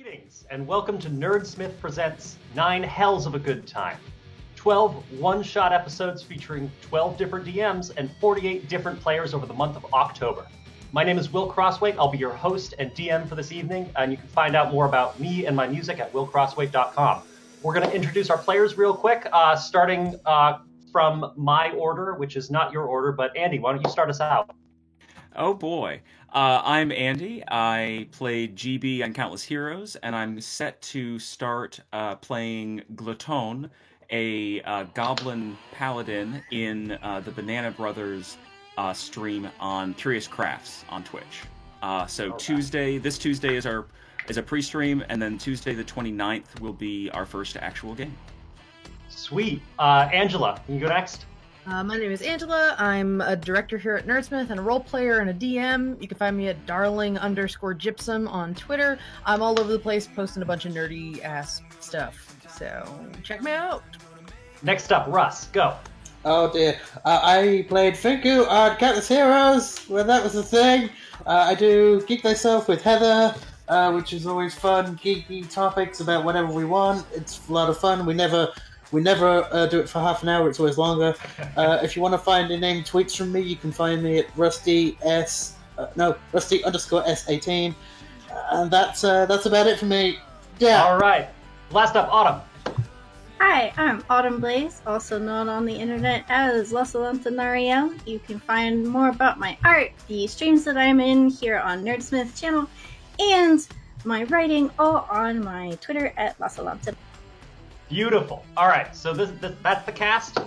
Greetings, and welcome to Nerdsmith Presents 9 Hells of a Good Time. 12 one-shot episodes featuring 12 different DMs and 48 different players over the month of October. My name is Will Crosswaite. I'll be your host and DM for this evening, and you can find out more about me and my music at willcrosswaite.com. We're going to introduce our players real quick, starting from my order, which is not your order, but Andy, why don't you start us out? Oh boy. I'm Andy. I played GB on Countless Heroes, and I'm set to start playing Gluton, a goblin paladin in the Banana Brothers stream on Curious Crafts on Twitch. This Tuesday is a pre-stream, and then Tuesday the 29th will be our first actual game. Sweet. Angela, can you go next? My name is Angela. I'm a director here at Nerdsmith and a role player and a DM. You can find me at darling_gypsum on Twitter. I'm all over the place posting a bunch of nerdy-ass stuff, so check me out. Next up, Russ, go. Oh dear. I played Finku on Countless Heroes, when that was a thing. I do Geek Thyself with Heather, which is always fun, geeky topics about whatever we want. It's a lot of fun. We never do it for half an hour. It's always longer. If you want to find any tweets from me, you can find me at Rusty_S18. And that's about it for me. Yeah. All right. Last up, Autumn. Hi, I'm Autumn Blaze, also known on the internet as Lasalanta Nariel. You can find more about my art, the streams that I'm in here on Nerdsmith channel, and my writing all on my Twitter at Lasalanta. Beautiful. All right, so that's the cast.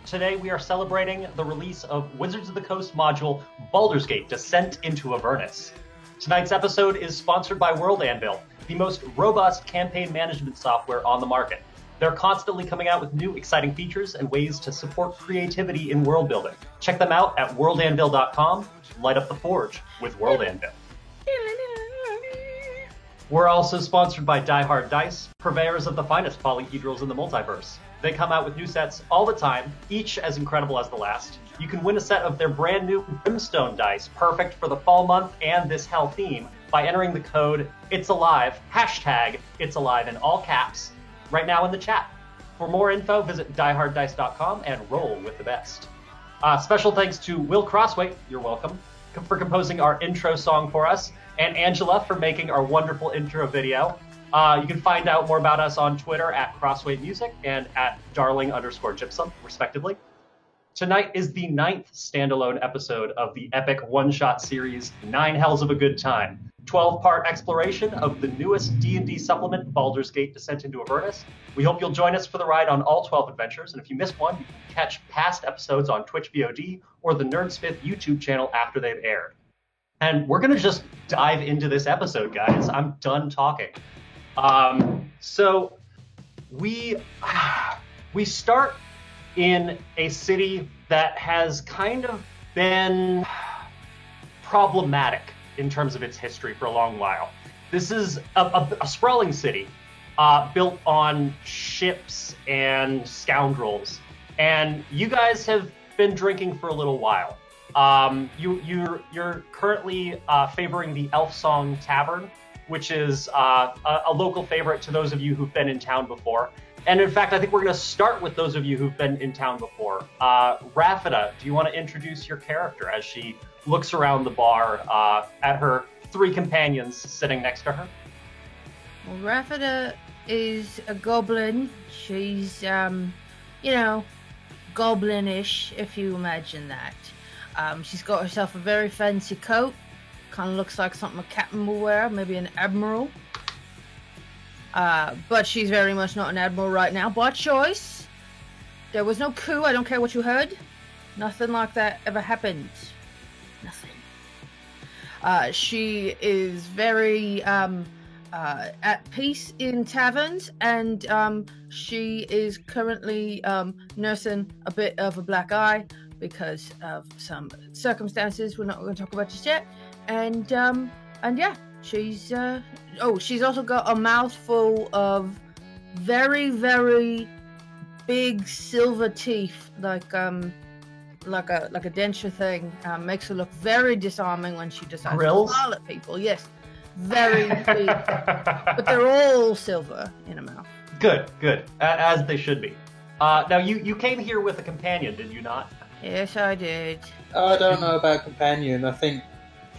Today we are celebrating the release of Wizards of the Coast module Baldur's Gate: Descent into Avernus. Tonight's episode is sponsored by World Anvil, the most robust campaign management software on the market. They're constantly coming out with new exciting features and ways to support creativity in world building. Check them out at worldanvil.com. Light up the forge with World Anvil. We're also sponsored by Die Hard Dice, purveyors of the finest polyhedrals in the multiverse. They come out with new sets all the time, each as incredible as the last. You can win a set of their brand new Brimstone dice, perfect for the fall month and this hell theme, by entering the code IT'SALIVE, #IT'SALIVE in all caps, right now in the chat. For more info, visit dieharddice.com and roll with the best. Special thanks to Will Crosswaite, you're welcome, for composing our intro song for us, and Angela for making our wonderful intro video. You can find out more about us on Twitter at Crosswaite Music and at darling_gypsum, respectively. Tonight is the 9th standalone episode of the epic one-shot series 9 Hells of a Good Time, 12-part exploration of the newest D&D supplement, Baldur's Gate: Descent into Avernus. We hope you'll join us for the ride on all 12 adventures, and if you missed one, you can catch past episodes on Twitch VOD or the Nerdsmith YouTube channel after they've aired. And we're going to just dive into this episode, guys. I'm done talking. So we start in a city that has kind of been problematic in terms of its history for a long while. This is a sprawling city built on ships and scoundrels. And you guys have been drinking for a little while. You're currently favoring the Elf Song Tavern, which is a local favorite to those of you who've been in town before. And in fact, I think we're going to start with those of you who've been in town before. Rafida, do you want to introduce your character as she looks around the bar at her 3 companions sitting next to her? Well, Rafida is a goblin. She's, goblinish, if you imagine that. She's got herself a very fancy coat. Kind of looks like something a captain will wear, maybe an admiral. But she's very much not an admiral right now. By choice. There was no coup. I don't care what you heard. Nothing like that ever happened. Nothing. She is very at peace in taverns, and she is currently nursing a bit of a black eye because of some circumstances we're not going to talk about just yet. And yeah, she's also got a mouthful of very, very big silver teeth, like a denture thing. Makes her look very disarming when she decides to smile at people. Yes, very big, but they're all silver in a mouth. Good, good, as they should be. Now, you came here with a companion, did you not? Yes, I did. Oh, I don't know about companion. I think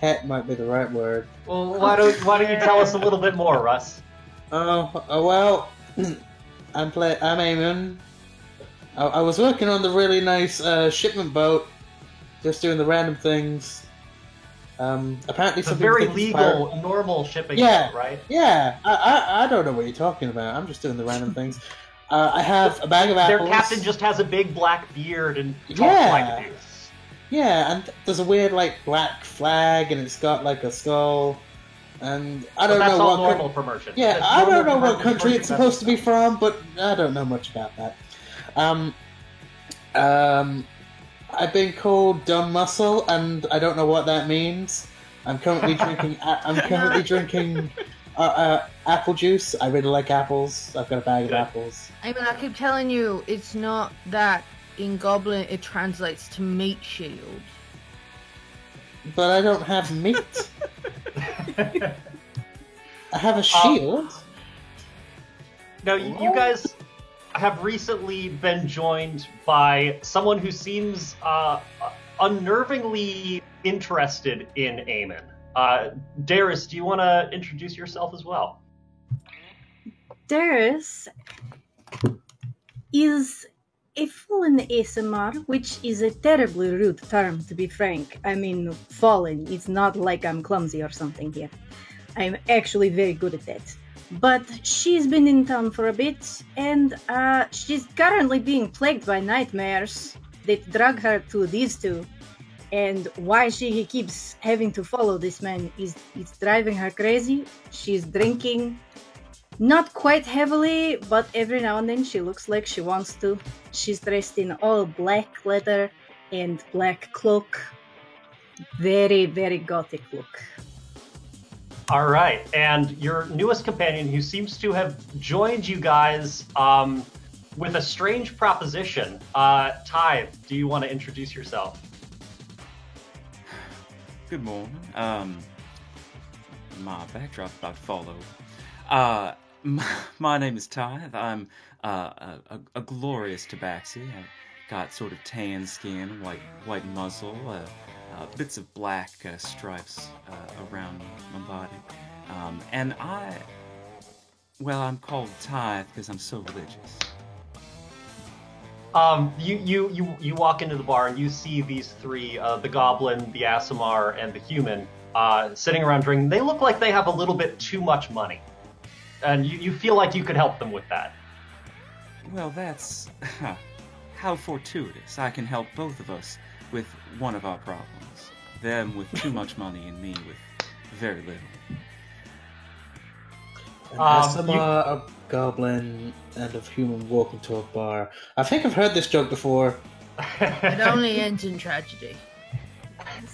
pet might be the right word. Well, why don't you tell us a little bit more, Russ? Well, I'm Eamon. I was working on the really nice shipment boat, just doing the random things. Apparently, it's a very legal, normal shipping boat, right? Yeah, I don't know what you're talking about. I'm just doing the random things. I have a bag of apples. Their captain just has a big black beard and talks like this. Yeah, and there's a weird black flag, and it's got a skull. And I don't know that's all what normal for merchants. Yeah, I don't know what country it's supposed to be from, but I don't know much about that. I've been called Dumb Muscle, and I don't know what that means. I'm currently drinking. Apple juice. I really like apples. I've got a bag of apples. I mean, I keep telling you, it's not that. In Goblin, it translates to meat shield. But I don't have meat. I have a shield. Now, you guys have recently been joined by someone who seems unnervingly interested in Eamon. Darius, do you want to introduce yourself as well? Darius is a fallen ASMR, which is a terribly rude term, to be frank. I mean, fallen. It's not like I'm clumsy or something here. I'm actually very good at that. But she's been in town for a bit, and she's currently being plagued by nightmares that drag her to these two. And why she keeps having to follow this man is it's driving her crazy. She's drinking, not quite heavily, but every now and then she looks like she wants to. She's dressed in all black leather and black cloak. Very, very gothic look. All right, and your newest companion, who seems to have joined you guys with a strange proposition. Tithe, do you want to introduce yourself? Good morning. My backdrop's about to fall over. My name is Tithe. I'm a glorious tabaxi. I've got sort of tan skin, white muzzle, bits of black stripes around my body. And I'm called Tithe because I'm so religious. You walk into the bar and you see these three, the goblin, the Aasimar, and the human, sitting around drinking. They look like they have a little bit too much money. And you feel like you could help them with that. Well, that's... how fortuitous. I can help both of us with one of our problems. Them with too much money and me with very little. An Aasimar, a goblin, and a human walk into a bar. I think I've heard this joke before. It only ends in tragedy.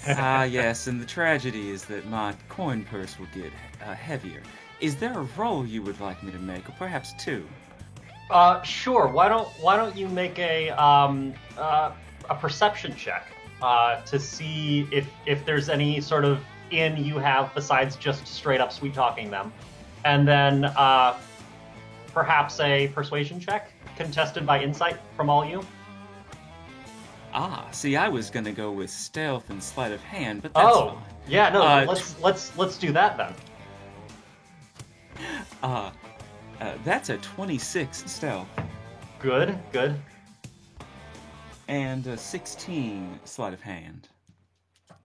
Yes, and the tragedy is that my coin purse will get heavier. Is there a roll you would like me to make, or perhaps two? Sure. Why don't you make a perception check to see if there's any sort of in you have besides just straight up sweet talking them, and then perhaps a persuasion check contested by insight from all you. See, I was gonna go with stealth and sleight of hand, but that's fine. Yeah, no. Let's do that then. That's a 26 stealth. Good. And a 16 sleight of hand.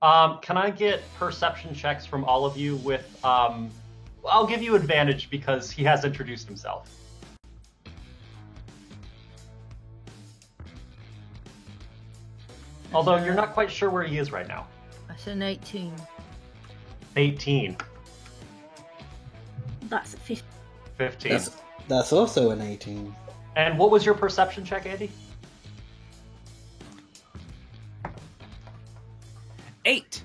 Can I get perception checks from all of you with, I'll give you advantage because he has introduced himself. Although you're not quite sure where he is right now. That's an 18. 18. That's a 15. 15. That's also an 18. And what was your perception check, Andy? 8.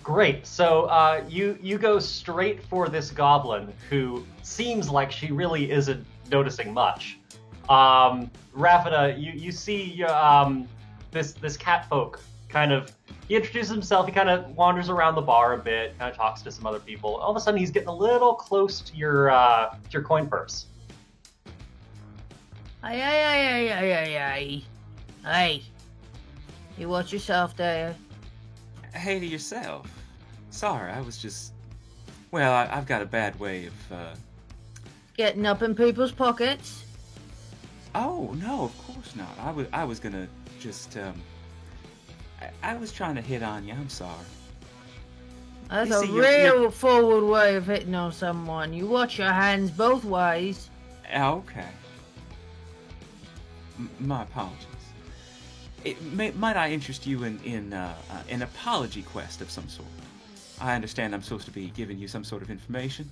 Great. So you go straight for this goblin who seems like she really isn't noticing much. Rafida, you see this catfolk he introduces himself. He kind of wanders around the bar a bit, kind of talks to some other people. All of a sudden, he's getting a little close to your coin purse. Hey. You watch yourself there. Hey to yourself. Sorry, I was just... Well, I've got a bad way of, Getting up in people's pockets. Oh, no, of course not. I was gonna just, I was trying to hit on you, I'm sorry. That's You a see, real forward way of hitting on someone. You watch your hands both ways. Okay. My apologies. Might I interest you in an apology quest of some sort? I understand I'm supposed to be giving you some sort of information.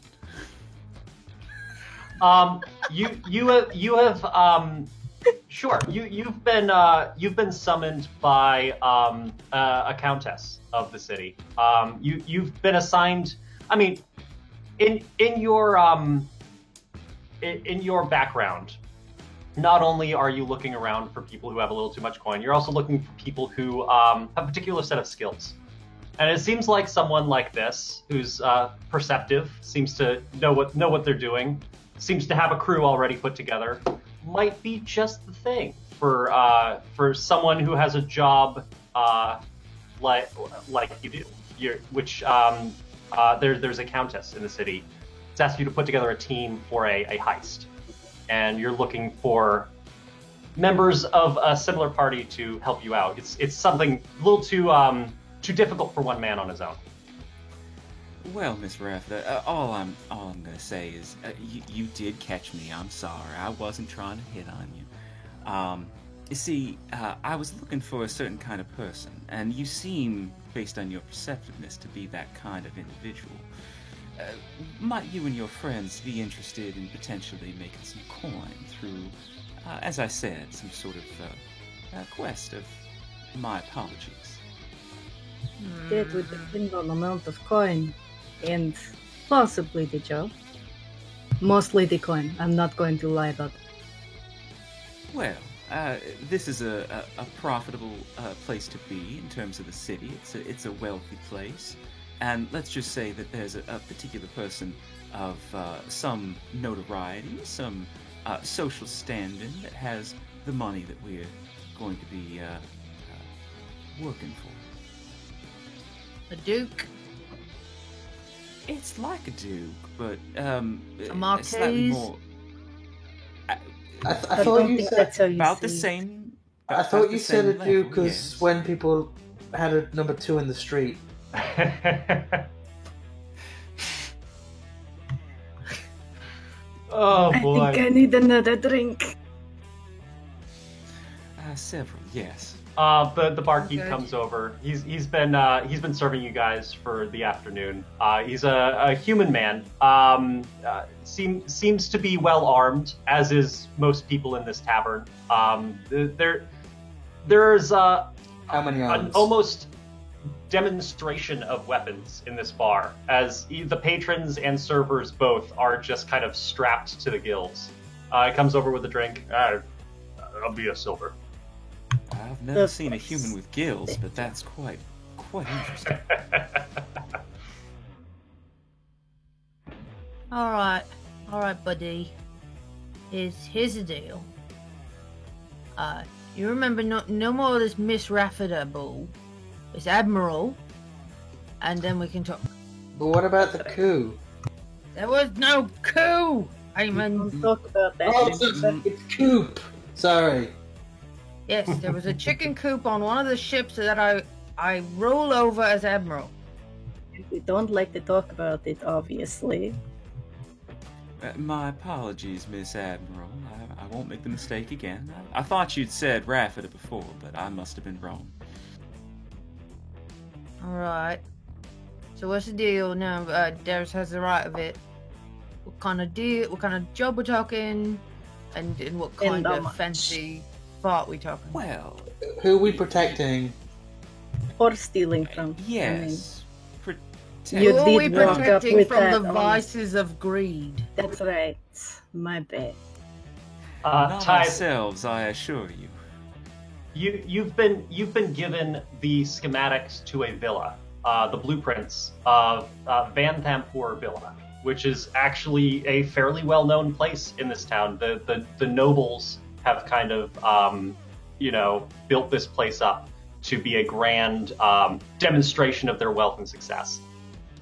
You have sure. You've been summoned by a countess of the city. You've been assigned. I mean, in your background, not only are you looking around for people who have a little too much coin, you're also looking for people who have a particular set of skills. And it seems like someone like this, who's perceptive, seems to know what they're doing, seems to have a crew already put together, might be just the thing for someone who has a job like you do. There's a countess in the city. It's asked you to put together a team for a heist, and you're looking for members of a similar party to help you out. It's something a little too difficult for one man on his own. Well, Miss Rafferty, all I'm gonna say is you did catch me. I'm sorry. I wasn't trying to hit on you. You see, I was looking for a certain kind of person, and you seem, based on your perceptiveness, to be that kind of individual. Might you and your friends be interested in potentially making some coin through, as I said, some sort of quest of my apologies? That would depend on the amount of coin and possibly the job. Mostly the coin. I'm not going to lie about it. Well, this is a profitable place to be in terms of the city. It's a wealthy place. And let's just say that there's a particular person of some notoriety, some social standing that has the money that we're going to be working for. A duke? It's like a duke, but A slightly Marquise? more I thought you said that's how you about the see it. same. I about thought the you said same a duke level, because yes. when people had a number 2 in the street. Oh boy. I think I need another drink. Several, yes. The barkeep Okay. comes over. He's been serving you guys for the afternoon. He's a human man. Seems to be well armed, as is most people in this tavern. There's How many an arms? almost demonstration of weapons in this bar, as the patrons and servers both are just kind of strapped to the gills. He comes over with a drink. I'll be a silver. I've never Of seen a course. human with gills, but that's quite interesting. All right, buddy. Here's the deal. You remember no more of this Miss Rafferty bull. It's Admiral, and then we can talk. But what about the coup? There was no coup. I mean, Don't talk about that. Oh, it's Coop! Sorry. yes, there was a chicken coop on one of the ships that I roll over as Admiral. We don't like to talk about it, obviously. My apologies, Miss Admiral. I won't make the mistake again. I thought you'd said Rafferty before, but I must have been wrong. All right. So what's the deal now? Darius has the right of it. What kind of deal? What kind of job we're talking? And what kind how of much? fancy fart we talking? Well, Who are we protecting? Or stealing from. yes. You Who are we did walk up protecting with from that the on- vices of greed? That's right. My bad. Not Ty, ourselves, I assure you. You've been given the schematics to a villa, the blueprints of Van Thampur Villa, which is actually a fairly well-known place in this town. The nobles have kind of built this place up to be a grand demonstration of their wealth and success.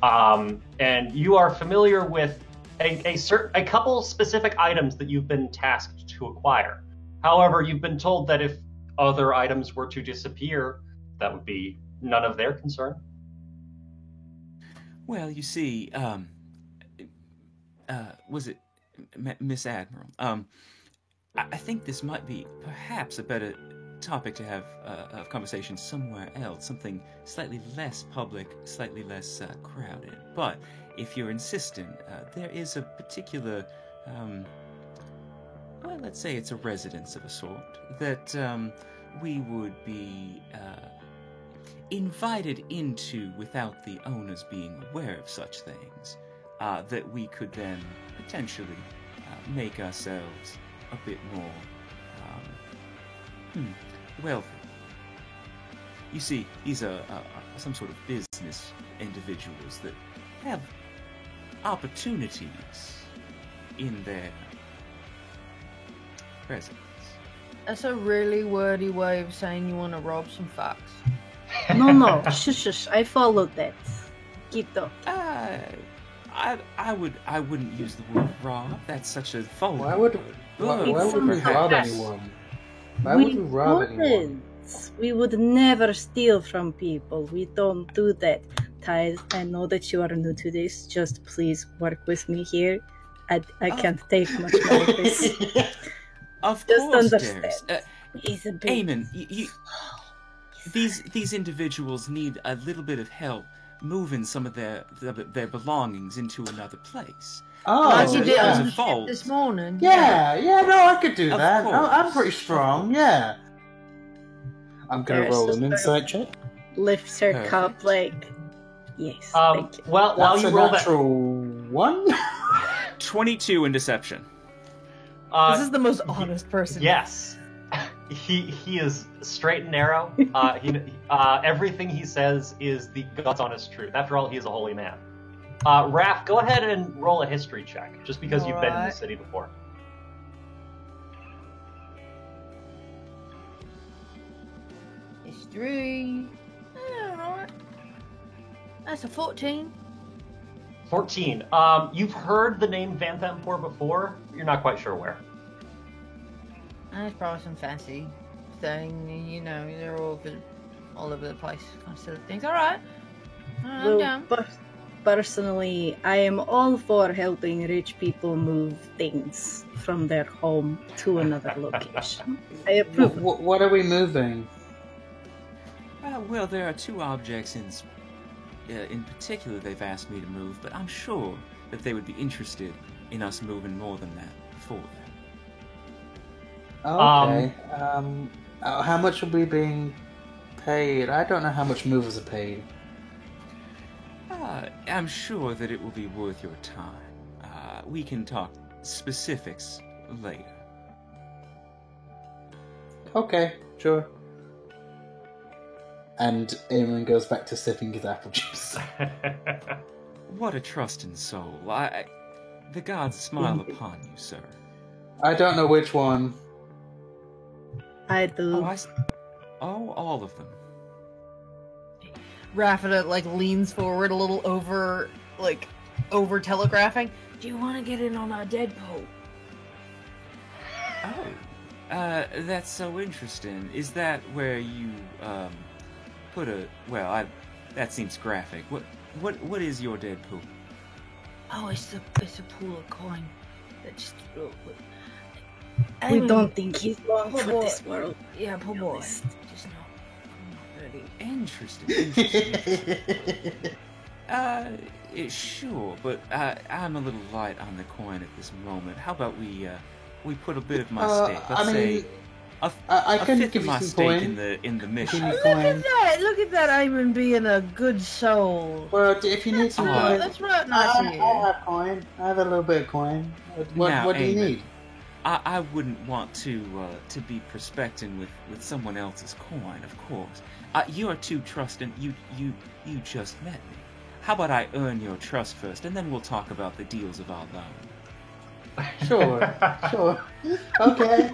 And you are familiar with a couple specific items that you've been tasked to acquire. However, you've been told that if other items were to disappear, that would be none of their concern. Well, you see, was it Miss Admiral? I think this might be perhaps a better topic to have a conversation somewhere else, something slightly less public, slightly less crowded. But if you're insistent, there is a particular, well, let's say it's a residence of a sort, that we would be invited into without the owners being aware of such things, that we could then potentially make ourselves a bit more wealthy. You see, these are some sort of business individuals that have opportunities in their presence. That's a really wordy way of saying you want to rob some facts. No, shush, I followed that. Keep up. I wouldn't use the word rob. That's such a vulgar. Why would we rob perhaps. anyone? Why would we rob anyone? We would never steal from people. We don't do that. Ty, I know that you are new to this. Just please work with me here. I can't take much more of this. Of Just course, understand. He's a big... Eamon, these individuals need a little bit of help moving some of their belongings into another place. Oh, Like you did there's on a the vault. ship this morning. yeah, no, I could do Of that. course. I'm pretty strong, yeah. I'm gonna There's roll just an insight check. Lifts her Perfect. cup like... Yes, thank you. While That's you a roll that, natural one. 22 in deception. This is the most honest person. yes, he is straight and narrow. Everything he says is the God's honest truth. After all, he is a holy man. Raph, go ahead and roll a history check, just because you've been in the Alright. city before. History. Alright. That's a 14. 14. You've heard the name Van Thampur before. You're not quite sure where. There's probably some fancy thing, you know, they're all over the place. Kind of silly things. Alright. I'm Well, down. but personally, I am all for helping rich people move things from their home to another location. I approve. What are we moving? Well, there are two objects in particular they've asked me to move, but I'm sure that they would be interested in us moving more than that for them. Okay. How much are we being paid? I don't know how much movers are paid. I'm sure that it will be worth your time. We can talk specifics later. Okay, sure. And Eamon goes back to sipping his apple juice. What a trusting soul. The gods smile upon you, sir. I don't know which one. I do. All of them. Raffida leans forward a little over telegraphing. Do you want to get in on our Deadpool? Oh, that's so interesting. Is that where you put a? Well, that seems graphic. What is your Deadpool? Oh, it's a pool of coin. That's We don't think he's long for Poor this boy. world. Yeah, poor boy. Honest. Just not really. Interesting. Sure, but I'm a little light on the coin at this moment. How about we put a bit of my stake? Let's say I a can fifth give of you my some stake coin. in the Give mission. me Look coin. at that! Look at that, Eamon being a good soul. Well, if you need some coin, That's right, nice of I you. have coin. I have a little bit of coin. What Now, do you Eamon. need? I wouldn't want to be prospecting with someone else's coin, of course. You are too trusting. You just met me. How about I earn your trust first, and then we'll talk about the deals of our loan. Sure. Okay.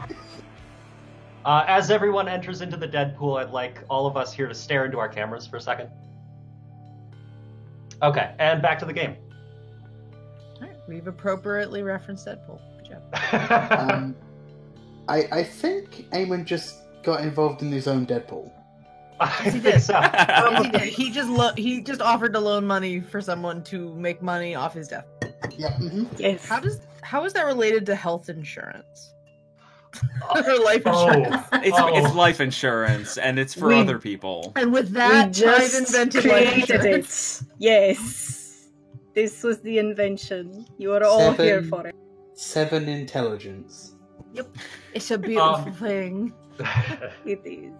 As everyone enters into the Deadpool, I'd like all of us here to stare into our cameras for a second. Okay, and back to the game. All right, we've appropriately referenced Deadpool. Good job. I think Eamon just got involved in his own Deadpool. I he think did. so. Yes, he did. He just offered to loan money for someone to make money off his death. Yeah. Mm-hmm. Yes. How is that related to health insurance? Or life insurance? It's life insurance, and it's for other people. And with that, we just I've invented life created insurance. it. Yes. This was the invention. You are all here for it. 7 intelligence. Yep. It's a beautiful thing. It is.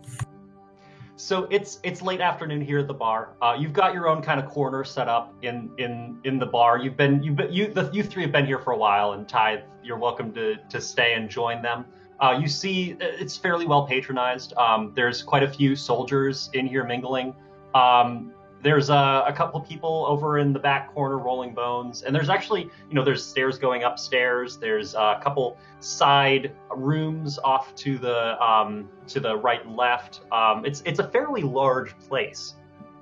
So it's late afternoon here at the bar. You've got your own kind of corner set up in the bar. You three have been here for a while, and Tithe, you're welcome to stay and join them. You see, it's fairly well patronized. There's quite a few soldiers in here mingling. There's a couple people over in the back corner rolling bones, and there's actually, there's stairs going upstairs. There's a couple side rooms off to the right and left. It's a fairly large place,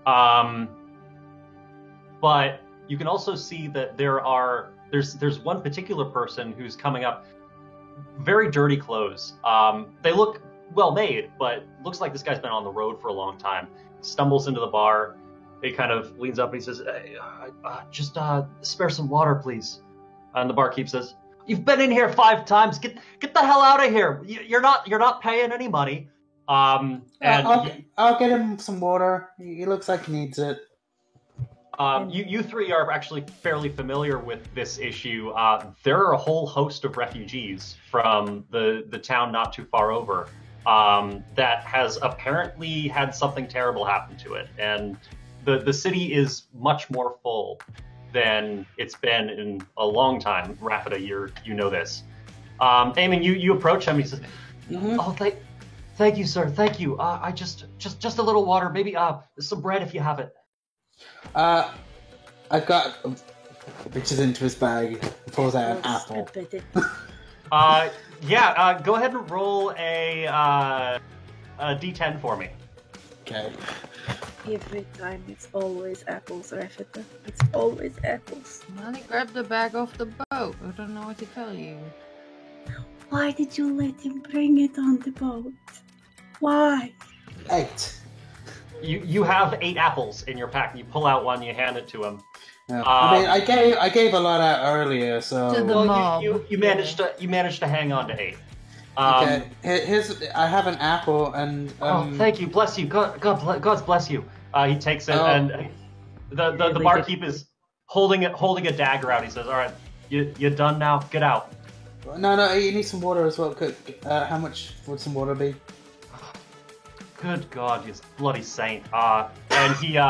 but you can also see that there's one particular person who's coming up, very dirty clothes. They look well made, but looks like this guy's been on the road for a long time. Stumbles into the bar. He kind of leans up and he says, "Hey, just spare some water, please." And the barkeep says, "You've been in here 5 times. Get the hell out of here. You're not paying any money." And I'll get him some water. He looks like he needs it. You three are actually fairly familiar with this issue. There are a whole host of refugees from the town not too far over that has apparently had something terrible happen to it, and the city is much more full than it's been in a long time. Raffida, you know this. Eamon, you approach him. He says, Mm-hmm. "Oh, thank you, sir. Thank you. I just a little water, maybe some bread if you have it." I've got. Reaches into his bag, and pulls out an apple. Yeah. Go ahead and roll a D10 for me. Okay. Every time it's always apples, Raffida. It's always apples. Money grabbed the bag off the boat. I don't know what to tell you. Why did you let him bring it on the boat? Why? 8. You have 8 apples in your pack. You pull out one, you hand it to him. Yeah. I mean, I gave a lot out earlier, so. To the mob. You managed to hang on to 8. Okay. I have an apple, and thank you, bless you, God bless you. He takes it, and the barkeep is holding a dagger out. He says, "All right, you done now? Get out." No, you need some water as well. How much would some water be? Good God, you bloody saint! And he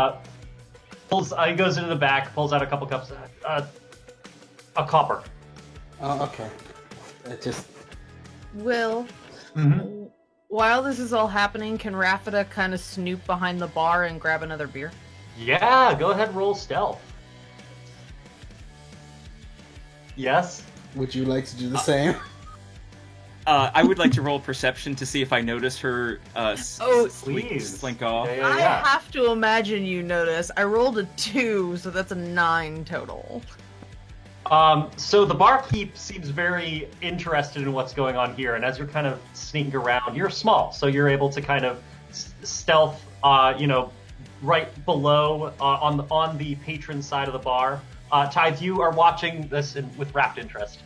pulls. He goes into the back, pulls out a couple cups. A copper. Oh, okay. Will, while this is all happening, can Raffida kind of snoop behind the bar and grab another beer? Yeah, go ahead and roll stealth. Yes? Would you like to do the same? I would like to roll perception to see if I notice her please. slink off. Yeah. I have to imagine you notice. I rolled a 2, so that's a 9 total. So the barkeep seems very interested in what's going on here, and as you're kind of sneaking around, you're small, so you're able to kind of stealth, right below on the patron side of the bar. Tithe, you are watching this with rapt interest.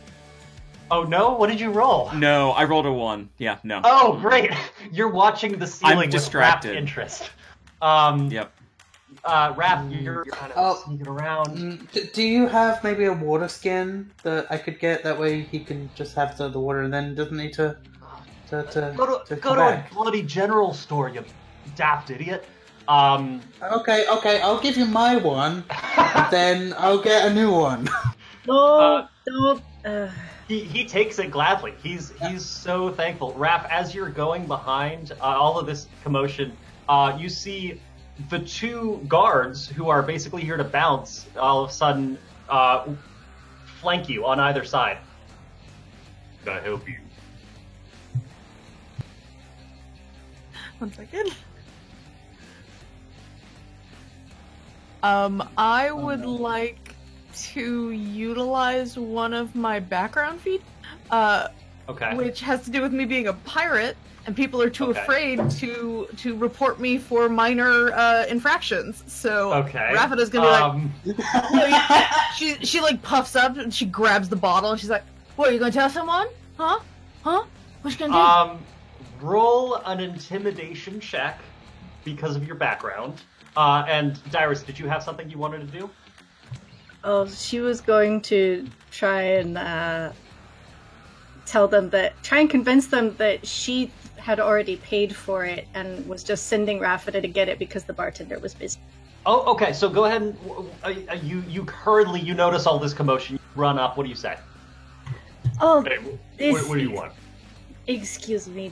Oh no! What did you roll? No, I rolled a 1. Yeah, no. Oh, great! You're watching the ceiling with rapt distracted. interest. Yep. Raph, you're kind of sneaking around. Do you have maybe a water skin that I could get? That way he can just have the water and then doesn't need to Go come to back. a bloody general store, you daft idiot. Okay, I'll give you my one, then I'll get a new one. No, don't. He takes it gladly. He's so thankful. Raph, as you're going behind all of this commotion, you see the two guards who are basically here to bounce all of a sudden flank you on either side. Can I help you? One second. I would like to utilize one of my background feats, Okay. which has to do with me being a pirate, and people are too Okay. afraid to report me for minor infractions. So Okay. Rapida's gonna be like, she like puffs up and she grabs the bottle and she's like, "What, are you gonna tell someone? Huh? What you gonna do?" Roll an intimidation check because of your background. And Dyrus, did you have something you wanted to do? Oh, she was going to try and try and convince them that she had already paid for it and was just sending Rafida to get it because the bartender was busy. Oh, okay. So go ahead and you hurriedly you notice all this commotion. You run up. What do you say? Oh, Hey, what do you want? excuse me.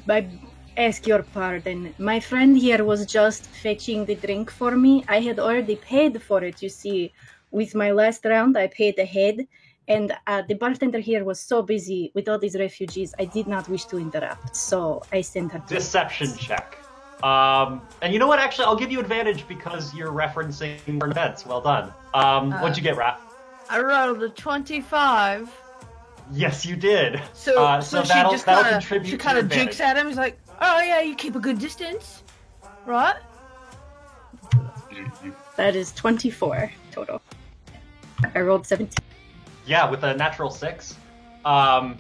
I ask your pardon. My friend here was just fetching the drink for me. I had already paid for it, you see. With my last round, I paid ahead, and the bartender here was so busy with all these refugees, I did not wish to interrupt, so I sent her to Deception check. And you know what? Actually, I'll give you advantage because you're referencing current events. Well done. What'd you get, Raph? I rolled a 25. Yes, you did. So she that'll just contribute she to kind your of jukes advantage. at him. He's like, "Oh yeah, you keep a good distance, right?" That is 24 total. I rolled 17. Yeah, with a natural 6. I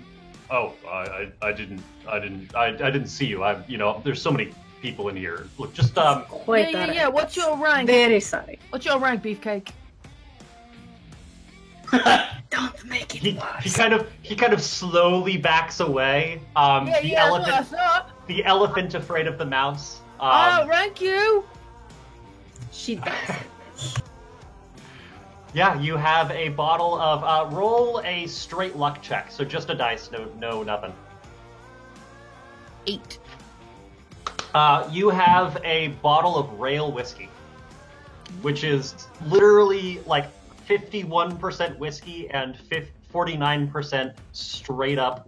didn't see you. There's so many people in here. Look, just Quite Yeah. alright. What's your rank? Very sorry. What's your rank, Beefcake? Don't make it he worse. kind of slowly backs away. Yeah, The that's what I elephant, thought. the elephant afraid of the mouse. I rank you. She does. Yeah, you have a bottle of. Roll a straight luck check. So just a dice, no nothing. 8. You have a bottle of rail whiskey, which is literally like 51% whiskey and 49% straight up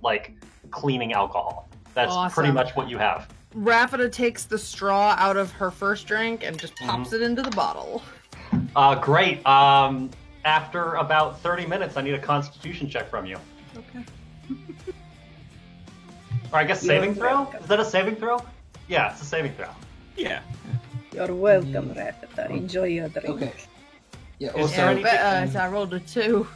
like cleaning alcohol. That's pretty Awesome. much what you have. Rafida takes the straw out of her first drink and just pops it into the bottle. Great. After about 30 minutes, I need a Constitution check from you. Okay. Or I guess You're saving throw? welcome. Is that a saving throw? Yeah, it's a saving throw. Yeah. You're welcome, Rafita. Enjoy your drink. Okay. Yeah. Is Also, there Yeah, anything- so I rolled a 2.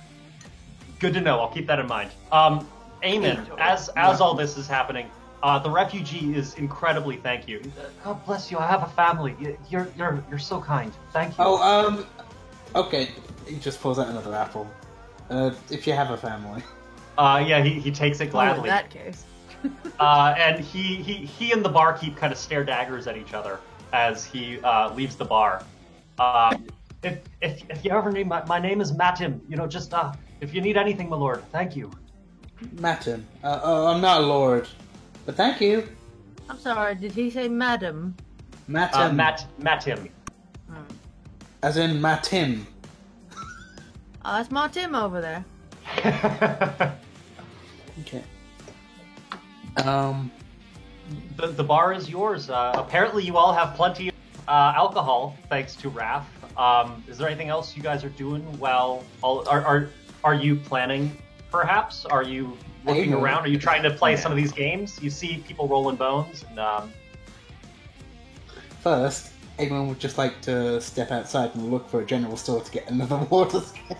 Good to know. I'll keep that in mind. Eamon, as all this is happening, the refugee is incredibly thank you. God bless you. I have a family. You're so kind. Thank you. Okay. He just pulls out another apple. If you have a family. Yeah. He takes it Oh, in gladly. that case. And he and the barkeep kind of stare daggers at each other as he leaves the bar. If you ever need my name is Matim. Just if you need anything, my lord. Thank you. Matin. I'm not a lord. But thank you. I'm sorry, did he say madam? Matin. Matim. As in Matim. Oh, that's my Tim over there. Okay. The bar is yours. Apparently, you all have plenty of alcohol, thanks to Raph. Is there anything else you guys are doing? Are you planning? Perhaps? Are you looking Hey, around? Are you trying to play yeah. some of these games? You see people rolling bones, and First, everyone would just like to step outside and look for a general store to get another water skin.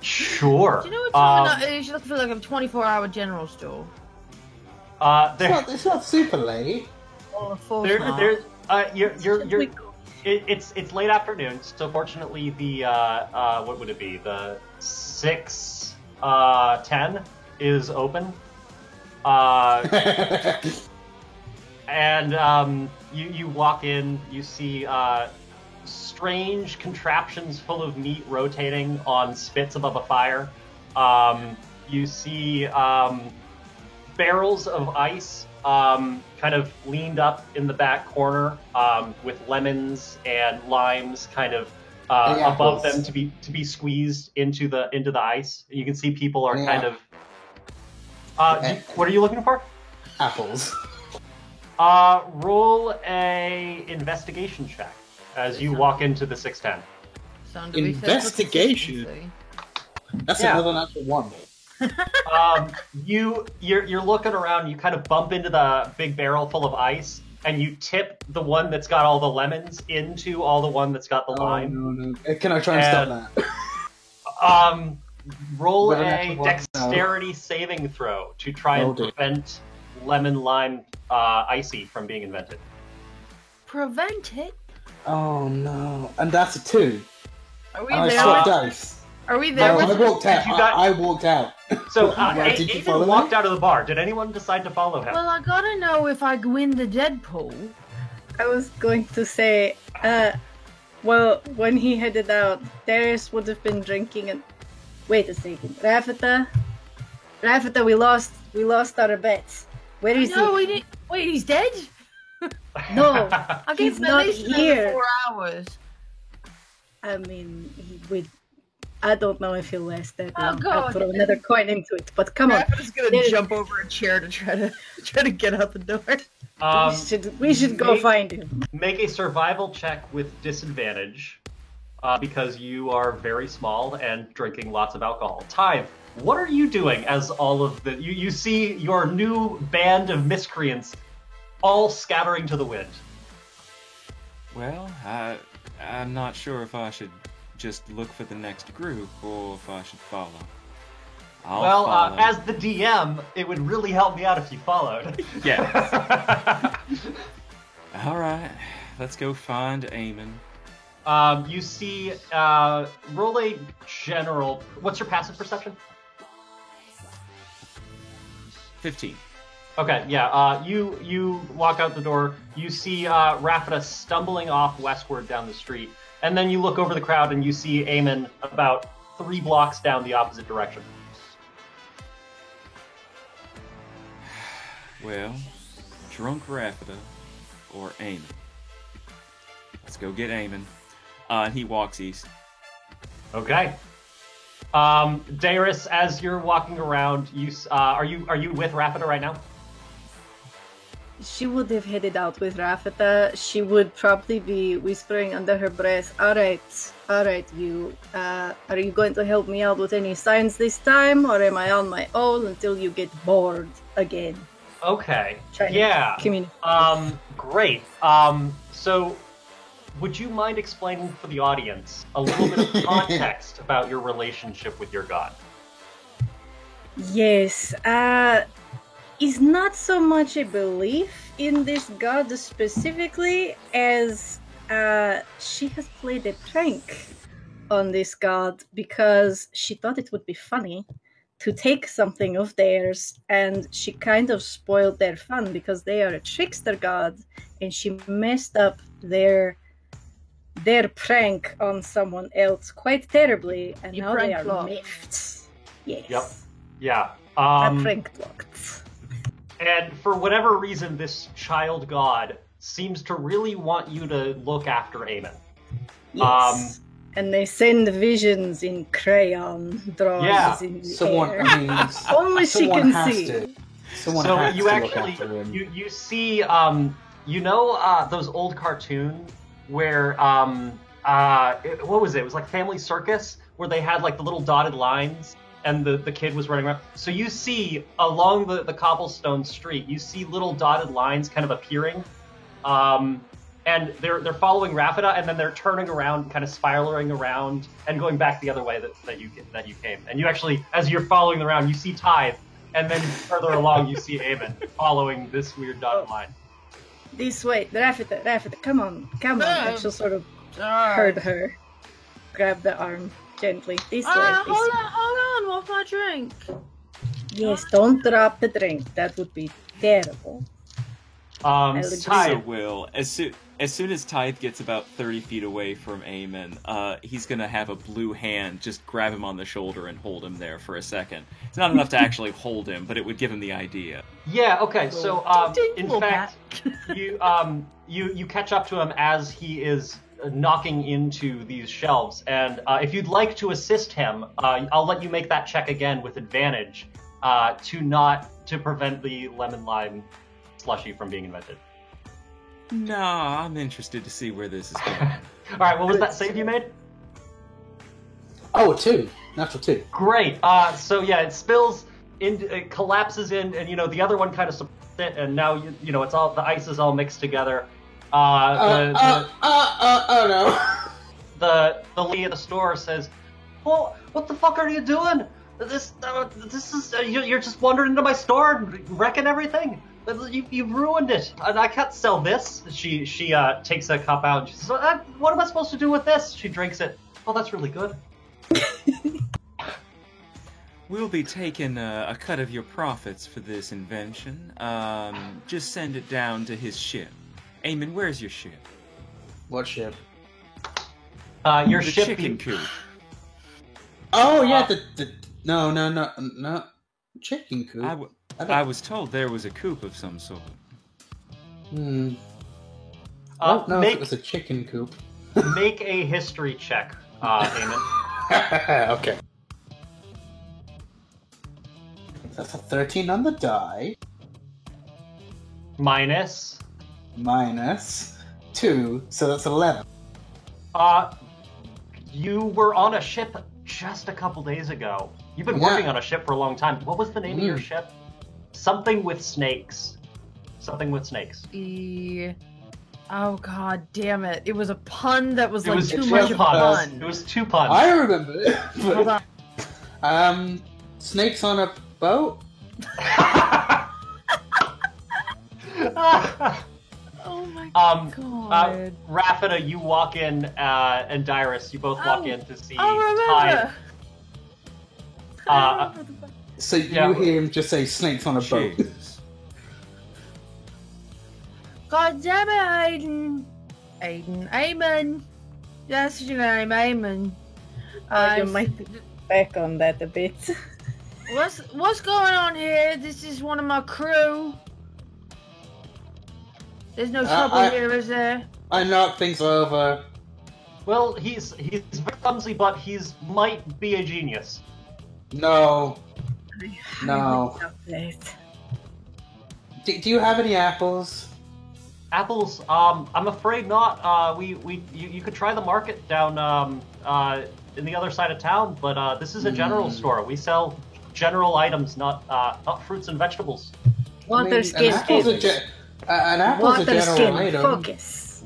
sure. Do you know what's you should look for like a 24-hour general store. It's not super late. Or a full There, smart. there's, it's late afternoon, so fortunately the, what would it be? The 6:10 is open. And you walk in, you see strange contraptions full of meat rotating on spits above a fire. you see barrels of ice kind of leaned up in the back corner with lemons and limes kind of above them to be squeezed into the ice. You can see people are kind of. What are you looking for? Apples. Roll a investigation check as you walk into the 610. Investigation? That's another natural one. You're looking around. You kind of bump into the big barrel full of ice, and you tip the one that's got all the lemons into all the one that's got the lime. No. Can I try and stop that? Roll a dexterity saving throw to try and prevent lemon lime icy from being invented. Prevent it? Oh no! And that's a 2. Are we I there? swapped dice. Are we there? No, I walked out. I walked out. So did you follow walked out of the bar. Did anyone decide to follow him? Well, I gotta know if I go in the Deadpool. I was going to say, well, when he headed out, Darius would have been drinking and... Wait a second. Rafita, we lost our bets. Where is he? No, we didn't. Wait, he's dead? No, I he's gave not least here. 4 hours. I mean, I don't know if he'll last that long. God. I'll throw another coin into it, but come on. Rapida's gonna jump over a chair to try to get out the door. We should go find him. Make a survival check with disadvantage, because you are very small and drinking lots of alcohol. Tithe, what are you doing as all of the... You see your new band of miscreants all scattering to the wind. Well, I'm not sure if I should just look for the next group or if I should follow. I'll follow. As the DM, it would really help me out if you followed. Yeah. All right, let's go find Eamon. You see, roll a general... What's your passive perception? 15. Okay, yeah. You walk out the door. You see Rafita stumbling off westward down the street, and then you look over the crowd and you see Eamon about 3 blocks down the opposite direction. Well, drunk Rafita or Eamon. Let's go get Eamon. And he walks east. Okay. Darius, as you're walking around, are you with Rafita right now? She would have headed out with Rafita. She would probably be whispering under her breath, all right, you. Are you going to help me out with any signs this time, or am I on my own until you get bored again? Okay. Yeah. Great. So, would you mind explaining for the audience a little bit of context about your relationship with your god? Yes. Is not so much a belief in this god specifically as she has played a prank on this god because she thought it would be funny to take something of theirs, and she kind of spoiled their fun because they are a trickster god, and she messed up their prank on someone else quite terribly, and now they are miffed. Yes. Yep. Yeah. A prank locked. And for whatever reason, this child god seems to really want you to look after Eamon. Yes. And they send visions in crayon drawings in the air. I mean, only she can see. You see, those old cartoons where, what was it? It was like Family Circus, where they had like the little dotted lines and the kid was running around. So you see along the cobblestone street, you see little dotted lines kind of appearing. And they're following Rafita, and then they're turning around, kind of spiraling around, and going back the other way that you came. And you actually, as you're following them around, you see Tithe, and then further along you see Eamon following this weird dotted line. This way, Rafita, come on. And she'll sort of herd her, grab the arm gently. This way. Hold on, what's my drink? Yes, don't drop the drink. That would be terrible. I'll So Tide. Will, as soon as Tithe gets about 30 feet away from Eamon, he's gonna have a blue hand just grab him on the shoulder and hold him there for a second. It's not enough to actually hold him, but it would give him the idea. Yeah. Okay. So, in Little fact, you catch up to him as he is knocking into these shelves, and if you'd like to assist him, I'll let you make that check again with advantage to prevent the lemon lime slushy from being invented. Nah, I'm interested to see where this is going. All right. What was that save you made? Oh, 2. Natural 2. Great. So yeah, it spills in, it collapses in, and the other one kind of supports it, and now it's all, the ice is all mixed together. Oh no. The lady at the store says, "Well, what the fuck are you doing? This is you're just wandering into my store and wrecking everything. You've ruined it, and I can't sell this." She takes a cup out and she says, "What am I supposed to do with this?" She drinks it. "Oh, that's really good." We'll be taking a cut of your profits for this invention. Just send it down to his ship. Eamon, where's your ship? What ship? Your The ship. chicken coop. Oh yeah, no. Chicken coop. I was told there was a coop of some sort. I don't know if it was a chicken coop. Make a history check, Eamon. Okay. That's a 13 on the die. Minus. -2, so that's 11. You were on a ship just a couple days ago. You've been working on a ship for a long time. What was the name of your ship? Something with snakes. Oh god damn it! It was a pun that was It like was too two much of a puns. pun. It was 2 puns. I remember it. Hold But, on. snakes on a boat? Oh my God. god! Rafida, you walk in, and Dyrus, you both walk in to see I Tide. remember. So you Yeah. hear him just say snakes on a boat. Jeez. God damn it, Aiden. That's your name, Eamon. You might back on that a bit. What's going on here? This is one of my crew. There's no trouble here, is there? I knock things over. Well, he's very clumsy, but he's might be a genius. No. I No. doubt that. Do you have any apples? Apples, I'm afraid not. You could try the market down in the other side of town, but this is a general store. We sell general items, not fruits and vegetables. Water skin focus. An apple's a Water general skin item. focus.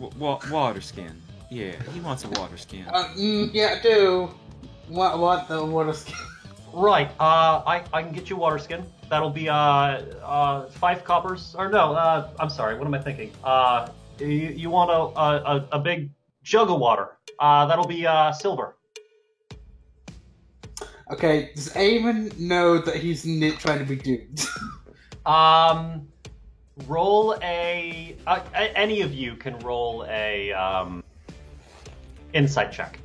Water skin. Yeah, he wants a water skin. Yeah, I do. What the water skin? Right. I can get you water skin. That'll be 5 coppers. Or no. I'm sorry. What am I thinking? You want a big jug of water? That'll be silver. Okay, does Eamon know that he's trying to be duped? Roll a. Any of you can roll a insight check.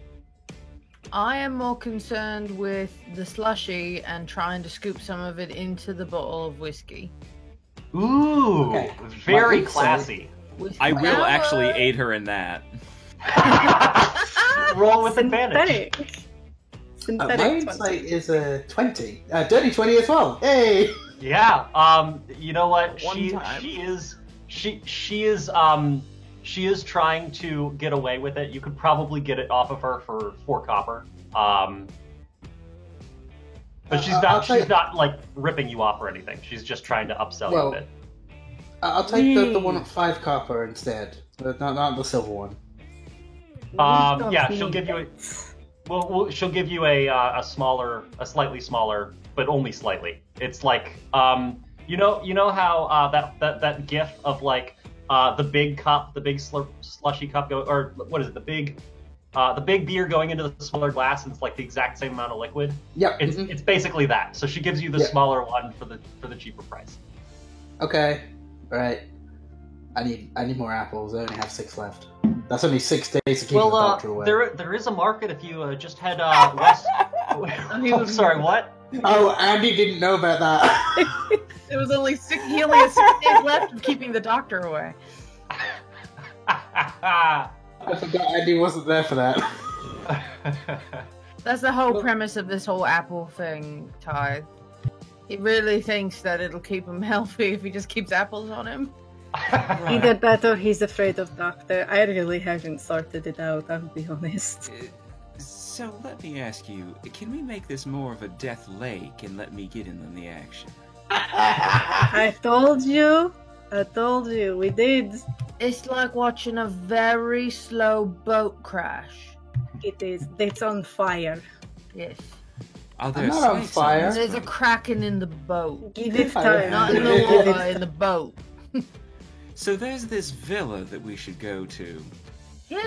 I am more concerned with the slushy and trying to scoop some of it into the bottle of whiskey. Ooh, Okay. very My insight- classy. I will Power. actually aid her in that. Roll with advantage. Synthetic. My 20. insight is a 20. Dirty 20 as well. Hey! Yeah. You know what? One She is trying to get away with it. You could probably get it off of her for 4 copper. But she's I'll tell you- not like ripping you off or anything. She's just trying to upsell you a bit. I'll take the one at 5 copper instead. Not the silver one. Yeah, she'll give you a. Well, she'll give you a slightly smaller, but only slightly. It's like you know how that gif of like the big cup, the big slushy cup or what is it? The big beer going into the smaller glass, and it's like the exact same amount of liquid. Yep. It's basically that. So she gives you the Yeah. smaller one for the cheaper price. Okay. Right. I need more apples. I only have 6 left. That's only 6 days to keep the doctor away. There is a market if you just head west. I'm sorry, what? Oh, Andy didn't know about that. It was only he only has 6 days left of keeping the doctor away. I forgot Andy wasn't there for that. That's the whole premise of this whole apple thing, Ty. He really thinks that it'll keep him healthy if he just keeps apples on him. Either that or he's afraid of doctor. I really haven't sorted it out, I'll be honest. So let me ask you, can we make this more of a death lake and let me get in on the action? I told you, we did. It's like watching a very slow boat crash. It is. It's on fire. Yes. Are there I'm not on sights fire. this There's a boat? kraken in the boat. Give it time. Not in the water, in the boat. So there's this villa that we should go to. Yeah,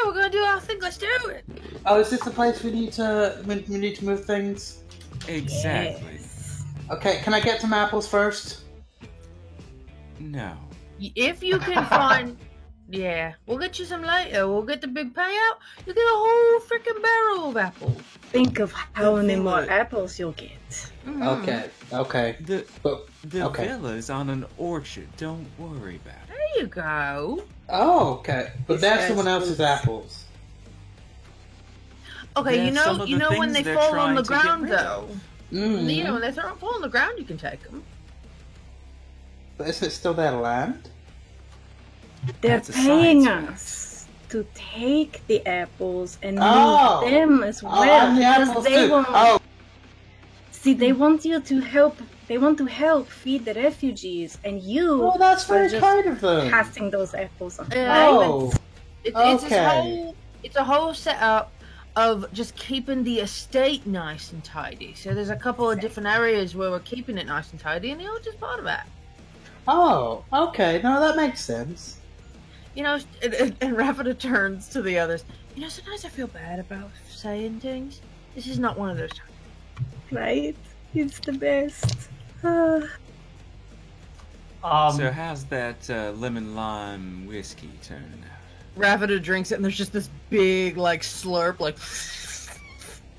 we're gonna do our thing, let's do it. Oh, is this the place we need to move things? Exactly. Yes. Okay, can I get some apples first? No. If you can find... Yeah, we'll get you some later. We'll get the big payout. You get a whole freaking barrel of apples. Think of how many more apples you'll get. Mhm. Okay. The But, okay. villa's on an orchard. Don't worry about it. There you go. Oh, okay. But This that's has someone else's fruits. apples. Okay, Yeah, some of you the know when things they they're fall on trying the to get ground, rid though. of. Mm. You know, when they fall on the ground, you can take them. But isn't it still their land? They're That's a paying science us to take the apples and Oh. move them as well. and the because apples they too. want, Oh, see, they want you to help. They want to help feed the refugees, and you well, that's very are just kind of them. passing those apples on. Oh, It's a whole setup of just keeping the estate nice and tidy. So there's a couple of different areas where we're keeping it nice and tidy, and the orchard's part of that. oh, okay. No, that makes sense. You know, and Rafida turns to the others. You know, sometimes I feel bad about saying things. This is not one of those times. Right? It's the best. So how's that lemon lime whiskey turning out? Rafida drinks it, and there's just this big, like, slurp, like,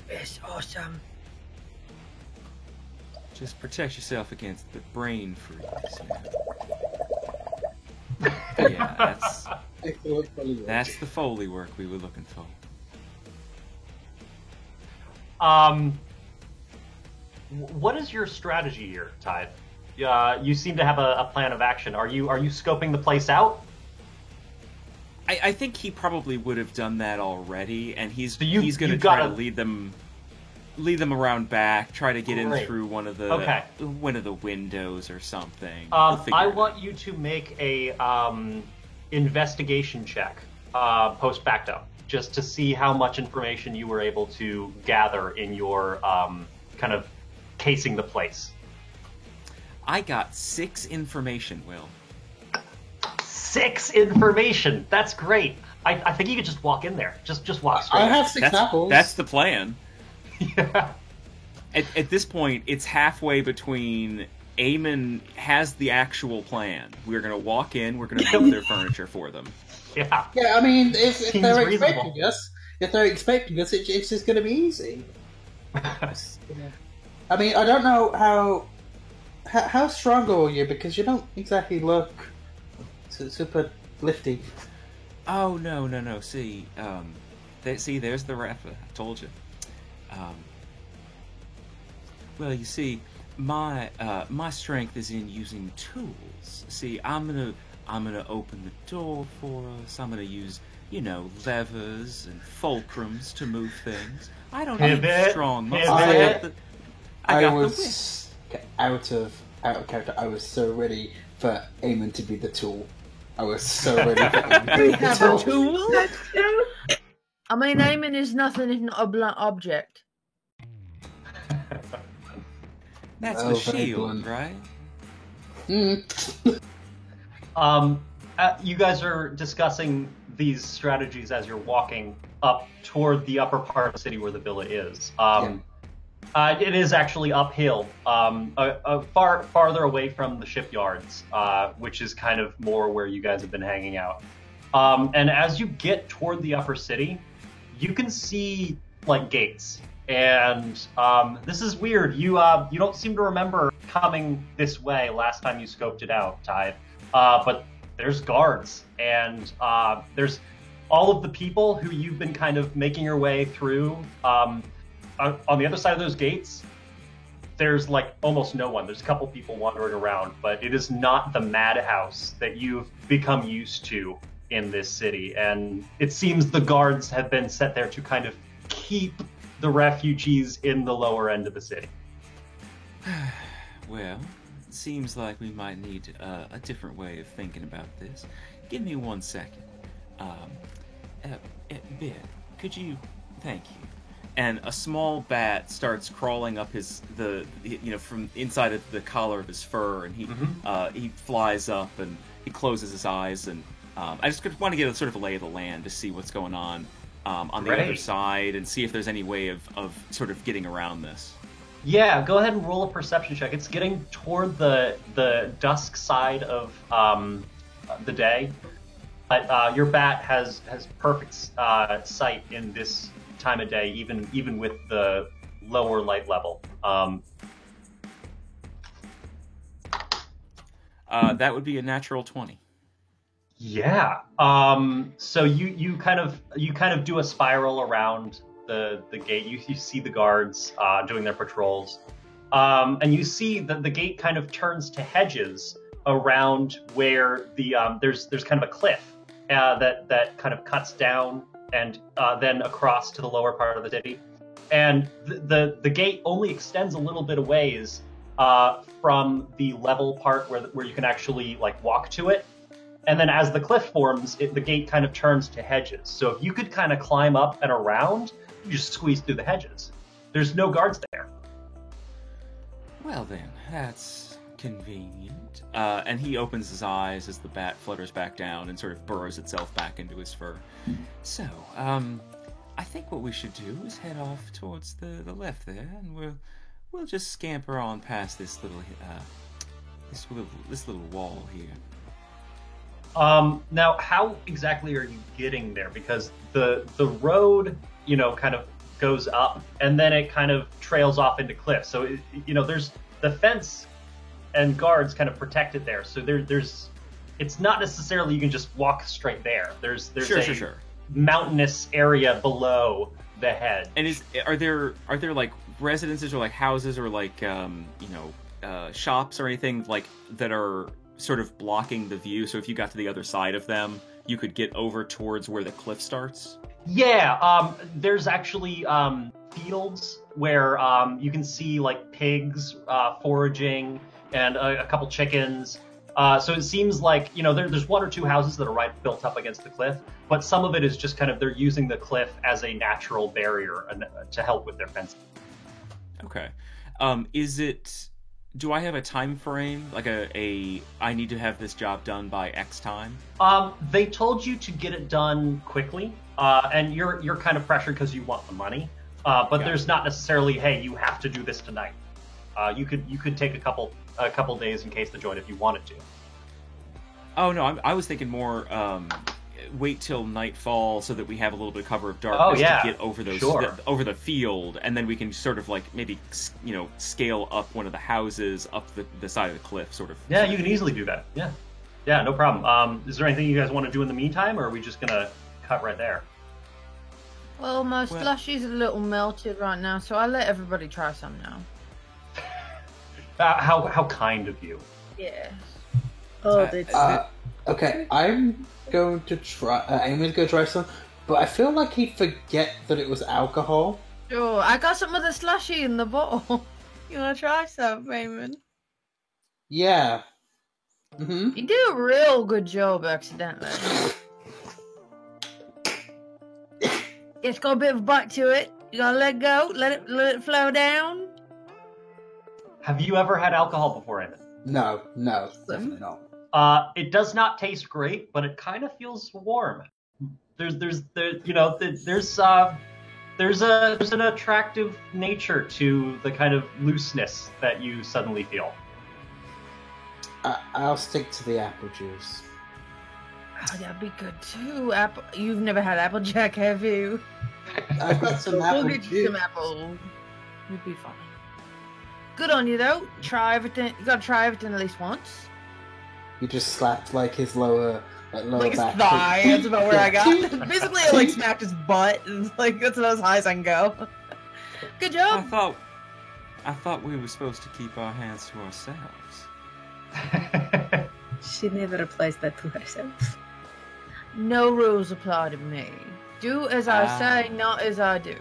it's awesome. Just protect yourself against the brain freeze. Yeah, that's the Foley work we were looking for. What is your strategy here, Tide? You seem to have a plan of action. Are you scoping the place out? I think he probably would have done that already, and he's So going to you try gotta- to lead them around back, try to get in Great. through one of the windows or something. We'll figure I it out. want you to make a investigation check post facto, just to see how much information you were able to gather in your kind of casing the place. I got 6 information, Will. 6 information. That's great. I think you could just walk in there. Just walk straight. I have 6 apples. That's the plan. Yeah. At this point, it's halfway between Eamon has the actual plan. We're going to walk in, we're going to move their furniture for them. Yeah. Yeah, I mean, if Seems they're reasonable. expecting us, it's just going to be easy. I mean, I don't know how strong are you, because you don't exactly look super lifty. Oh, no. See, there's the Rafa. I told you. Well, you see, my strength is in using tools. See, I'm gonna open the door for us. I'm gonna use, levers and fulcrums to move things. I don't need Pivot, strong muscles. pivot. I got the was whisk. out of character. I was so ready for Eamon to be the tool. I was so ready for Eamon to be the Have a tool. tool? I mean, aiming is nothing if not a blunt object. That's Oh, the very shield, blunt. right? You guys are discussing these strategies as you're walking up toward the upper part of the city where the villa is. Yeah. It is actually uphill, farther away from the shipyards, which is kind of more where you guys have been hanging out. And as you get toward the upper city, you can see like gates, and this is weird. You don't seem to remember coming this way last time you scoped it out, Tide. But there's guards, and there's all of the people who you've been kind of making your way through. On the other side of those gates, there's like almost no one. There's a couple people wandering around, but it is not the madhouse that you've become used to in this city. And it seems the guards have been set there to kind of keep the refugees in the lower end of the city. Well, it seems like we might need a different way of thinking about this. Give me 1 second. Ben, could you... Thank you. And a small bat starts crawling up from inside of the collar of his fur, and he flies up and he closes his eyes, and I just want to get a sort of a lay of the land to see what's going on the other side, and see if there's any way of sort of getting around this. Yeah, go ahead and roll a perception check. It's getting toward the dusk side of the day, but your bat has perfect sight in this time of day, even with the lower light level. That would be a natural 20. Yeah. So you kind of do a spiral around the gate. You see the guards doing their patrols, and you see that the gate kind of turns to hedges around where the there's kind of a cliff that kind of cuts down and then across to the lower part of the city. And the gate only extends a little bit a ways from the level part where you can actually like walk to it. And then as the cliff forms, the gate kind of turns to hedges. So if you could kind of climb up and around, you just squeeze through the hedges. There's no guards there. Well then, that's convenient. And he opens his eyes as the bat flutters back down and sort of burrows itself back into his fur. So, I think what we should do is head off towards the left there, and we'll just scamper on past this little wall here. Now, how exactly are you getting there? Because the road, kind of goes up, and then it kind of trails off into cliffs. So, there's the fence and guards kind of protect it there. So there's, it's not necessarily you can just walk straight there. There's sure. Mountainous area below the head. And are there like residences or like houses or like shops or anything like that are sort of blocking the view, so if you got to the other side of them, you could get over towards where the cliff starts? Yeah, there's actually fields where you can see like pigs foraging and a couple chickens. So it seems like, there's one or two houses that are built up against the cliff, but some of it is just kind of they're using the cliff as a natural barrier to help with their fencing. Okay. Do I have a time frame? Like I need to have this job done by X time? They told you to get it done quickly, and you're kind of pressured because you want the money. But there's not necessarily, hey, you have to do this tonight. You could take a couple days in case the joint if you wanted to. Oh no, I was thinking more. Wait till nightfall so that we have a little bit of cover of darkness to get over those over the field, and then we can sort of like maybe scale up one of the houses up the side of the cliff, sort of. Yeah, you can easily do that. Yeah, no problem. Is there anything you guys want to do in the meantime, or are we just gonna cut right there? Well, my slushy's a little melted right now, so I'll let everybody try some now. How kind of you. Yes. Okay, I'm going to go try some, but I feel like he'd forget that it was alcohol. Sure, I got some of the slushy in the bottle. You wanna try some, Raymond? Yeah. Mm-hmm. You do a real good job accidentally. It's got a bit of a bite to it. You gotta let go, let it flow down. Have you ever had alcohol before, Raymond? No, definitely not. It does not taste great, but it kind of feels warm. There's there's an attractive nature to the kind of looseness that you suddenly feel. I'll stick to the apple juice. Oh, that'd be good too. Apple. You've never had Applejack, have you? I've got some We'll apple get you juice. some apple. It'd be fun. Good on you though. Try everything. You gotta try everything at least once. You just slapped like his lower Like his back. thigh. That's about where I got. Yeah. Basically, I like smacked his butt, and like that's about as high as I can go. Good I job. thought we were supposed to keep our hands to ourselves. She never applies that to herself. No rules apply to me. Do as I say, not as I do.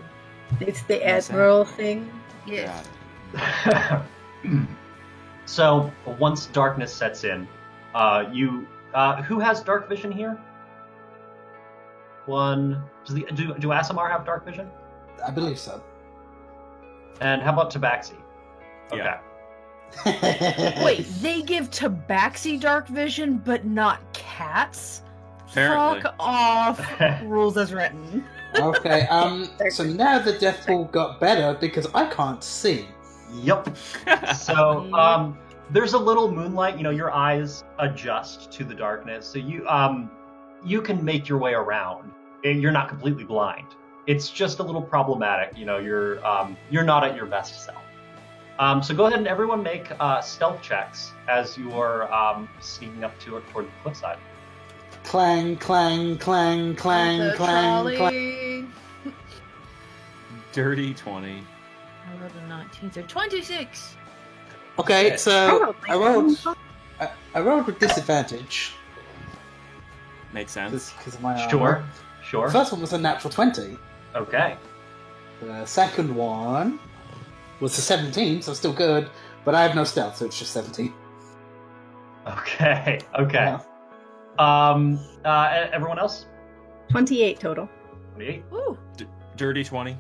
It's the Yes, Admiral thing. Yes. Got it. So once darkness sets in, who has dark vision here? One. Do Asimar have dark vision? I believe so. And how about Tabaxi? Okay. Yeah. Wait, they give Tabaxi dark vision, but not cats? Apparently. Fuck off. Rules as written. Okay, so now the death pool got better because I can't see. Yep. So there's a little moonlight. You know, your eyes adjust to the darkness, so you can make your way around. And you're not completely blind. It's just a little problematic. You know, you're not at your best self. So go ahead and everyone make stealth checks as you are sneaking up toward the cliffside. Clang, clang, clang, clang, The clang, clang. trolley. Dirty 20. I rolled a 19, so 26. Okay, so Oh, I rolled with disadvantage Makes sense. because of my armor. Sure. The first one was a natural 20. Okay. The second one was a 17, so still good, but I have no stealth, so it's just 17. Okay. Yeah. Everyone else? 28 total. 28. Ooh. Dirty 20.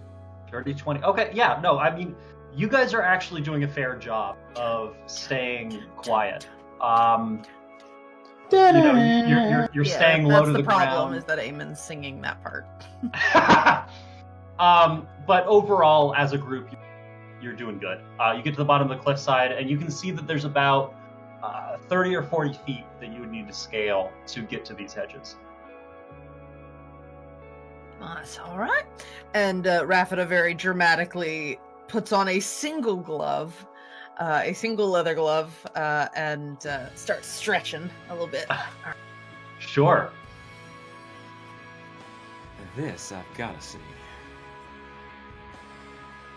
30, 20. Okay, yeah, no, I mean, you guys are actually doing a fair job of staying quiet. You know, you're staying low to the That's the problem, ground. is that Eamon's singing that part. But overall, as a group, you're doing good. You get to the bottom of the cliffside, and you can see that there's about 30 or 40 feet that you would need to scale to get to these hedges. That's alright. And Raffida very dramatically puts on a single glove, a single leather glove, and starts stretching a little bit. Sure. This I've got to see.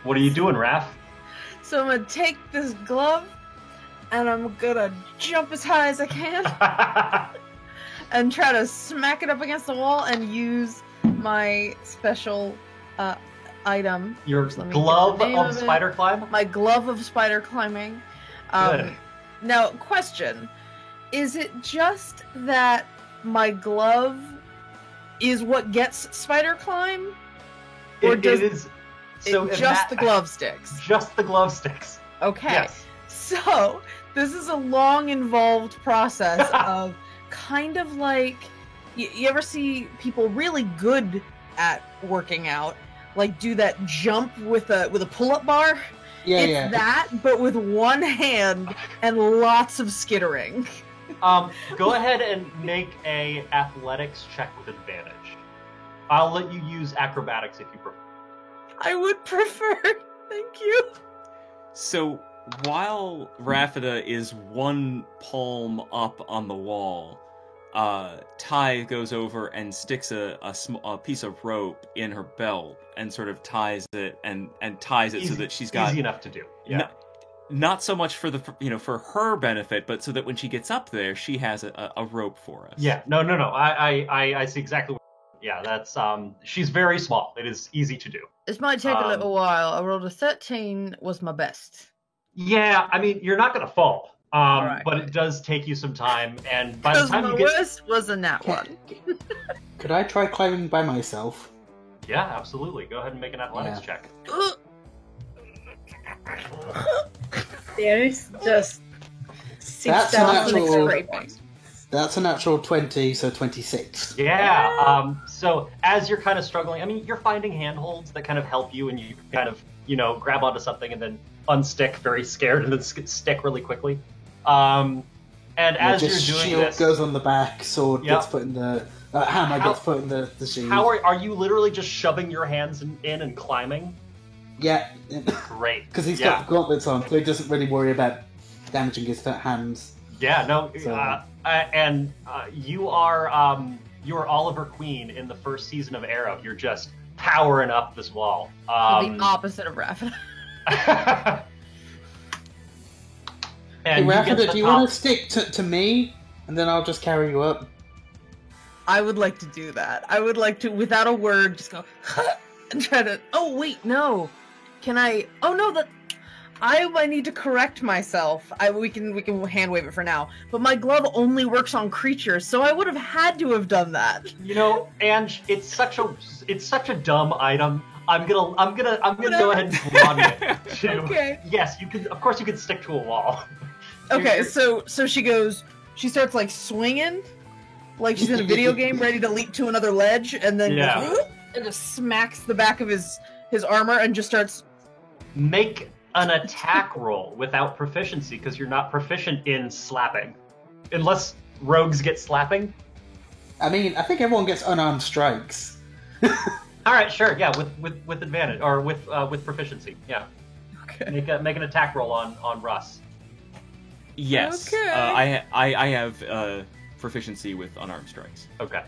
What are you doing, Raph? So I'm gonna take this glove, and I'm gonna jump as high as I can, and try to smack it up against the wall, and use my special item. Your Let me glove get the name of of it. spider climb? My glove of spider climbing. Good. Now, question. Is it just that my glove is what gets spider climb? Or It does is. So it if just that- the glove sticks? Just the glove sticks. Okay. Yes. So, this is a long, involved process of kind of like... You ever see people really good at working out, like do that jump with a pull-up bar? Yeah, It's yeah. that, but with one hand and lots of skittering. Go ahead and make a athletics check with advantage. I'll let you use acrobatics if you prefer. I would prefer. Thank you. So while Raffida is one palm up on the wall, Ty goes over and sticks a piece of rope in her belt and sort of ties it and ties it so that she's got easy enough to do. Yeah. not so much for for her benefit, but so that when she gets up there, she has a rope for us. Yeah. No. I see exactly. Yeah. That's She's very small. It is easy to do. This might take a little while. I rolled a 13, was my best. Yeah. I mean, you're not gonna fall. Alright. But it does take you some time, and by the Because time my you get, worst was a nat one. Could I try climbing by myself? yeah, absolutely. Go ahead and make an athletics Yeah. check. There's just That's 6,000 an actual- Scraping. That's a natural 20, so 26. Yeah. So as you're kind of struggling, I mean, you're finding handholds that kind of help you, and you kind of, grab onto something and then unstick, very scared, and then stick really quickly. And as just you're doing shield this, goes on the back, sword Yep. gets put in the hammer gets put in the shield. how are you literally just shoving your hands in and climbing? Yeah, Great. because he's Yeah. got gauntlets on, so he doesn't really worry about damaging his hands. Yeah, no, So- and you are Oliver Queen in the first season of Arrow. You're just powering up this wall. The opposite of Rafa. Hey, and you get to Rafa, the do you top. want to stick to me, and then I'll just carry you up? I would like to do that. I would like to, without a word, just go and try to. Oh wait, no. Can I? Oh no, that. I might need to correct myself. We can hand wave it for now. But my glove only works on creatures, so I would have had to have done that. Ange, it's such a dumb item. I'm gonna go ahead and broaden it to. Okay. Yes, you can. Of course, you can stick to a wall. Okay, so she starts like swinging, like she's in a video game, ready to leap to another ledge, and then Yeah. goes, and just smacks the back of his armor and just starts. Make an attack roll without proficiency because you're not proficient in slapping, unless rogues get slapping. I mean, I think everyone gets unarmed strikes. All right, sure, yeah, with advantage or with proficiency, yeah. Okay. Make an attack roll on Russ. Yes. Okay. I have proficiency with unarmed strikes. Okay.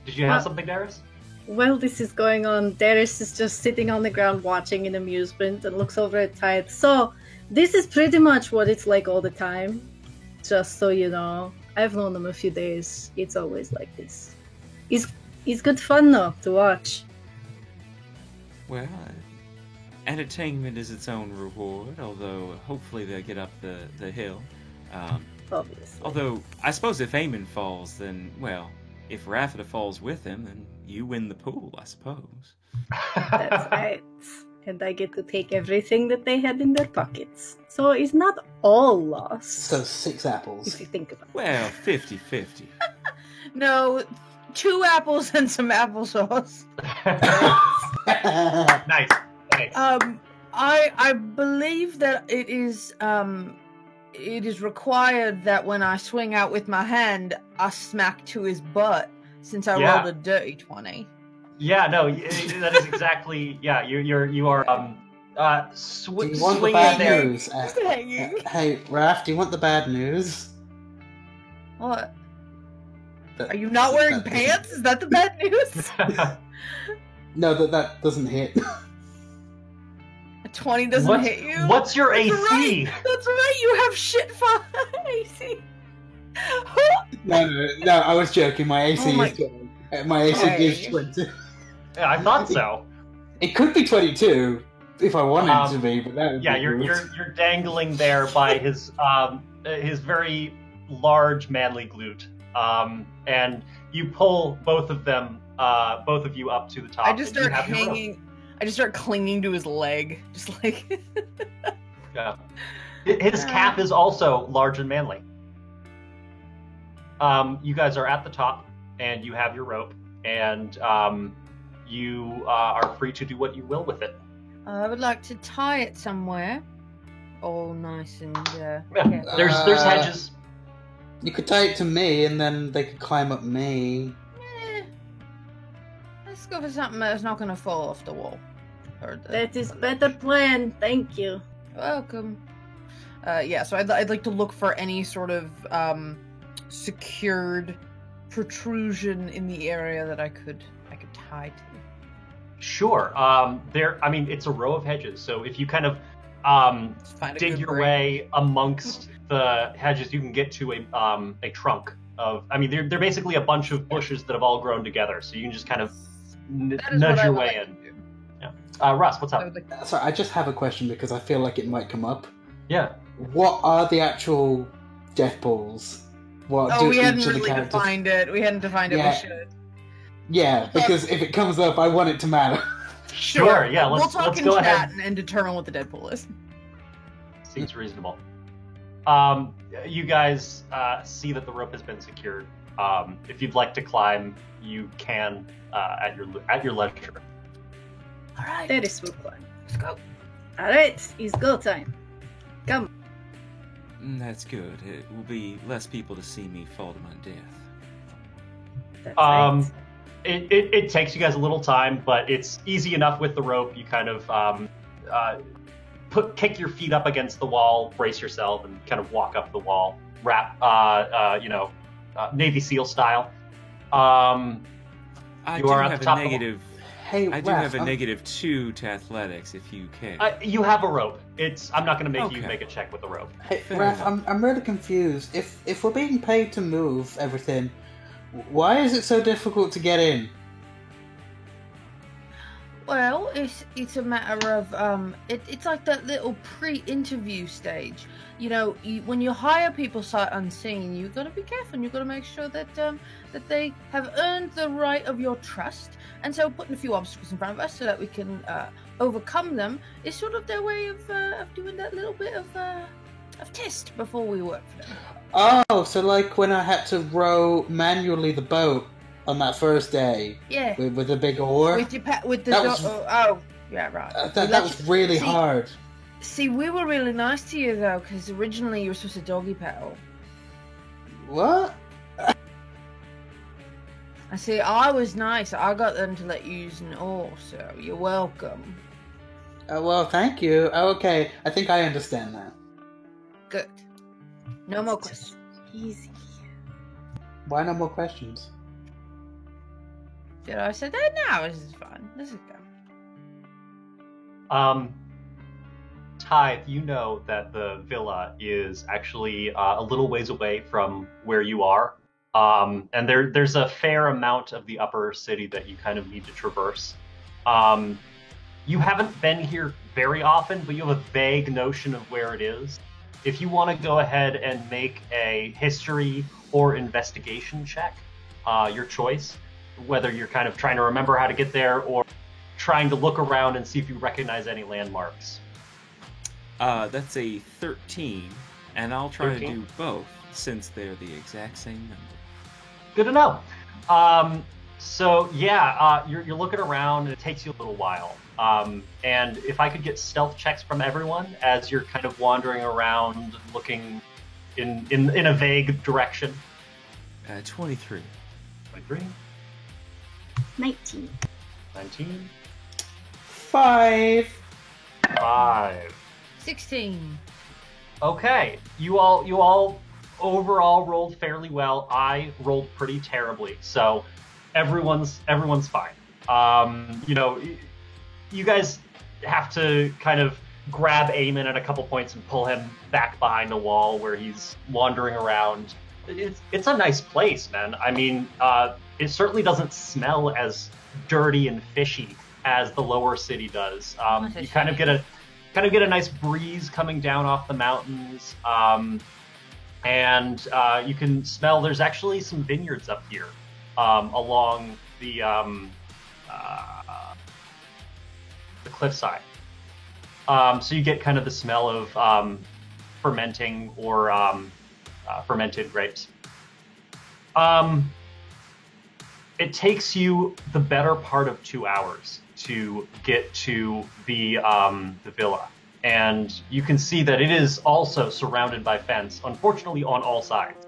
Did you have something, Darius? While this is going on, Darius is just sitting on the ground watching in amusement and looks over at Tide. So, this is pretty much what it's like all the time. Just so you know. I've known him a few days. It's always like this. It's good fun though, to watch. Well, entertainment is its own reward, although hopefully they'll get up the hill. Obviously. Although, I suppose if Eamon falls, then, well, if Rafida falls with him, then you win the pool, I suppose. That's right. And I get to take everything that they had in their pockets. So it's not all lost. So 6 apples. If you think about it. Well, 50-50. No, 2 apples and some applesauce. Nice. I believe that it is required that when I swing out with my hand, I smack to his butt since I Yeah. rolled a dirty 20. Yeah, no, that is exactly. Yeah, you are Do you want the swinging bad there. news? Just hanging. Hey, Raph, do you want the bad news? What? That- Are you not wearing that- pants? Is that the bad news? No, that doesn't hit. A 20 doesn't hit you? What's your That's AC? That's right, you have shit fun AC. No, I was joking. My AC Oh my- is my AC is Okay. 20. Yeah, I thought so. It could be 22 if I wanted Um, it to be, but that would Yeah, be you're rude. you're dangling there by his very large manly glute, and you pull both of you up to the top. I just and you start have your rope. hanging. I just start clinging to his leg. Just like. Yeah. His cap is also large and manly. You guys are at the top, and you have your rope, and you are free to do what you will with it. I would like to tie it somewhere. All nice and. Yeah. careful. There's hedges. You could tie it to me, and then they could climb up me. Eh, let's go for something that's not going to fall off the wall. Or the- That is better plan. Thank you. Welcome. Yeah, so I'd like to look for any sort of secured protrusion in the area that I could tie to. Sure. It's a row of hedges, so if you kind of Just find a dig good your break. way amongst the hedges, you can get to a trunk of. I mean, they're basically a bunch of bushes that have all grown together, so you can just kind of That is nudge what I your would way like in. to do. Russ, what's I up? would like Sorry, I just have a question because I feel like it might come up. Yeah. What are the actual death balls? What Oh, do we each hadn't of the really characters? defined it. We hadn't defined it. Yeah. We should. Yeah, because if it comes up, I want it to matter. Sure, yeah, we'll let's talk in go chat ahead. and determine what the Deadpool is. Seems reasonable. You guys see that the rope has been secured. If you'd like to climb, you can at your leisure. All right, That is smooth climb. let's go. Alright, it's go time. Come. That's good. It will be less people to see me fall to my death. That's right. It takes you guys a little time, but it's easy enough with the rope. You kind of kick your feet up against the wall, brace yourself, and kind of walk up the wall, Navy SEAL style. I You do are at have the top a of the- negative. Hey, I do Raph, have a -2 to athletics if you care. You have a rope. I'm not going to make you Okay. make a check with the rope. Hey, Fair Raph, enough. I'm really confused. If we're being paid to move everything, why is it so difficult to get in? Well, it's a matter of it's like that little pre-interview stage. You know, when you hire people sight unseen, you've got to be careful. And you've got to make sure that that they have earned the right of your trust. And so, putting a few obstacles in front of us so that we can overcome them is sort of their way of doing that little bit of test before we work for them. Oh, so like when I had to row manually the boat on that first day Yeah, with the big oar. with the That was- oh yeah, right. That was really hard. See, we were really nice to you though, because originally you were supposed to doggy paddle. What? I see. I was nice. I got them to let you use an oar, so you're welcome. Well, thank you. Okay, I think I understand now. Good. No more questions. Easy. Why no more questions? Did I say that? No, this is fine. This is go. Tithe, you know that the villa is actually a little ways away from where you are. And there's a fair amount of the upper city that you kind of need to traverse. You haven't been here very often, but you have a vague notion of where it is. If you want to go ahead and make a history or investigation check, your choice, whether you're kind of trying to remember how to get there or trying to look around and see if you recognize any landmarks. That's a 13, and I'll try 13? to do both since they're the exact same number. Good to know. You're looking around, and it takes you a little while. And if I could get stealth checks from everyone as you're kind of wandering around, looking in a vague direction. 23. 23, 19. 19, 5. 5. 16. Okay, you all overall rolled fairly well. I rolled pretty terribly, so everyone's fine. You guys have to kind of grab Eamon at a couple points and pull him back behind a wall where he's wandering around. It's a nice place, man. I mean, it certainly doesn't smell as dirty and fishy as the lower city does. You kind of get a nice breeze coming down off the mountains, and you can smell. There's actually some vineyards up here along the cliffside. So you get kind of the smell of fermenting or fermented grapes. It takes you the better part of 2 hours to get to the villa, and you can see that it is also surrounded by fence, unfortunately on all sides.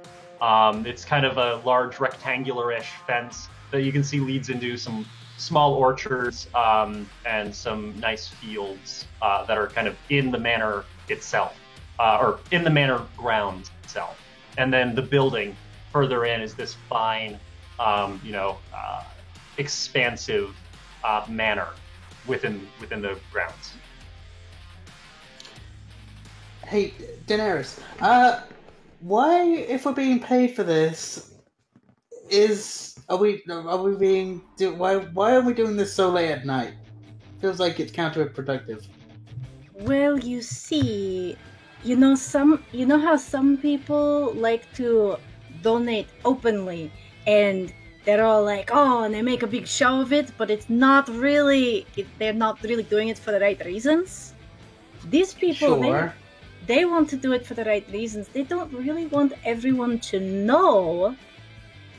It's kind of a large rectangular-ish fence that you can see leads into some small orchards and some nice fields that are kind of in the manor itself, or in the manor grounds itself. And then the building further in is this fine, expansive manor within the grounds. Hey, Daenerys. Why, if we're being paid for this, why are we doing this so late at night? Feels like it's counterproductive. Well, you see, you know how some people like to donate openly, and they're all like, oh, and they make a big show of it, but it's not really, they're not really doing it for the right reasons. These people, Sure. they want to do it for the right reasons. They don't really want everyone to know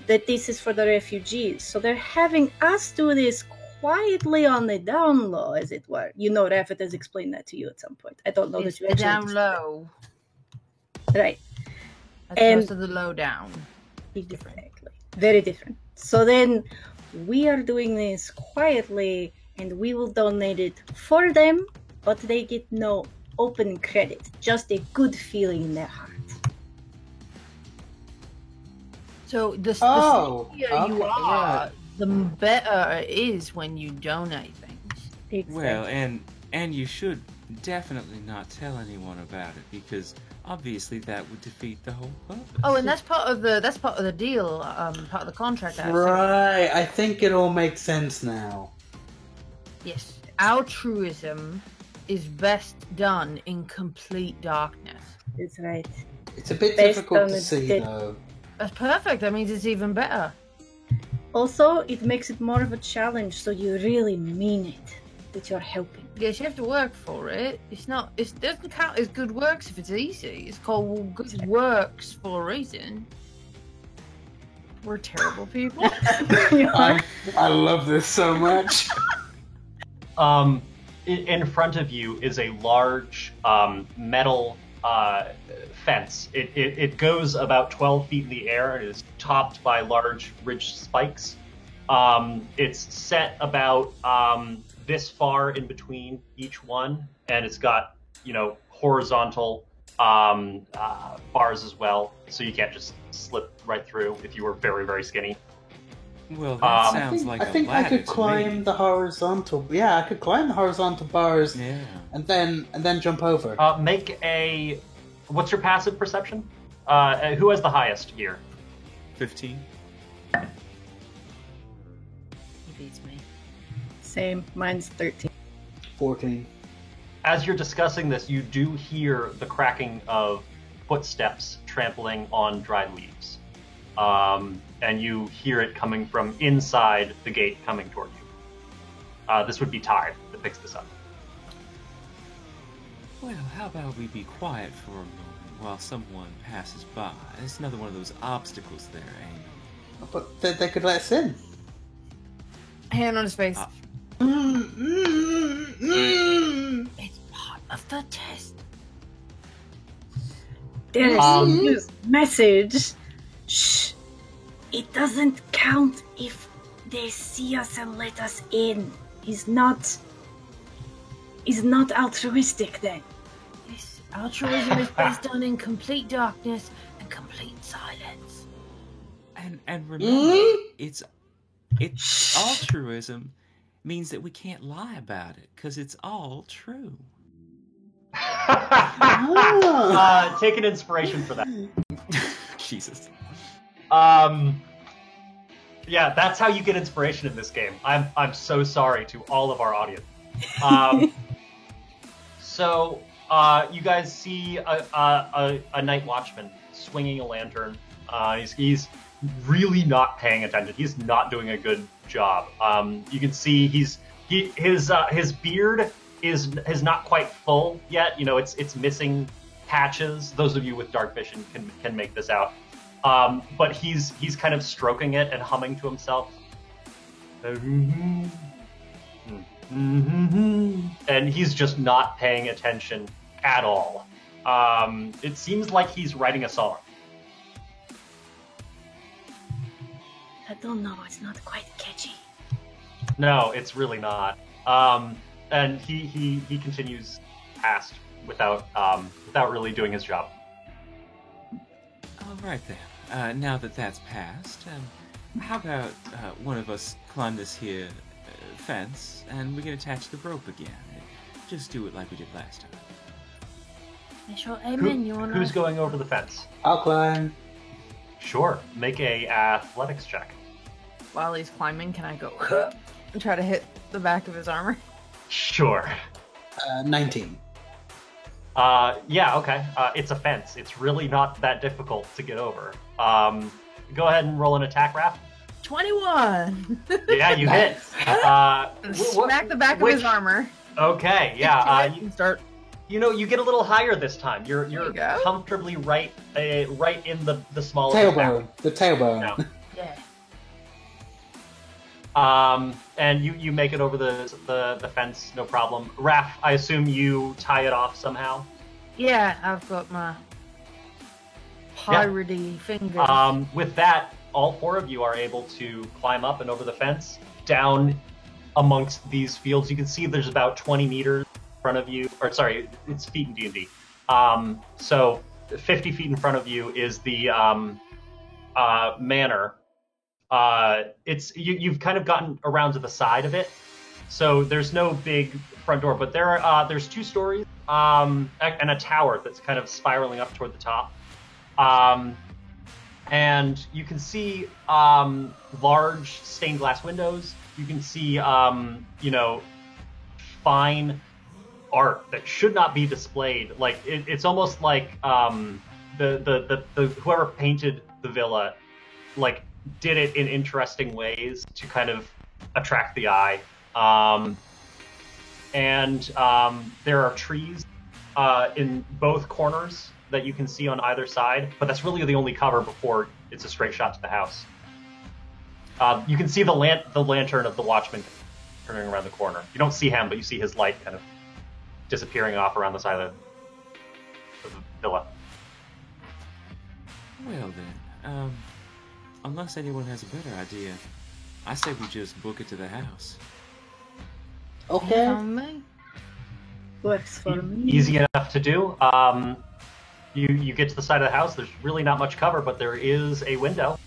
that this is for the refugees. So they're having us do this quietly on the down low, as it were. You know, Rafet has explained that to you at some point. I don't know It's that you the actually down understand low. it. Right. As And- opposed to the low down. Exactly. Very different. So then we are doing this quietly, and we will donate it for them, but they get no open credit, just a good feeling in their heart. So the Oh, sneakier you okay, are, yeah. the better it is when you donate things. Exactly. Well, and you should definitely not tell anyone about it, because obviously that would defeat the whole purpose. Oh, and that's part of the deal, part of the contract. I think. Right, I think it all makes sense now. Yes, altruism is best done in complete darkness. That's right. It's a bit Based difficult on to it, see, it- though. That's perfect. That means it's even better. Also, it makes it more of a challenge, so you really mean it, that you're helping. Yes, you have to work for it. It doesn't count as good works if it's easy. It's called good works for a reason. We're terrible people. I love this so much. In front of you is a large metal fence. It goes about 12 feet in the air and is topped by large ridged spikes. It's set about this far in between each one, and it's got, horizontal bars as well, so you can't just slip right through if you were very, very skinny. Well, that sounds like I a think I ladder could to climb me. the horizontal. Yeah, I could climb the horizontal bars Yeah. and then jump over. Make a... What's your passive perception? Who has the highest here? 15. He beats me. Same. Mine's 13. 14. As you're discussing this, you do hear the cracking of footsteps trampling on dried leaves. And you hear it coming from inside the gate coming toward you. This would be Tide that picks this up. Well, how about we be quiet for a moment while someone passes by? It's another one of those obstacles there, Amy. But they could let us in. Hand on his face. Ah. It's part of the test. There is Um, his message. Shh. It doesn't count if they see us and let us in. He's not altruistic then. This altruism is best done in complete darkness and complete silence. And remember, it's altruism means that we can't lie about it, because it's all true. Take an inspiration for that. Jesus. Yeah, that's how you get inspiration in this game. I'm so sorry to all of our audience. So you guys see a night watchman swinging a lantern. He's really not paying attention. He's not doing a good job. You can see his beard is not quite full yet. It's missing patches. Those of you with dark vision can make this out. But he's kind of stroking it and humming to himself. And he's just not paying attention at all. It seems like he's writing a song. I don't know. It's not quite catchy. No, it's really not. And he continues past without really doing his job. All right then. Now that that's passed, how about one of us climb this here fence and we can attach the rope again? Just do it like we did last time. Yeah, sure. Amen. You wanna? Who's going over the fence? I'll climb. Sure. Make a athletics check. While he's climbing, can I go and try to hit the back of his armor? Sure. 19. Yeah, okay. It's a fence. It's really not that difficult to get over. Go ahead and roll an attack, Raph. 21. Yeah, you hit. Smack the back of his armor. Okay, yeah. And start You get a little higher this time. You're you go. comfortably right in the small Tailbone. The tailbone. Yeah. Yeah. And you make it over the fence, no problem. Raph, I assume you tie it off somehow. Yeah, I've got my piratey fingers. With that, all four of you are able to climb up and over the fence, down amongst these fields. You can see there's about 20 meters in front of you, or sorry, it's feet in D&D. So 50 feet in front of you is the manor. You've kind of gotten around to the side of it, so there's no big front door, but there's 2 stories and a tower that's kind of spiraling up toward the top. And you can see large stained glass windows. You can see fine art that should not be displayed. Like it's almost like the whoever painted the villa like did it in interesting ways to kind of attract the eye. And there are trees in both corners that you can see on either side, but that's really the only cover before it's a straight shot to the house. You can see the lantern of the watchman turning around the corner. You don't see him, but you see his light kind of disappearing off around the side of the villa. Well then, unless anyone has a better idea, I say we just book it to the house. Okay. On me. Works for me. Easy enough to do. You get to the side of the house. There's really not much cover, but there is a window.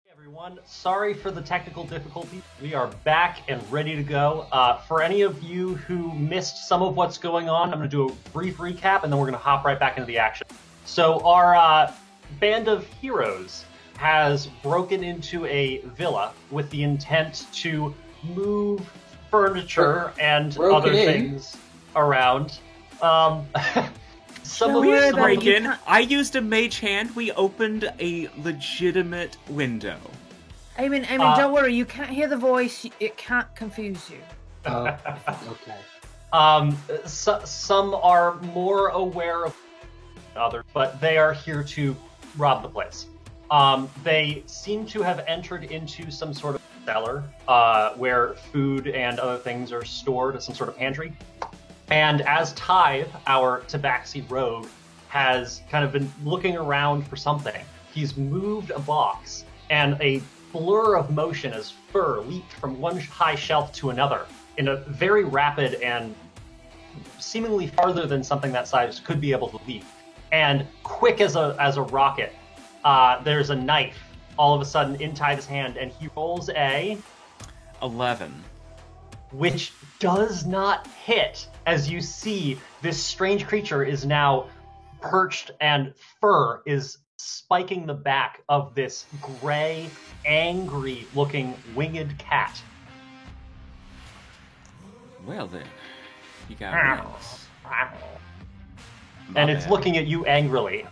Hey everyone, sorry for the technical difficulties. We are back and ready to go. For any of you who missed some of what's going on, I'm going to do a brief recap, and then we're going to hop right back into the action. So our band of heroes has broken into a villa with the intent to move furniture and other things around. Some of We some break of- in. I used a mage hand. We opened a legitimate window. Eamon, don't worry. You can't hear the voice. It can't confuse you. Oh, okay. Some are more aware of others, but they are here to rob the place. They seem to have entered into some sort of cellar where food and other things are stored, some sort of pantry. And as Tithe, our Tabaxi rogue, has kind of been looking around for something, he's moved a box, and a blur of motion as fur leaped from one high shelf to another in a very rapid and seemingly farther than something that size could be able to leap. And quick as a rocket, there's a knife all of a sudden in Tithe's hand, and he rolls a 11. which does not hit, as you see this strange creature is now perched and fur is spiking the back of this gray, angry-looking winged cat. Well then, you got wings. And it's looking at you angrily.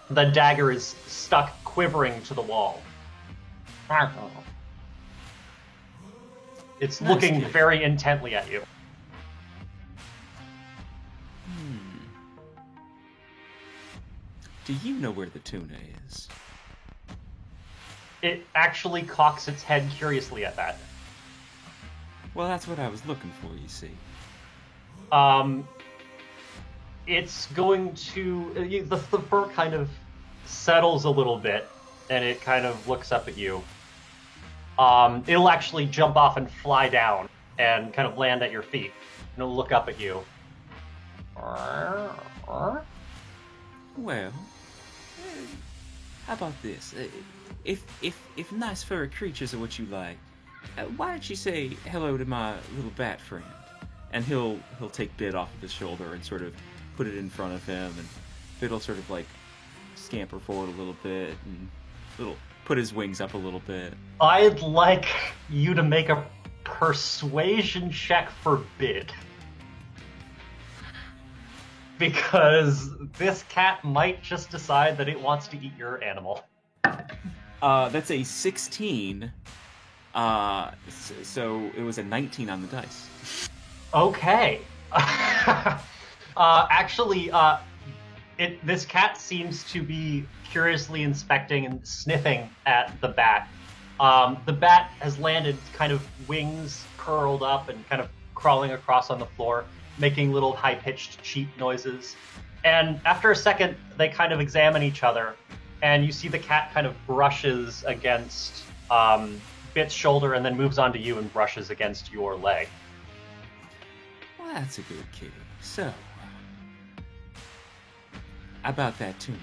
The dagger is stuck quivering to the wall. It's Nice looking kid. very intently at you. Do you know where the tuna is? It actually cocks its head curiously at that. Well, that's what I was looking for, you see. It's going to... the fur kind of settles a little bit, and it kind of looks up at you. It'll actually jump off and fly down and kind of land at your feet. And it'll look up at you. Well, how about this? If nice furry creatures are what you like, why don't you say hello to my little bat friend? And he'll take Bit off of his shoulder and sort of put it in front of him, and Bit'll sort of like scamper forward a little bit and put his wings up a little bit. I'd like you to make a persuasion check for Bid. Because this cat might just decide that it wants to eat your animal. That's a 16. So it was a 19 on the dice. Okay. Actually, this cat seems to be curiously inspecting and sniffing at the bat. The bat has landed, kind of wings curled up and kind of crawling across on the floor, making little high-pitched cheep noises. And after a second, they kind of examine each other, and you see the cat kind of brushes against Bit's shoulder and then moves onto you and brushes against your leg. Well, that's a good kitty. So, how about that tuna?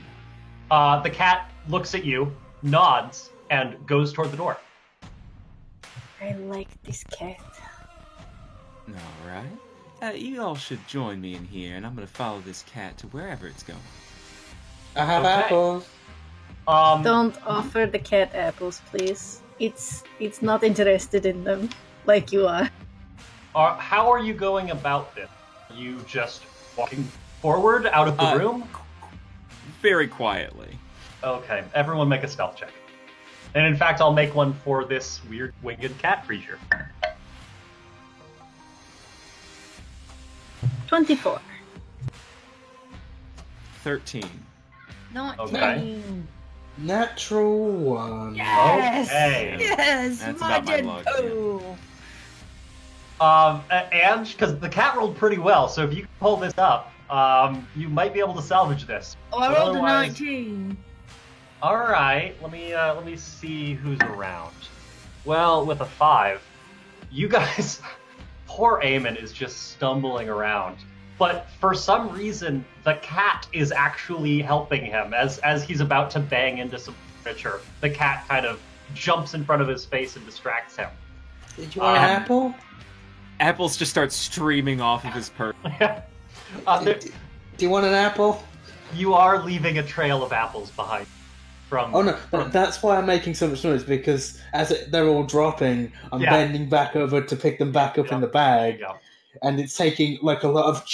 The cat looks at you, nods, and goes toward the door. I like this cat. All right. You all should join me in here, and I'm going to follow this cat to wherever it's going. I have Okay. apples. Don't offer the cat apples, please. It's not interested in them like you are. How are you going about this? Are you just walking forward out of the room? Very quietly. Okay, everyone make a stealth check. And in fact, I'll make one for this weird winged cat creature. 24. 13. 19. Natural one. Yes! Okay. Yes! That's my about my luck, yeah. Deadpool! And because the cat rolled pretty well, so if you can pull this up, you might be able to salvage this. Oh, I But rolled a otherwise- 19. All right, let me see who's around. Well, with a 5, you guys, poor Eamon is just stumbling around. But for some reason, the cat is actually helping him as he's about to bang into some furniture. The cat kind of jumps in front of his face and distracts him. Did you want an apple? Apples just start streaming off of his purse. There- Do you want an apple? you are leaving a trail of apples behind. From Oh no, but that's why I'm making so much noise, because they're all dropping, I'm Yeah. bending back over to pick them back up in the There bag, you go. and it's taking like a lot of.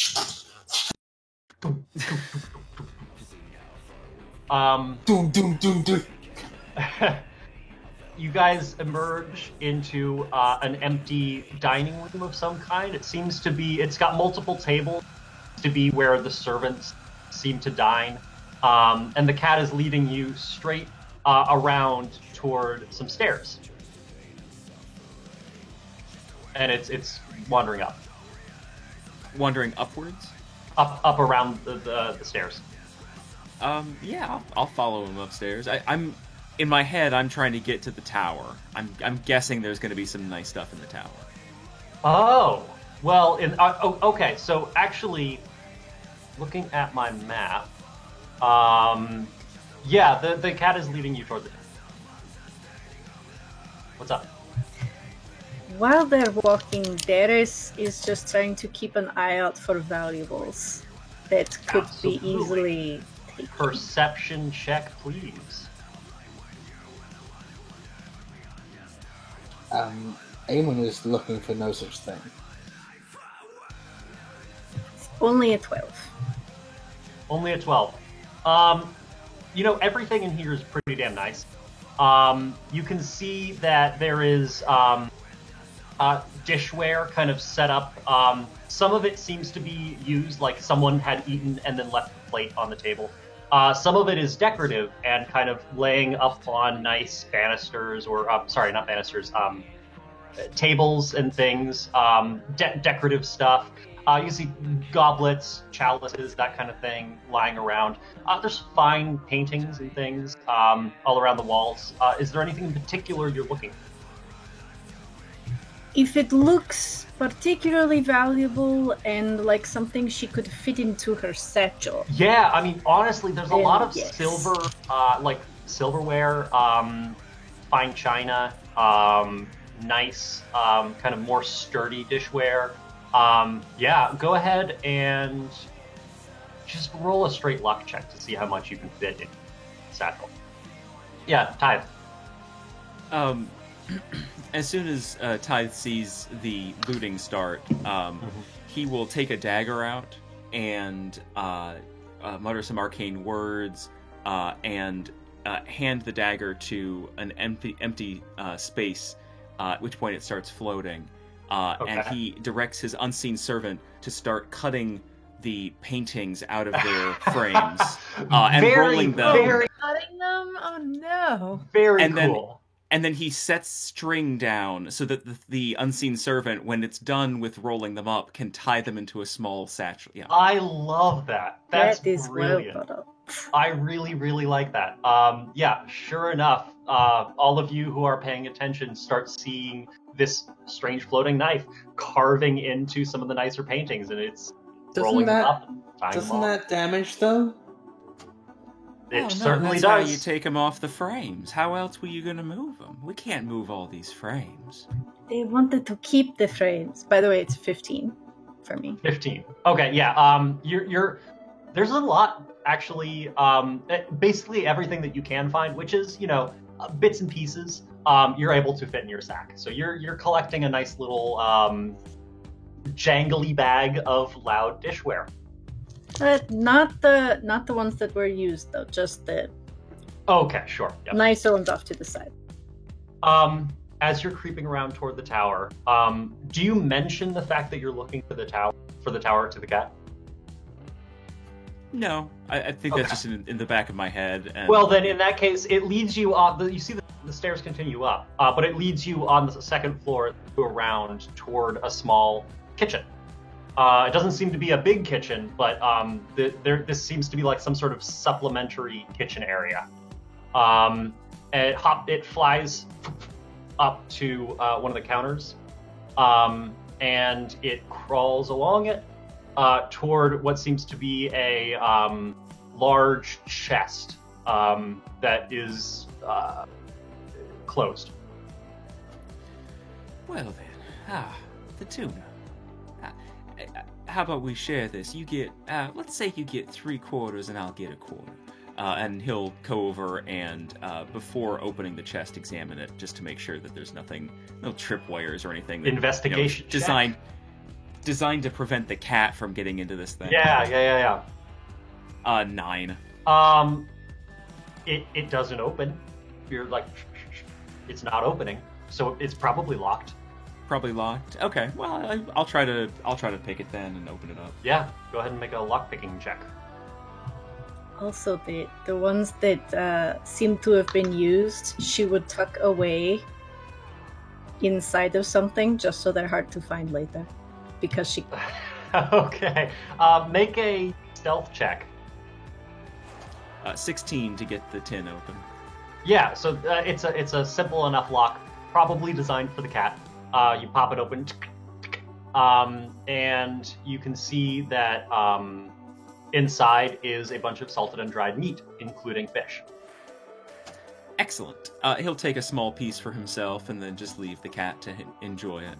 Doom, doom, doom, doom. You guys emerge into an empty dining room of some kind. It seems to be, it's got multiple tables to be where the servants seem to dine. And the cat is leading you straight around toward some stairs. And it's wandering up. Wandering upwards? Up around the stairs. Yeah, I'll follow him upstairs. I'm in my head. I'm trying to get to the tower. I'm guessing there's going to be some nice stuff in the tower. Oh, well, okay, so actually, looking at my map, yeah, the cat is leading you toward the... What's up? While they're walking, Darius is just trying to keep an eye out for valuables that could Absolutely. be easily taken. Perception check, please. Eamon is looking for no such thing. Only a 12. Only a 12. Everything in here is pretty damn nice. You can see that there is dishware kind of set up. Some of it seems to be used, like someone had eaten and then left the plate on the table. Some of it is decorative and kind of laying up on nice banisters, or sorry, not banisters, tables and things, decorative stuff. You see goblets, chalices, that kind of thing lying around. There's fine paintings and things all around the walls. Is there anything in particular you're looking for? If it looks particularly valuable and like something she could fit into her satchel. Yeah, I mean, honestly, there's a lot of Yes. silver, like silverware, fine china, nice, kind of more sturdy dishware. Yeah, go ahead and just roll a straight luck check to see how much you can fit in satchel. Yeah, Tithe. As soon as Tithe sees the looting start, he will take a dagger out and mutter some arcane words and hand the dagger to an empty space, at which point it starts floating. And Okay. he directs his unseen servant to start cutting the paintings out of their frames and Very, rolling them. very, Cutting them? Oh no. very And then- cool. And then he sets string down so that the unseen servant, when it's done with rolling them up, can tie them into a small satchel. Yeah. I love that. That's That is brilliant. well thought out. I really, really like that. Yeah, sure enough, all of you who are paying attention start seeing this strange floating knife carving into some of the nicer paintings, and it's rolling them up and tying them Doesn't off. that damage though? It Oh, no, certainly that's how does. you take them off the frames. How else were you going to move them? We can't move all these frames. They wanted to keep the frames. By the way, it's 15 for me. 15. Okay, yeah. You're there's a lot actually. Basically everything that you can find, which is bits and pieces. You're able to fit in your sack. So you're collecting a nice little jangly bag of loud dishware. Not the ones that were used though. Just the Okay, sure. Yep. nicer ones off to the side. As you're creeping around toward the tower, do you mention the fact that you're looking for the tower to the cat? No, I think that's just in the back of my head. And... Well, then in that case, it leads you up. You see the stairs continue up, but it leads you on the second floor around toward a small kitchen. It doesn't seem to be a big kitchen, but this seems to be like some sort of supplementary kitchen area. It flies up to one of the counters, and it crawls along it toward what seems to be a large chest that is closed. Well then, the tuna. How about we share this? You get, let's say you get 3/4 and I'll get 1/4. And he'll go over and, before opening the chest, examine it just to make sure that there's no tripwires or anything. That, Investigation check. Designed to prevent the cat from getting into this thing. Yeah. 9. It doesn't open. You're like, it's not opening, so it's probably locked. Probably locked. Okay, well, I'll try to pick it then and open it up. Yeah, go ahead and make a lockpicking check. Also, the ones that seem to have been used, she would tuck away inside of something just so they're hard to find later, because she. Okay, make a stealth check. 16 to get the tin open. Yeah, so it's a simple enough lock, probably designed for the cat. You pop it open, and you can see that inside is a bunch of salted and dried meat, including fish. Excellent. He'll take a small piece for himself and then just leave the cat to enjoy it.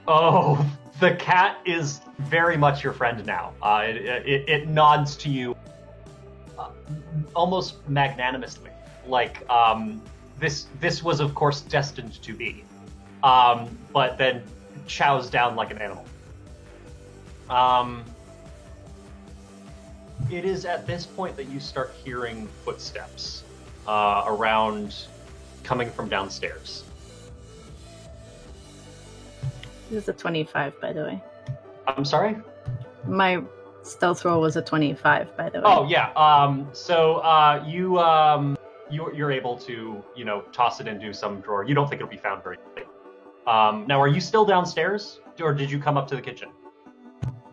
Oh, the cat is very much your friend now. It nods to you almost magnanimously, like this was of course destined to be. But then chows down like an animal. It is at this point that you start hearing footsteps around, coming from downstairs. This is a 25, by the way. I'm sorry? My stealth roll was a 25, by the way. Oh, yeah. So you're able to, toss it into some drawer. You don't think it'll be found very quickly. Now, are you still downstairs, or did you come up to the kitchen?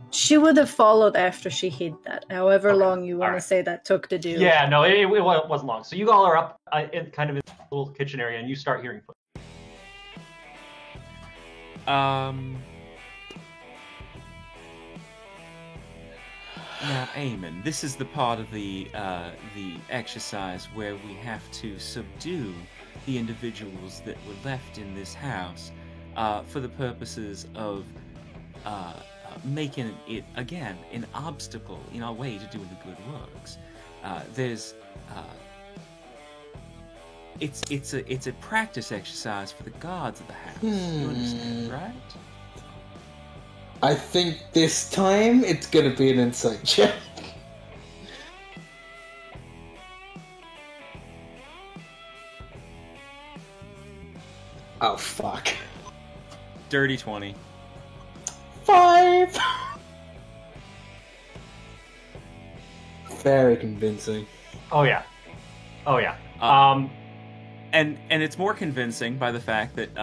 She would have followed after she hid that. However Okay, long you want alright. to say that took to do. Yeah, no, it wasn't long. So you all are up in kind of in the little kitchen area, and you start hearing footsteps. Now, Eamon, this is the part of the exercise where we have to subdue the individuals that were left in this house for the purposes of making it, again, an obstacle in our way to doing the good works. It's a practice exercise for the guards of the house. You understand, right? I think this time it's gonna be an insight check. Oh fuck. Dirty 20. 5. very convincing. Oh yeah. And it's more convincing by the fact that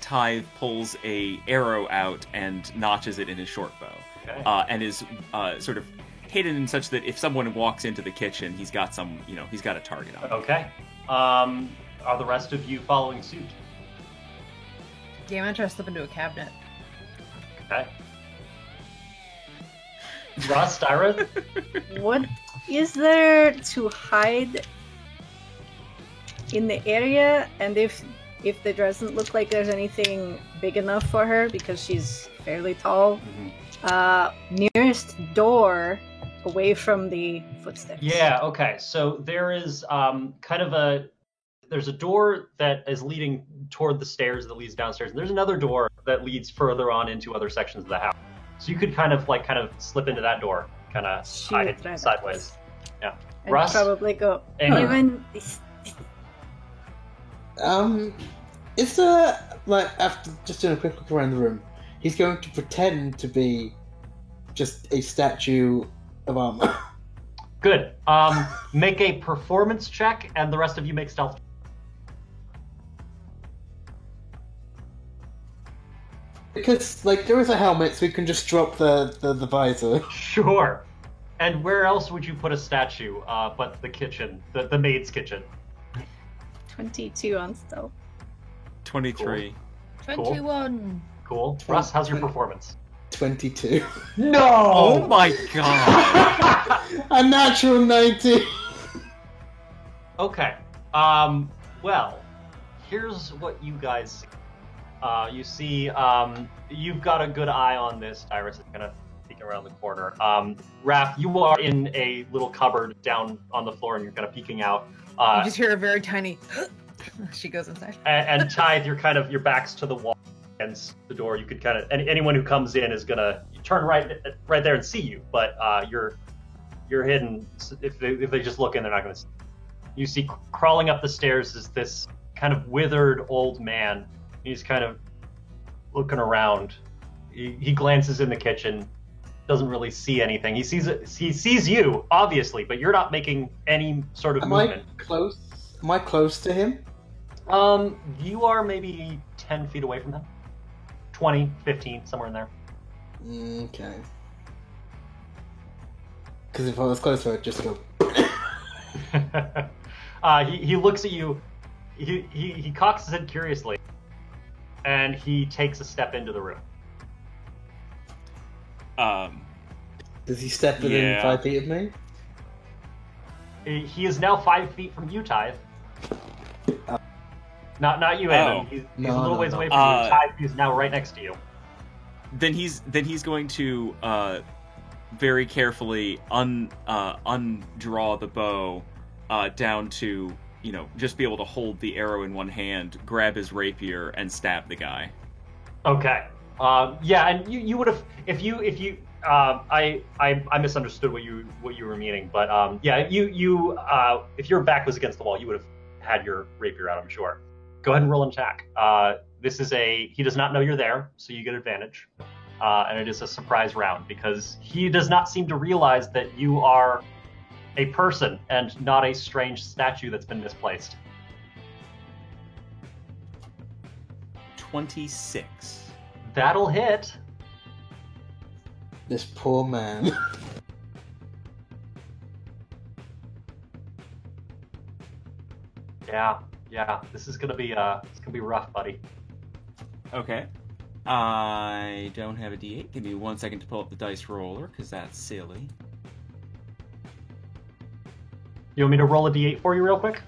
Tithe pulls a arrow out and notches it in his short bow, Okay. and is sort of hidden in such that if someone walks into the kitchen, he's got he's got a target on him. Okay. Are the rest of you following suit? Yeah, I'm gonna try to slip into a cabinet. Okay. Russ, Ira? What is there to hide in the area? And if there doesn't look like there's anything big enough for her because she's fairly tall, nearest door away from the footsteps. Yeah, okay. So there is there's a door that is leading toward the stairs that leads downstairs, and there's another door that leads further on into other sections of the house. So you could kind of slip into that door, kind of hide sideways. Yeah. And Russ? probably go. Amy? Even this. Is there, after just doing a quick look around the room, he's going to pretend to be just a statue of armor. Good. Make a performance check, and the rest of you make stealth. Because, there is a helmet, so we can just drop the visor. Sure. And where else would you put a statue but the kitchen, the maid's kitchen? 22 on stealth. 23. 21. Cool. Russ, how's your performance? 22. No! Oh my god! A natural 90! Okay. Well, here's what you guys see. You see, you've got a good eye on this. Iris is kind of peeking around the corner. Raph, you are in a little cupboard down on the floor, and you're kind of peeking out. You just hear a very tiny. She goes inside. And Tithe, your back's to the wall against the door. You could kind of, anyone who comes in is gonna turn right there and see you, but you're hidden. If they just look in, they're not gonna see. You see crawling up the stairs is this kind of withered old man. He's kind of looking around. He glances in the kitchen, doesn't really see anything. He sees you, obviously, but you're not making any sort of movement. Am I close to him? You are maybe 10 feet away from him. 20, 15, somewhere in there. Okay. Because if I was closer, I'd just go... He looks at you. He cocks his head curiously, and he takes a step into the room. Does he step within 5 feet of me? He is now 5 feet from you, Tithe. Not you, Evan. He's a little ways away from you. Tithe is now right next to you. Then he's going to very carefully undraw the bow down to just be able to hold the arrow in one hand, grab his rapier, and stab the guy. Okay. And you would have if you I misunderstood what you were meaning, but if your back was against the wall, you would have had your rapier out, I'm sure. Go ahead and roll an attack. He does not know you're there, so you get advantage. And it is a surprise round because he does not seem to realize that you are a person and not a strange statue that's been misplaced. 26. That'll hit. This poor man. Yeah. This is gonna be rough, buddy. Okay. I don't have a D8. Give me 1 second to pull up the dice roller, because that's silly. You want me to roll a D8 for you real quick?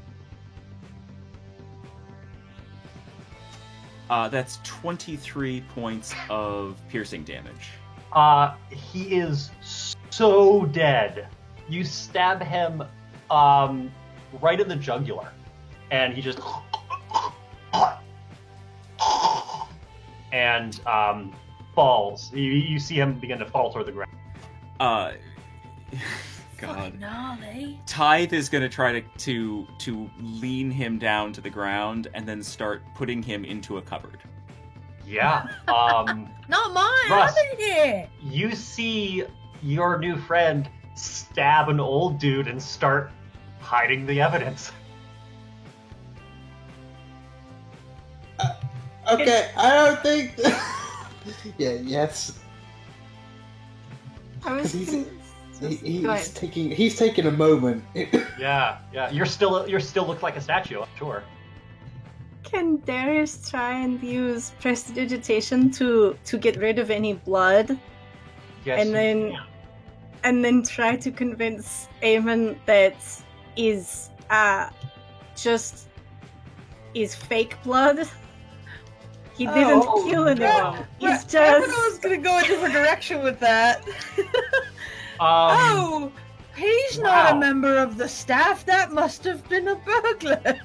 That's 23 points of piercing damage. He is so dead. You stab him right in the jugular, and he just and falls. You see him begin to fall toward the ground. God. Gnarly. Tithe is going to try to lean him down to the ground and then start putting him into a cupboard. Yeah. Not mine. Russ, I'm in here. you see your new friend stab an old dude and start hiding the evidence. Okay, I don't think. Yeah. Yes. I was. He's Go ahead. he's taking a moment. Yeah. You're still look like a statue, I'm sure. Can Darius try and use prestidigitation to get rid of any blood, Yes. and then try to convince Eamon that is fake blood? He didn't kill anyone. He's just. I was gonna go a different direction with that. Oh, he's not a wow. member of the staff. That must have been a burglar.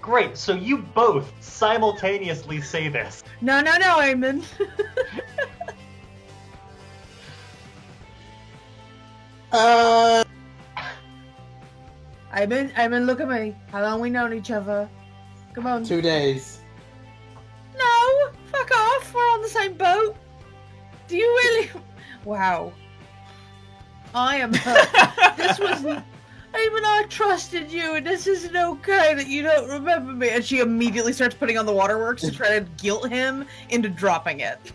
Great. So you both simultaneously say this. No, Eamon. Eamon, look at me. How long we known each other? Come on. 2 days. No, fuck off. We're on the same boat. Do you really? Wow. I am hurt. This was. Even I trusted you, and this isn't okay that you don't remember me. And she immediately starts putting on the waterworks to try to guilt him into dropping it.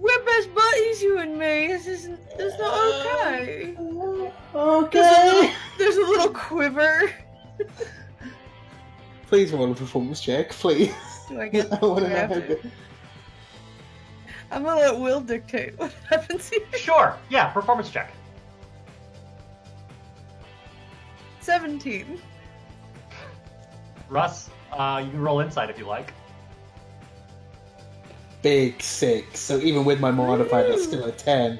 We're best buddies, you and me. That's not okay. Okay. There's a little quiver. Please roll a performance check, please. Do I get? I want to do I know have how to? good. I'm gonna let Will dictate what happens here. Sure. Yeah. Performance check. 17. Russ, you can roll insight if you like. Big 6. So even with my modifier, that's still a 10.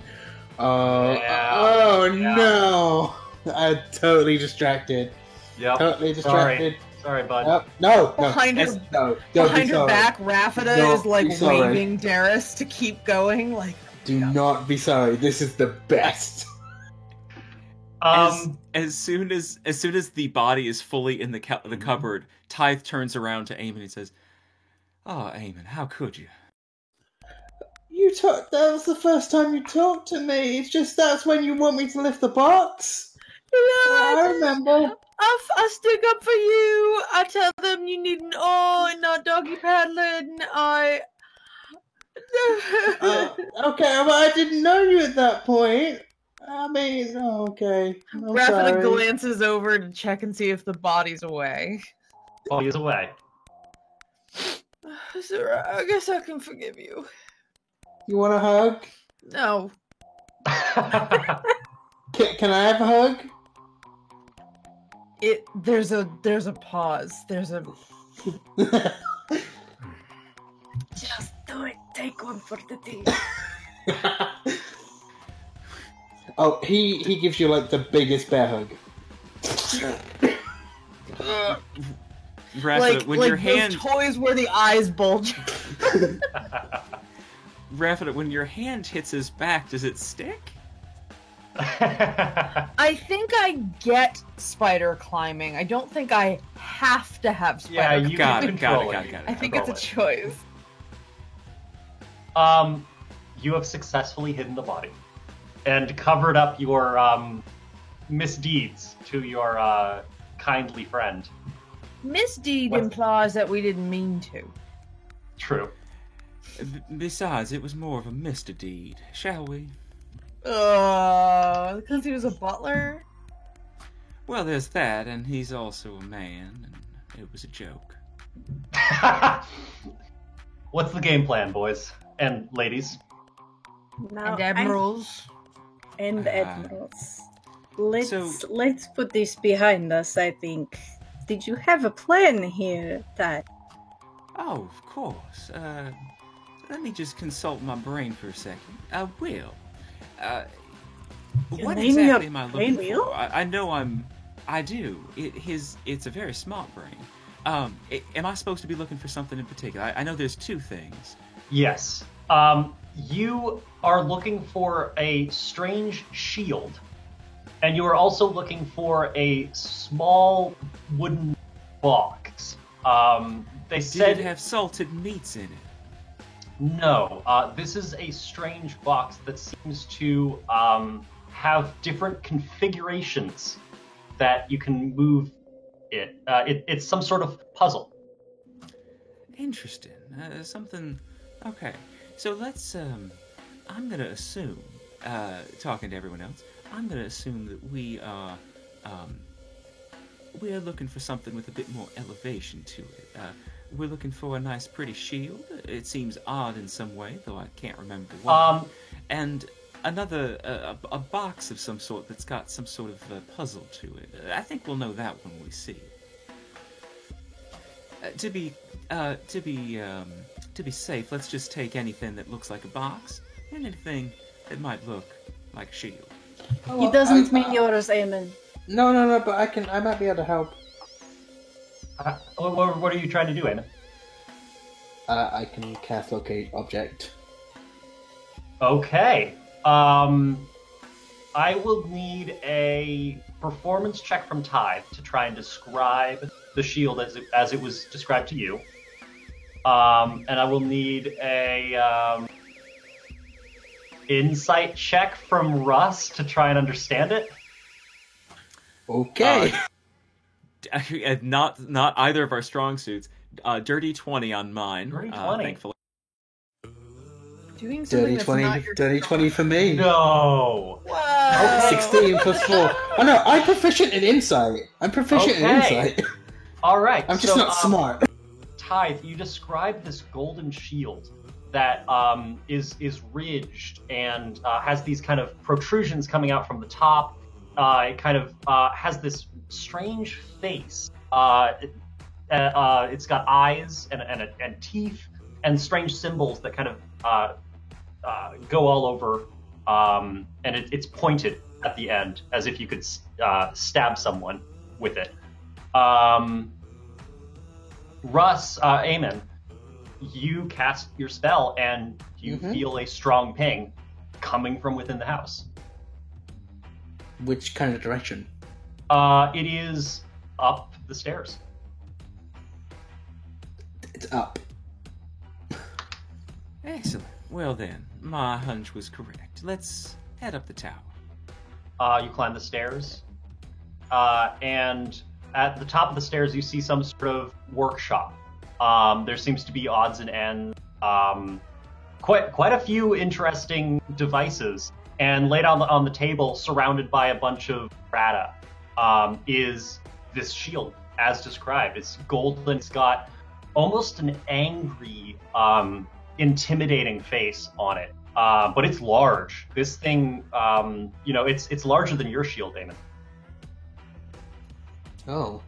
Yeah. Oh Yeah. no! I'm totally distracted. Yep. Totally distracted. Sorry, bud. No. Behind her- No. Don't Behind be her sorry. back, Raffida Don't is like be sorry. waving Darius to keep going. Like, Do not be sorry. This is the best. As soon as the body is fully in the cupboard, Tithe turns around to Eamon and says, "Oh, Eamon, how could you?" That was the first time you talked to me. It's just that's when you want me to lift the box. I remember. I stick up for you. I tell them you need an oar and not doggy paddling. Okay, but I didn't know you at that point. I mean, okay. I'm Raffida sorry. glances over to check and see if the body's away. Oh, he's away. So I guess I can forgive you. You want a hug? No. Can I have a hug? There's a pause. There's a Just do it. Take one for the team. Oh, he gives you like the biggest bear hug. Raffida, when your those hand toys where the eyes bulge. Raffida, when your hand hits his back, does it stick? I think I get spider climbing. I don't think I have to have spider Yeah, climbing. you Got can it, got control it. I think it's a choice. You have successfully hidden the body and covered up your misdeeds to your kindly friend. Misdeed What? implies that we didn't mean to. True. Besides, it was more of a misdeed, shall we? Because he was a butler? Well, there's that, and he's also a man, and it was a joke. What's the game plan, boys and ladies? Now, And admirals? and Ah. admirals. Let's So- let's put this behind us. I think. Did you have a plan here, Ty? Oh, of course. Let me just consult my brain for a second. I will. You What name exactly your am I brain looking wheel? for? I know I do. It's a very smart brain. Am I supposed to be looking for something in particular? I know there's two things. Yes. You are looking for a strange shield, and you are also looking for a small wooden box. They Did said it have salted meats in it? no. This is a strange box that seems to have different configurations that you can move it. It's some sort of puzzle. Interesting. Something. Okay. So let's. I'm gonna assume. Talking to everyone else, I'm gonna assume that we are looking for something with a bit more elevation to it. We're looking for a nice, pretty shield. It seems odd in some way, though I can't remember why. And another a box of some sort that's got some sort of puzzle to it. I think we'll know that when we see it. To be safe, let's just take anything that looks like a box and anything that might look like a shield. Oh, He doesn't mean yours, Eamon. No, but I might be able to help. What are you trying to do, Eamon? I can cast locate object. Okay. I will need a performance check from Tithe to try and describe the shield as it was described to you. And I will need a insight check from Russ to try and understand it. Okay. Not either of our strong suits. Dirty 20 on mine. Dirty 20. Thankfully. Doing something Dirty that's 20, not your dirty 20 for me. No. Whoa! 16 plus 4. Oh no, I'm proficient in insight. I'm proficient in Okay. insight. All right. I'm just not smart. Tithe, you describe this golden shield that is ridged and has these kind of protrusions coming out from the top. It kind of has this strange face. It's got eyes and teeth and strange symbols that kind of go all over, and it's pointed at the end as if you could stab someone with it. Russ, Eamon, you cast your spell and you feel a strong ping coming from within the house. Which kind of direction? It is up the stairs. It's up. Excellent. Well then, my hunch was correct. Let's head up the tower. You climb the stairs, and at the top of the stairs you see some sort of workshop. There seems to be odds and ends, quite a few interesting devices, and laid on the table, surrounded by a bunch of rata, is this shield as described. It's golden. It's got almost an angry, intimidating face on it, but it's large. This thing, it's larger than your shield, Damon. Oh.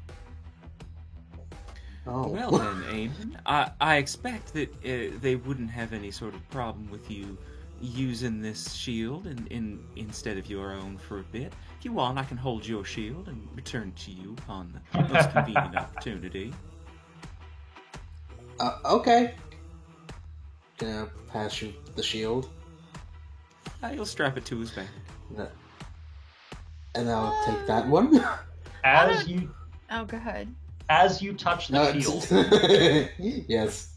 Well then, Eamon, I expect that they wouldn't have any sort of problem with you using this shield instead of your own for a bit. If you want, I can hold your shield and return it to you upon the most convenient opportunity. Okay. Gonna pass you the shield. You'll strap it to his back. And I'll take that one. As you Oh, go ahead. as you touch the shield, Yes.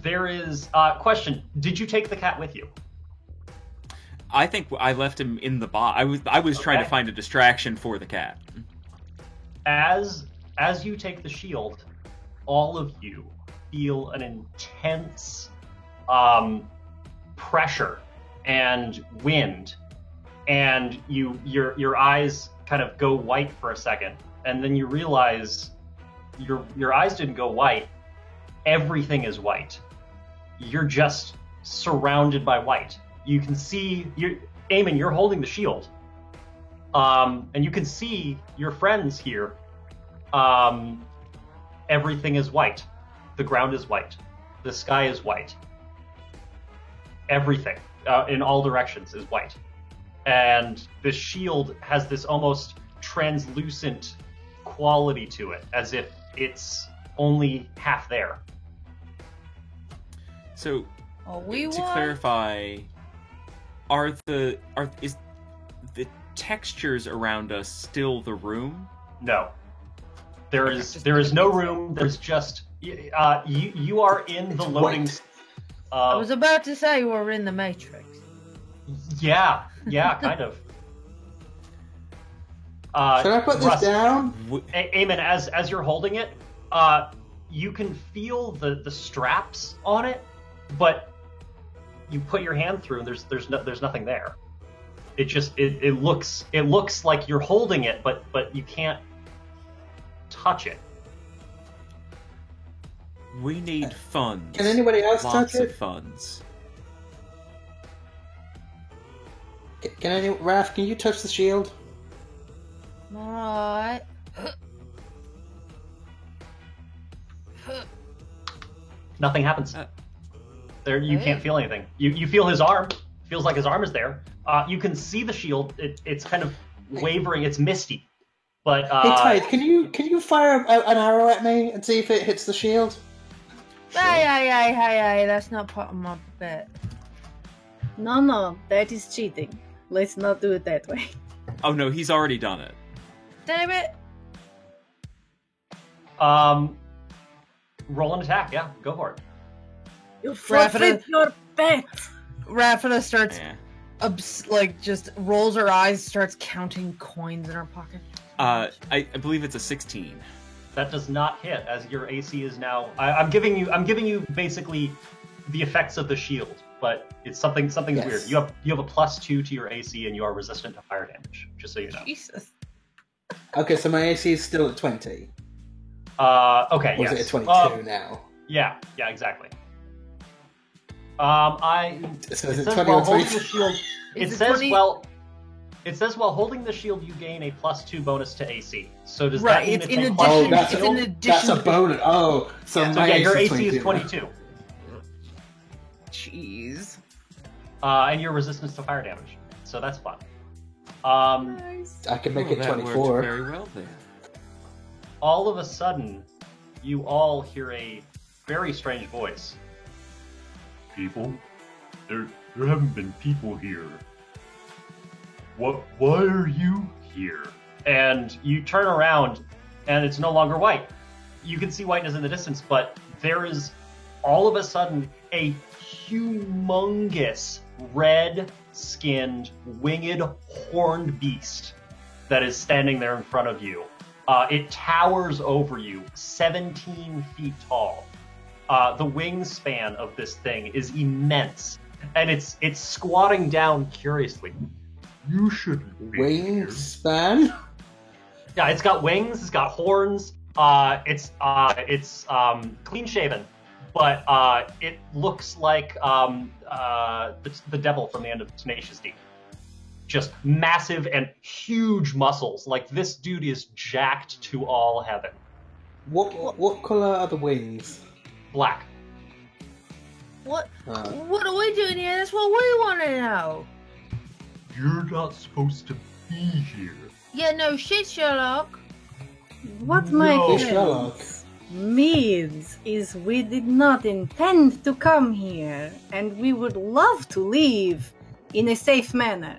there is question. Did you take the cat with you? I think I left him in the box. I was trying to Okay. find a distraction for the cat. As you take the shield, all of you feel an intense pressure and wind, and your eyes kind of go white for a second, and then you realize your eyes didn't go white. Everything is white. You're just surrounded by white. You can see Eamon, you're holding the shield, and you can see your friends here. Everything is white. The ground is white. The sky is white. Everything in all directions is white. And this shield has this almost translucent quality to it, as if it's only half there. So, We to won. clarify, is the textures around us still the room? No. There is no room. There's just you are in the loading. I was about to say we're in the Matrix. Yeah, kind of. Should I put this down? Eamon, as you're holding it, you can feel the straps on it, but you put your hand through and there's nothing there. It just it looks like you're holding it, but you can't touch it. We need funds. Can anybody else Lots touch of it? funds. Raph, can you touch the shield? Alright. Nothing happens. There, you can't feel anything. You feel his arm. Feels like his arm is there. You can see the shield. It's kind of wavering. It's misty. But Hey Tide, can you fire an arrow at me and see if it hits the shield? Hey, that's not part of my bet. No, that is cheating. Let's not do it that way. Oh no, he's already done it. Damn it! Roll an attack. Yeah, go for it. You forfeit your bet. Raphida starts Yeah. just rolls her eyes, starts counting coins in her pocket. I believe it's a 16. That does not hit, as your AC is now. I'm giving you basically the effects of the shield, but it's something's Yes. weird. You have a +2 to your AC, and you are resistant to fire damage. Just so you know. Jesus. Okay, so my AC is still at 20. Okay. Or Yes. is it at 22 now? Yeah, exactly. So is it says 20 while or holding 22? the shield. It Is it says 20? while holding the shield, you gain a +2 bonus to AC. So does Right, that mean it's if in they addition- fire Oh, the that's, it's in shield? addition that's a to- bonus. Oh, so So my yeah, your AC AC is 22. 22. Jeez. And your resistance to fire damage. So that's fun. I can make Well, it that worked 24. very well then. All of a sudden, you all hear a very strange voice. People? There haven't been people here. Why are you here? And you turn around, and it's no longer white. You can see whiteness in the distance, but there is all of a sudden a humongous red-skinned, winged, horned beast that is standing there in front of you. It towers over you, 17 feet tall. The wingspan of this thing is immense, and it's squatting down curiously. You shouldn't be here. Wingspan? Yeah, it's got wings, it's got horns. It's clean shaven, but it looks like the devil from the end of Tenacious D. Just massive and huge muscles. Like, this dude is jacked to all heaven. What colour are the wings? Black. What are we doing here? That's what we want to know. You're not supposed to be here. Yeah, no shit, Sherlock. What my No. Sherlock. friends means is we did not intend to come here, and we would love to leave in a safe manner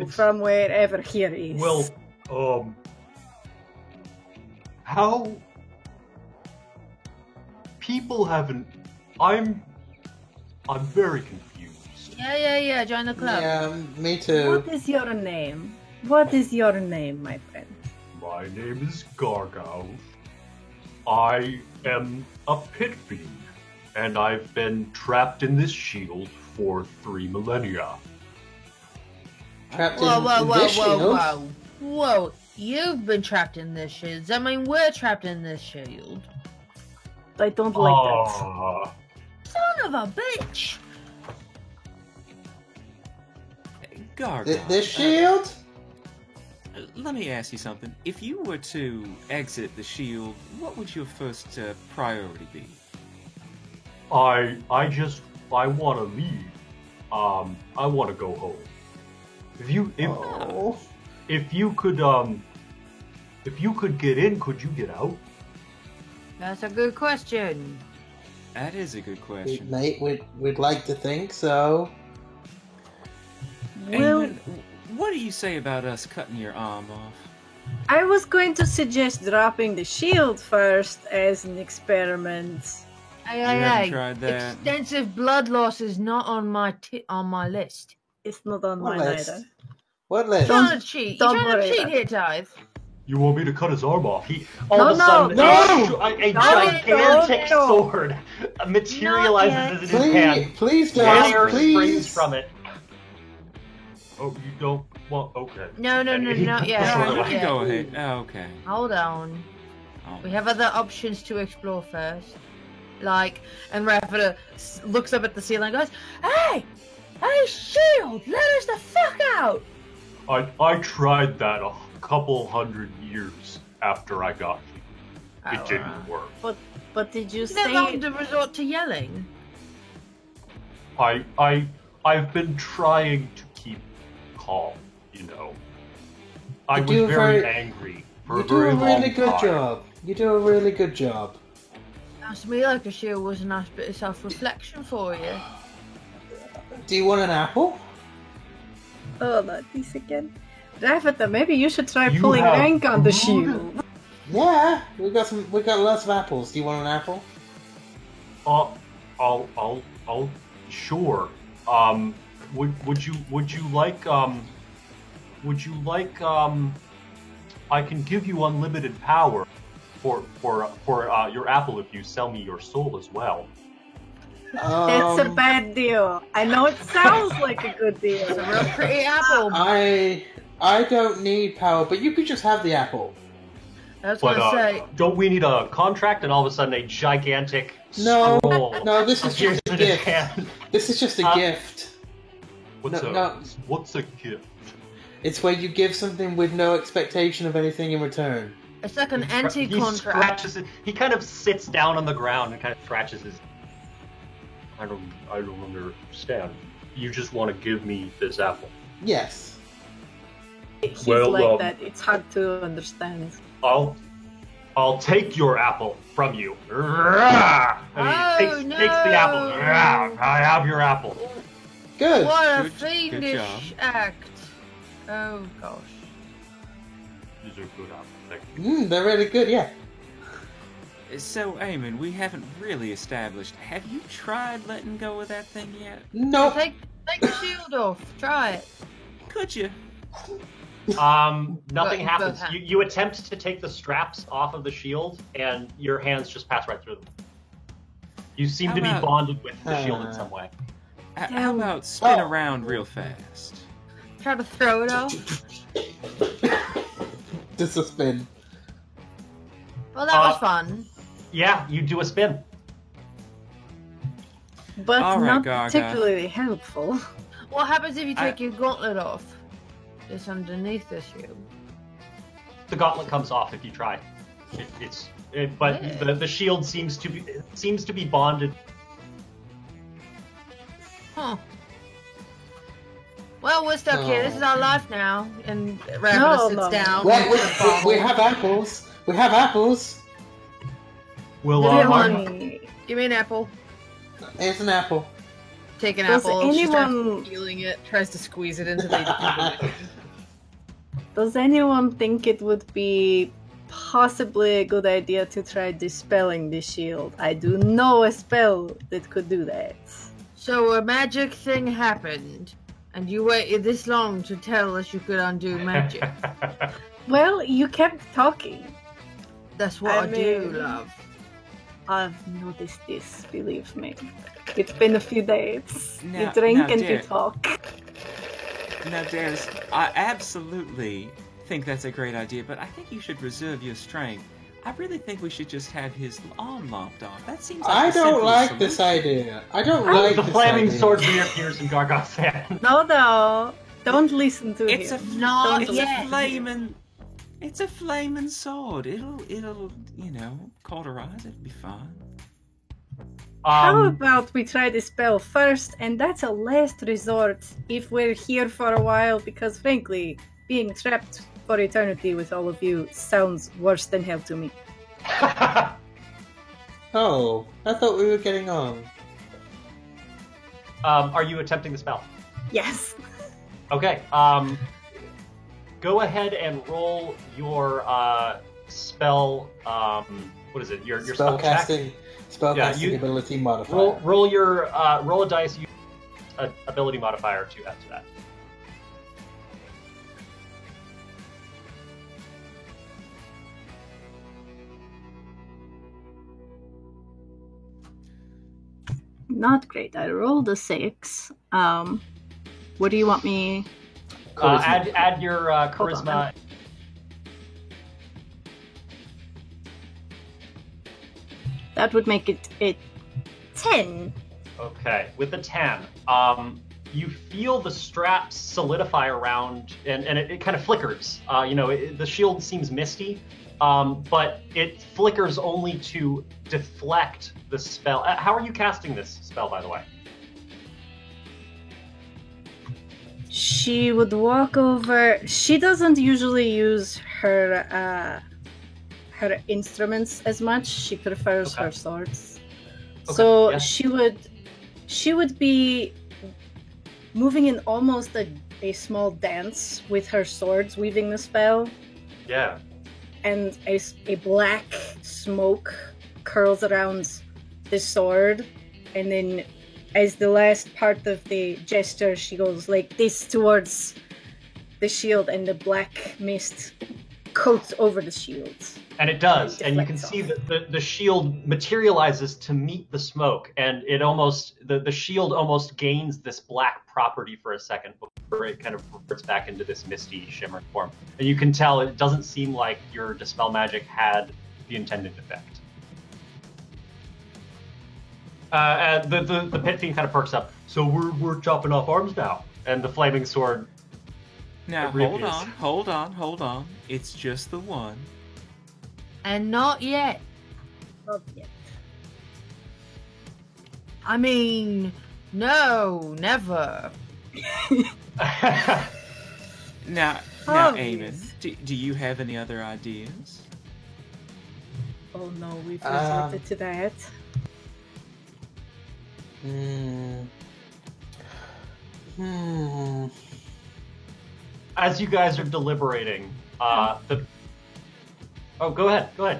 from wherever here is. Well, how people haven't. I'm very confused. Yeah, join the club. Yeah, me too. What is your name? What is your name, my friend? My name is Gargow. I am a pit fiend, and I've been trapped in this shield for 3 millennia. Trapped Whoa, in this shield? Whoa, you've been trapped in this shield. Does that mean we're trapped in this shield? I don't like that. Ah, Son of a bitch! Gargoyle. This shield? Let me ask you something. If you were to exit the shield, what would your first priority be? I want to leave. I want to go home. Oh. If you could get in, could you get out? That's a good question. That is a good question. Mate, we'd like to think so. Well, Eamon, what do you say about us cutting your arm off? I was going to suggest dropping the shield first as an experiment. Hey, You hey, haven't hey. tried that? Extensive blood loss is not on my list. It's not on What mine list? either. What list? You're trying to cheat. You're don't trying to worry cheat about here, Tithe. You want me to cut his arm off? He all of a No, sudden no! a No, gigantic no. sword materializes in his hand. Please Fire don't. springs Please. from it. Oh, you don't want? Okay. No, And he not puts yet. the sword You away. can go ahead. Oh, okay. Hold on. Oh. We have other options to explore first. Like, and Rafa looks up at the ceiling and goes, Hey! Hey, shield! Let us the fuck out! I tried that a couple hundred years after I got here. It Oh, didn't work. But did you You never had say... to resort to yelling. I've been trying to keep calm, you know. I You was do a very very- angry for You a do very a long really good time. job. You do a really good job. Sounds to me like the shield was a nice bit of self-reflection for you. Do you want an apple? Oh, not this again. Rafata, maybe you should try You pulling have rank on the food? shield. Yeah, we got lots of apples. Do you want an apple? I'll sure. Would you like I can give you unlimited power for your apple if you sell me your soul as well. It's a bad deal. I know it sounds like a good It's a deal. real pretty apple. I don't need power, but you could just have the apple. I was But gonna say, don't we need a contract? And all of a sudden, a gigantic No, scroll no, this is appears just a in his gift. hand. This is just a gift. What's a gift? It's where you give something with no expectation of anything in return. it's like an He anti-contract. scratches it. He kind of sits down on the ground and kind of scratches his. I don't understand. You just want to give me this apple. Yes. He's Well, like that. It's hard to understand. I'll take your apple from you. And he Oh, takes the apple. no. I have your apple. Good. What a Good fiendish job. act. Oh gosh. These are good apples. Thank you. They're really good, yeah. So, Eamon, we haven't really established. Have you tried letting go of that thing yet? Nope. Take the shield off. Try it. Could you? Nothing But- happens. but- You attempt to take the straps off of the shield, and your hands just pass right through them. You seem How to be about- bonded with the shield in some way. How about spin Oh. around real fast? Try to throw it off. Just a spin. Well, that was fun. Yeah, you do a spin. But All right, not Gaga. particularly helpful. What happens if you I- take your gauntlet off? It's underneath the shield. The gauntlet comes off if you try. But Yeah. the shield seems to be bonded. Huh. Well, we're stuck here. This is our life now. And Rafa No, sits no. down. Well, with the bottle. we have apples. We have apples. Will Really? Give me an apple. Here's an apple. Take an Does apple. She starts anyone- peeling it. Tries to squeeze it into the. Does anyone think it would be possibly a good idea to try dispelling the shield? I do know a spell that could do that. So a magic thing happened, and you waited this long to tell us you could undo magic. Well, you kept talking. That's what I I do, mean- love. I've noticed this, believe me. It's been a few days. You Now- drink now, and you dear. talk. Now, Darius, I absolutely think that's a great idea, but I think you should reserve your strength. I really think we should just have his arm lopped off. That seems like I the don't simplest like this solution. idea. I don't like The this flaming idea. sword reappears in Gargoth's hand. No, don't listen to It's a him. Not it's yet. a flaming. It's a flaming sword. It'll cauterize. It'll be fine. How about we try the spell first, and that's a last resort if we're here for a while, because frankly, being trapped for eternity with all of you sounds worse than hell to me. Oh, I thought we were getting on. Are you attempting the spell? Yes. Okay. go ahead and roll your spell. What is it? Your spell check? Spellcasting ability modifier. Roll a dice. Use an ability modifier to add to that. Not great. I rolled a 6. What do you want me? Add your charisma. That would make it a 10. Okay, with the 10, you feel the straps solidify around, and it kind of flickers. The shield seems misty, but it flickers only to deflect the spell. How are you casting this spell, by the way? She would walk over. She doesn't usually use her instruments as much. She prefers her swords. Okay, so yeah. she would be moving in almost a small dance with her swords, weaving the spell. Yeah. And a black smoke curls around the sword, and then as the last part of the gesture, she goes like this towards the shield, and the black mist coats over the shield. And it does, and you can see that the shield materializes to meet the smoke, and the shield almost gains this black property for a second before it kind of reverts back into this misty shimmering form. And you can tell it doesn't seem like your Dispel Magic had the intended effect. The Pit Fiend kind of perks up. So we're chopping off arms now, and the flaming sword. Now hold on. It's just the one. And not yet. Not yet. I mean, no, never. Now, Amos, do you have any other ideas? Oh no, we've resorted to that. As you guys are deliberating, Oh, go ahead.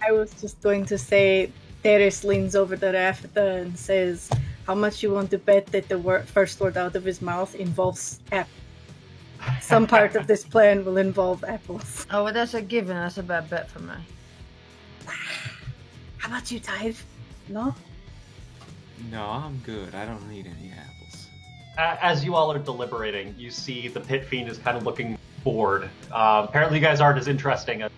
I was just going to say, Teres leans over the Rafta and says, how much you want to bet that the first word out of his mouth involves apple? Some part of this plan will involve apples. Oh, well, that's a given. That's a bad bet for me. How about you, Tithe? No? No, I'm good. I don't need any apples. As you all are deliberating, you see the Pit Fiend is kind of looking bored. Apparently you guys aren't as interesting as...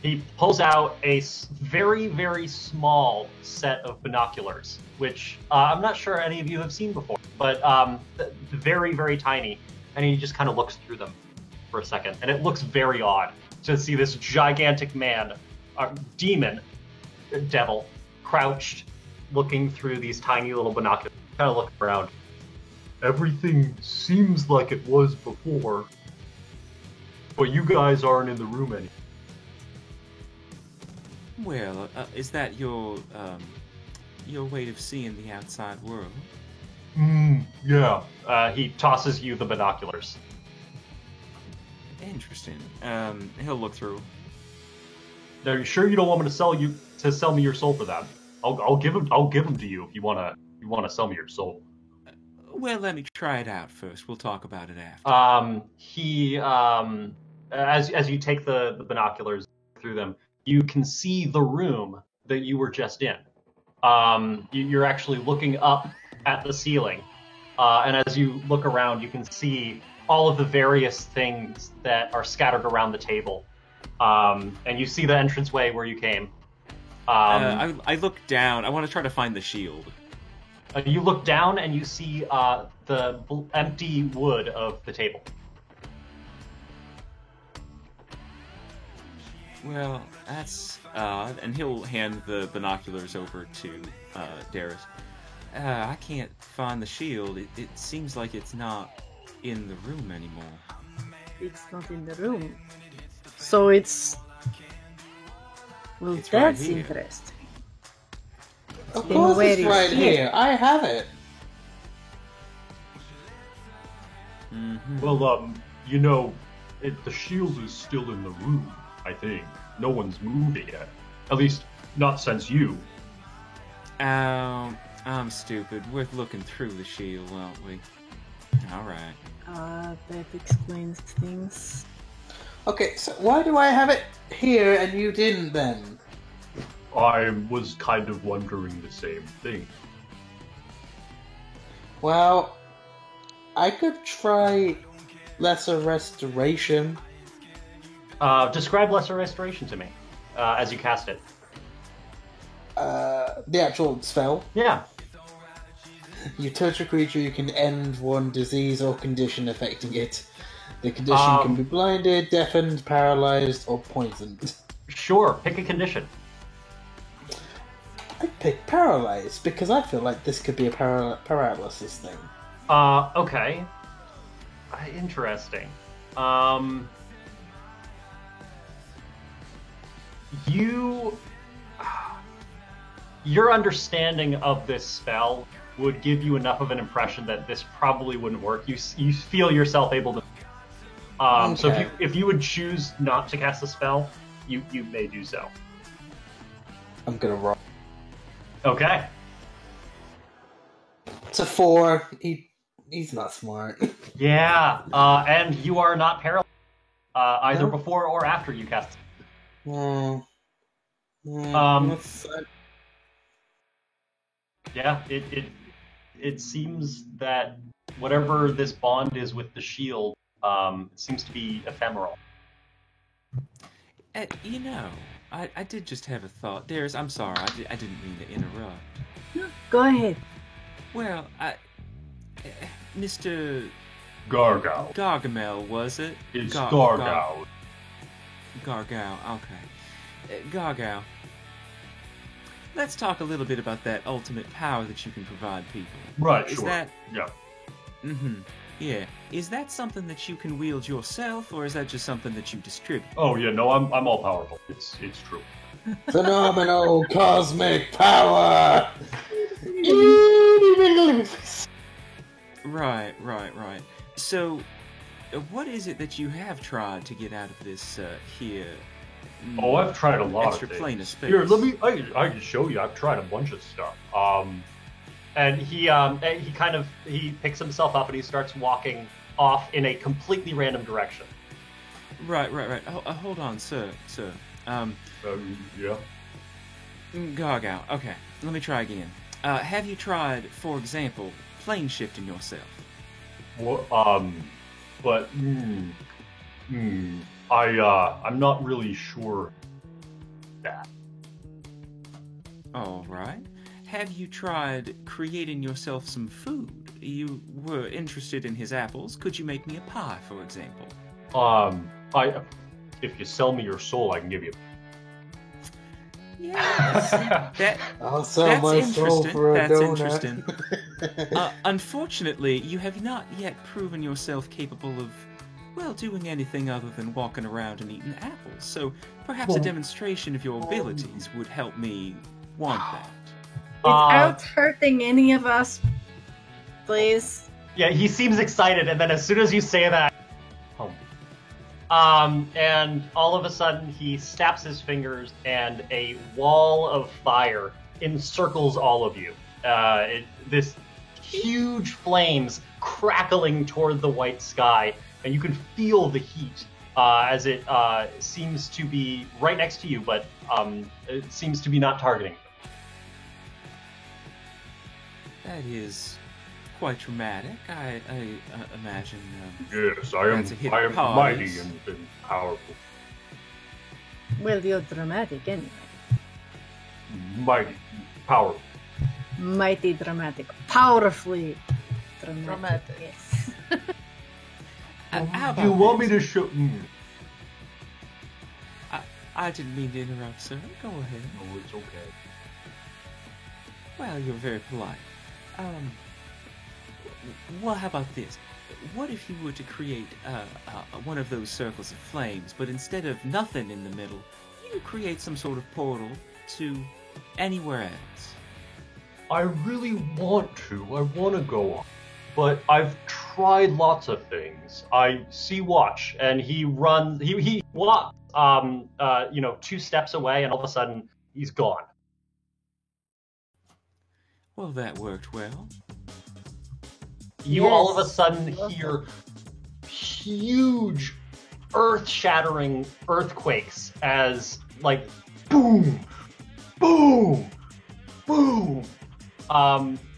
He pulls out a very, very small set of binoculars, which I'm not sure any of you have seen before, but very, very tiny. And he just kind of looks through them for a second. And it looks very odd to see this gigantic man, devil, crouched, looking through these tiny little binoculars, kind of looking around. Everything seems like it was before, but you guys aren't in the room anymore. Well, is that your way of seeing the outside world? Yeah. He tosses you the binoculars. Interesting. He'll look through. Are you sure you don't want me to sell me your soul for that? I'll give them to you if you wanna sell me your soul. Well, let me try it out first. We'll talk about it after. As you take the binoculars through them, you can see the room that you were just in. You're actually looking up at the ceiling, and as you look around, you can see all of the various things that are scattered around the table. And you see the entranceway where you came. I look down. I want to try to find the shield. You look down and you see the empty wood of the table. Well, that's odd. And he'll hand the binoculars over to Darius. I can't find the shield. It seems like it's not in the room anymore. It's not in the room. So it's... Well, It's that's right here. interesting. Of Then course where it's is right it? here. I have it. Mm-hmm. Well, You know, the shield is still in the room, I think. No one's moved it yet. At least, not since you. Oh, I'm stupid. We're looking through the shield, aren't we? Alright. That explains things. Okay, so why do I have it here and you didn't then? I was kind of wondering the same thing. Well, I could try Lesser Restoration. Describe Lesser Restoration to me as you cast it. The actual spell. Yeah. You touch a creature, you can end one disease or condition affecting it. The condition can be blinded, deafened, paralyzed, or poisoned. Sure, pick a condition. I'd pick paralyzed because I feel like this could be a paralysis thing. Okay. Interesting. Your understanding of this spell would give you enough of an impression that this probably wouldn't work. You feel yourself able to. So if you would choose not to cast the spell, you may do so. I'm gonna roll. Okay. It's a 4. He's not smart. Yeah. And you are not paralyzed either before or after you cast. Yeah. It seems that whatever this bond is with the shield seems to be ephemeral. You know, I did just have a thought. Darius, I'm sorry, I didn't mean to interrupt. No, go ahead. Well, Mr. Gargau. Gargamel, was it? It's Gargau. Gargau, okay. Gargau, let's talk a little bit about that ultimate power that you can provide people. Right, Is sure. that... Yeah. Mm-hmm. Yeah. Is that something that you can wield yourself, or is that just something that you distribute? Oh yeah, no, I'm all powerful. It's true. Phenomenal cosmic power! Right. So, what is it that you have tried to get out of this here? Oh, I've tried a lot extra of things. plane of space. Here, I can show you. I've tried a bunch of stuff. And he picks himself up and he starts walking off in a completely random direction. Right. Hold on, sir. Yeah. Gargau. Okay, let me try again. Have you tried, for example, plane shifting yourself? What? But I'm not really sure that. All right. Have you tried creating yourself some food? You were interested in his apples. Could you make me a pie, for example? If you sell me your soul, I can give you. Yes. I'll sell my soul for a donut. Interesting. Unfortunately, you have not yet proven yourself capable of, well, doing anything other than walking around and eating apples. So perhaps a demonstration of your abilities would help me want that. Without hurting any of us, please. Yeah, he seems excited, and then as soon as you say that, and all of a sudden he snaps his fingers, and a wall of fire encircles all of you. This huge flames crackling toward the white sky, and you can feel the heat as it seems to be right next to you, but it seems to be not targeting you. That is quite dramatic. I imagine. Yes, I am mighty and powerful. Well, you're dramatic anyway. Mighty, powerful. Mighty dramatic. Powerfully dramatic. Yes. How about You want me this? to show? I didn't mean to interrupt, sir. Go ahead. No, it's okay. Well, you're very polite. Well, how about this? What if you were to create one of those circles of flames, but instead of nothing in the middle, you create some sort of portal to anywhere else? I really want to. I want to go on, but I've tried lots of things. I see watch, and he runs. He walks, 2 steps away, and all of a sudden he's gone. Well, that worked well. You Yes. all of a sudden hear huge, earth-shattering earthquakes as, like, boom, boom, boom.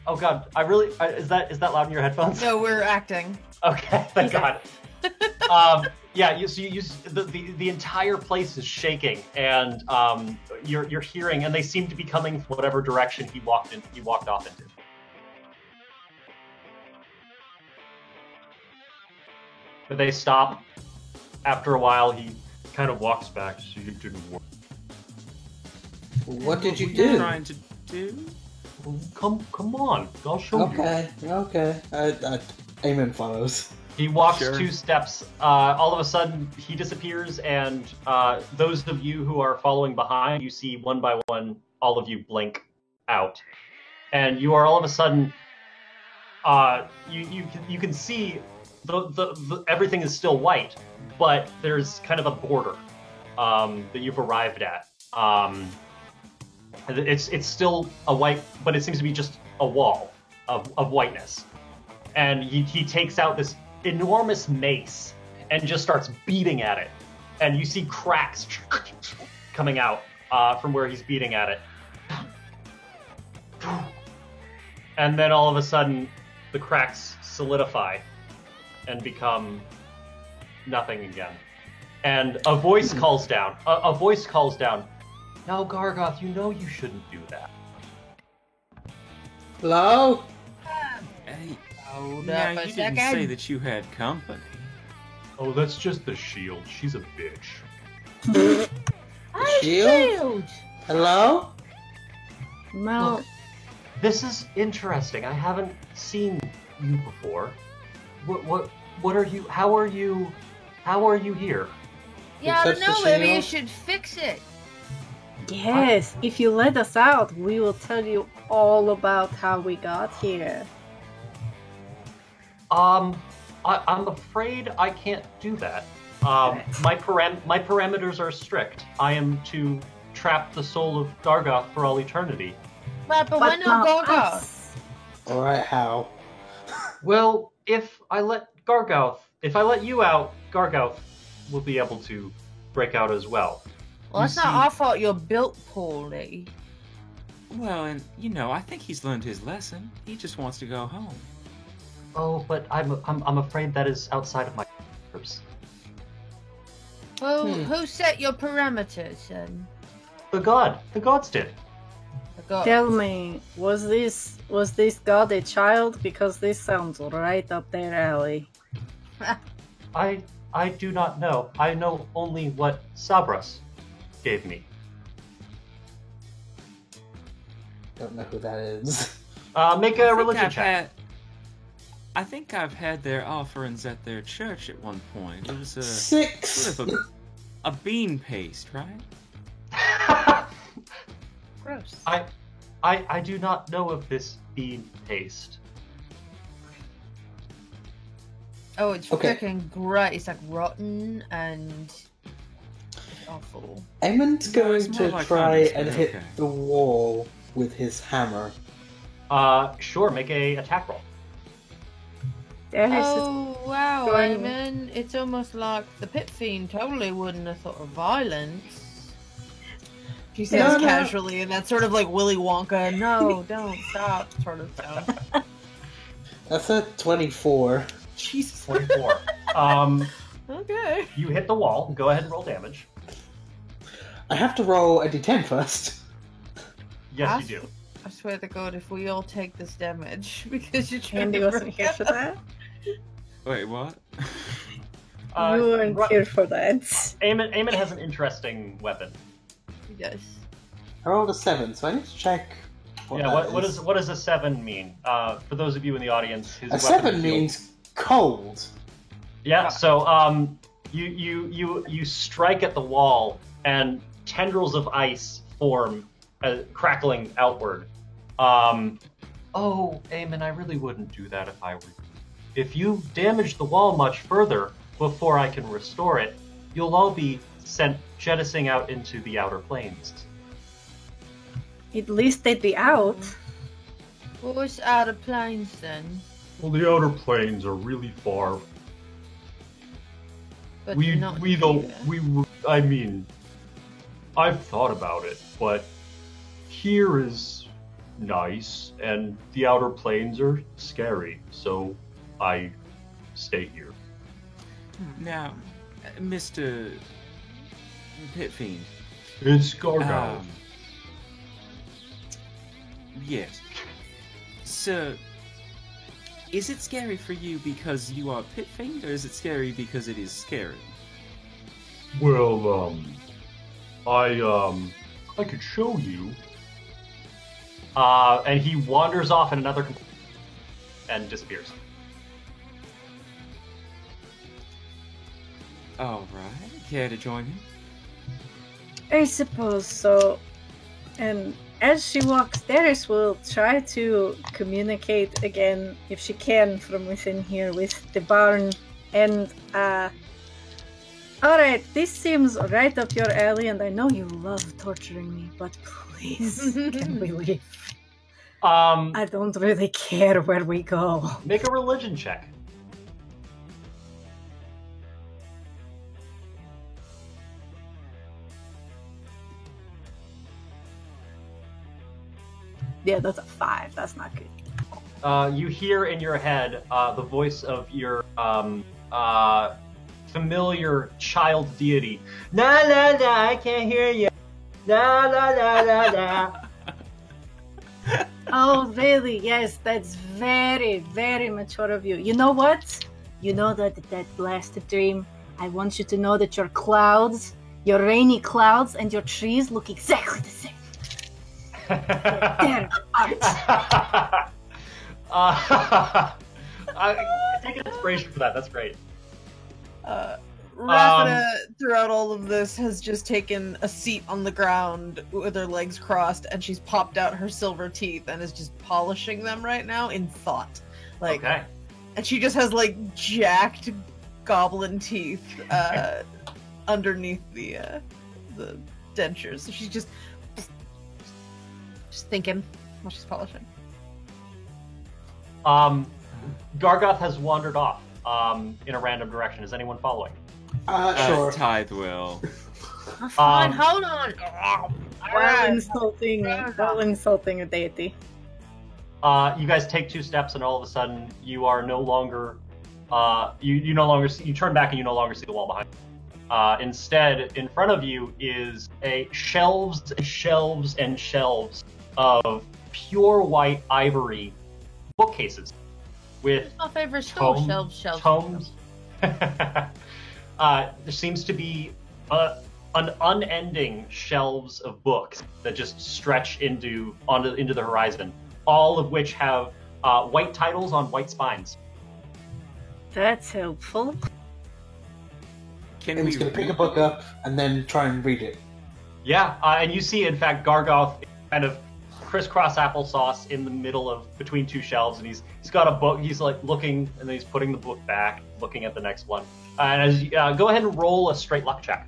Oh god, is that loud in your headphones? No, we're acting. Okay, thank God. The entire place is shaking, and you're hearing, and they seem to be coming from whatever direction he walked off into. But they stop. After a while, he kind of walks back. So you didn't work. What did you What were do? trying to do? Well, come on, I'll show you. Okay. Eamon follows. He walks Sure. 2 steps. All of a sudden, he disappears, and those of you who are following behind, you see one by one, all of you blink out, and you are all of a sudden. You can see the everything is still white, but there's kind of a border that you've arrived at. It's still a white, but it seems to be just a wall of whiteness. And he takes out this enormous mace and just starts beating at it. And you see cracks coming out from where he's beating at it. And then all of a sudden, the cracks solidify and become nothing again. And a voice calls down. A voice calls down. Now, Gargoth, you know you shouldn't do that. Hello? Hey, Hold now up a you didn't say second. that you had company. Oh, that's just the shield. She's a bitch. Shield? Hello? Mal, Look, this is interesting. I haven't seen you before. What are you? How are you here? Yeah, I don't Touch the know. Maybe you shield? should fix it. yes, if you let us out, we will tell you all about how we got here. I'm afraid I can't do that. My parameters are strict. I am to trap the soul of Gargoth for all eternity. But why not Gorgoth? us. Alright, how? Well, if I let you out, Gargoth will be able to break out as well. Well, it's You not see- our fault you're built poorly. Well, and I think he's learned his lesson. He just wants to go home. Oh, but I'm afraid that is outside of my purpose. Well, Hmm. who set your parameters then? The gods did. The god. Tell me, was this god a child? Because this sounds right up their alley. I do not know. I know only what Sabras gave me. Don't know who that is. Make a religion check. I think I've had their offerings at their church at one point. It was 6! sort of a bean paste, right? Gross. I do not know of this bean paste. Oh, it's Okay. freaking great. It's like rotten and awful. Eamon's going it's more to like try hummus, and but hit okay. the wall with his hammer. Sure, make a attack roll. That is Oh, wow, going- Eamon. It's almost like the Pit Fiend totally wouldn't have thought of violence. She says No, no. casually, and that's sort of like Willy Wonka, no, don't stop, sort of tone. That's a 24. Jesus, 24. Okay. You hit the wall. Go ahead and roll damage. I have to roll a d10 first. Yes, you do. I swear to God, if we all take this damage because you're trying Andy to wasn't break here for out. that. Wait, what? You weren't Ru- here for that. Eamon has an interesting weapon. Yes. I rolled a 7, so I need to check what that What does a 7 mean? For those of you in the audience, his A weapon 7 is means cold. Yeah, so you strike at the wall and tendrils of ice form, crackling outward. Oh, Eamon, I really wouldn't do that if I were you. if you damage the wall much further before I can restore it, you'll all be sent jettisoning out into the outer planes. At least they'd be out. What's outer planes then? Well, the outer planes are really far. But We not don't. here. I mean, I've thought about it, but here is nice, and the outer planes are scary, so I stay here. Now, Mr. Pitfiend. It's Gargoyle. Yes. So, is it scary for you because you are Pitfiend, or is it scary because it is scary? Well, I could show you. And he wanders off in another and disappears. Alright, care to join me? I suppose so. And as she walks, Darius will try to communicate again, if she can, from within here with the barn. And, alright, this seems right up your alley, and I know you love torturing me, but please, can we leave? I don't really care where we go. Make a religion check. Yeah, that's a 5. That's not good. You hear in your head the voice of your familiar child deity. Na na na, I can't hear you. Na na na na na. Oh, really? Yes, that's very, very mature of you. You know what? You know that last dream, I want you to know that your clouds, your rainy clouds, and your trees look exactly the same. They're art. Take an inspiration for that. That's great. Rafida, throughout all of this, has just taken a seat on the ground with her legs crossed, and she's popped out her silver teeth and is just polishing them right now in thought. Like, Okay. and she just has like jacked goblin teeth underneath the dentures. So she's just thinking while she's polishing. Gargoth has wandered off in a random direction. Is anyone following? Sure. Tithe will. Fine, hold on. While insulting a deity. You guys take 2 steps, and all of a sudden, you are no longer. You no longer see. You turn back, and you no longer see the wall behind you. Instead, in front of you is shelves and shelves and shelves of pure white ivory bookcases with My favorite tomes. There seems to be an unending shelves of books that just stretch into the horizon, all of which have white titles on white spines. That's helpful. Can And we he's going to pick a book up and then try and read it. Yeah, and you see, in fact, Gargoth kind of crisscross applesauce in the middle of between 2 shelves, and he's got a book. He's like looking, and then he's putting the book back, looking at the next one. And as you, go ahead and roll a straight luck check.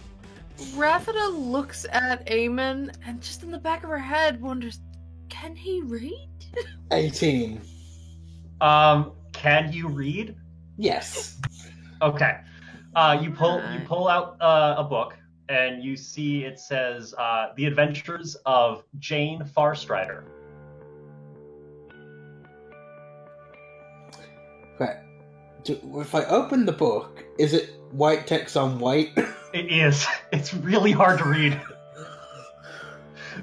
Rafida looks at Eamon and just in the back of her head wonders, can he read? 18. Can you read? Yes. Okay. You pull out a book, and you see it says The Adventures of Jane Farstrider. Right. If I open the book, is it white text on white? It is. It's really hard to read.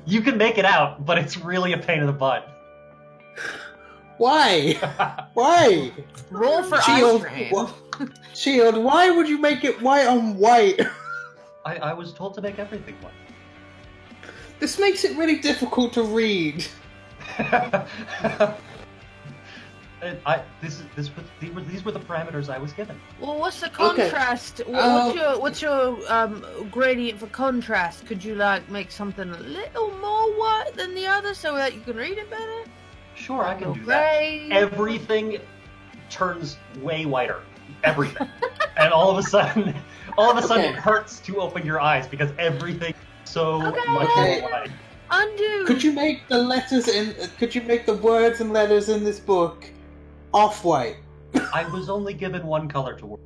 You can make it out, but it's really a pain in the butt. Why? Why? Roll for Shield. eye strain. Shield, why would you make it white on white? I was told to make everything white. This makes it really difficult to read. These were the parameters I was given. Well, what's the Okay. contrast? What's your gradient for contrast? Could you make something a little more white than the other so that you can read it better? Sure, I can do that. Gray. turns way whiter. Everything. And all of a sudden Okay. it hurts to open your eyes because everything is so much Okay. more white. Undo. Could you make the letters in? Could you make the words and letters in this book off-white? I was only given one color to work.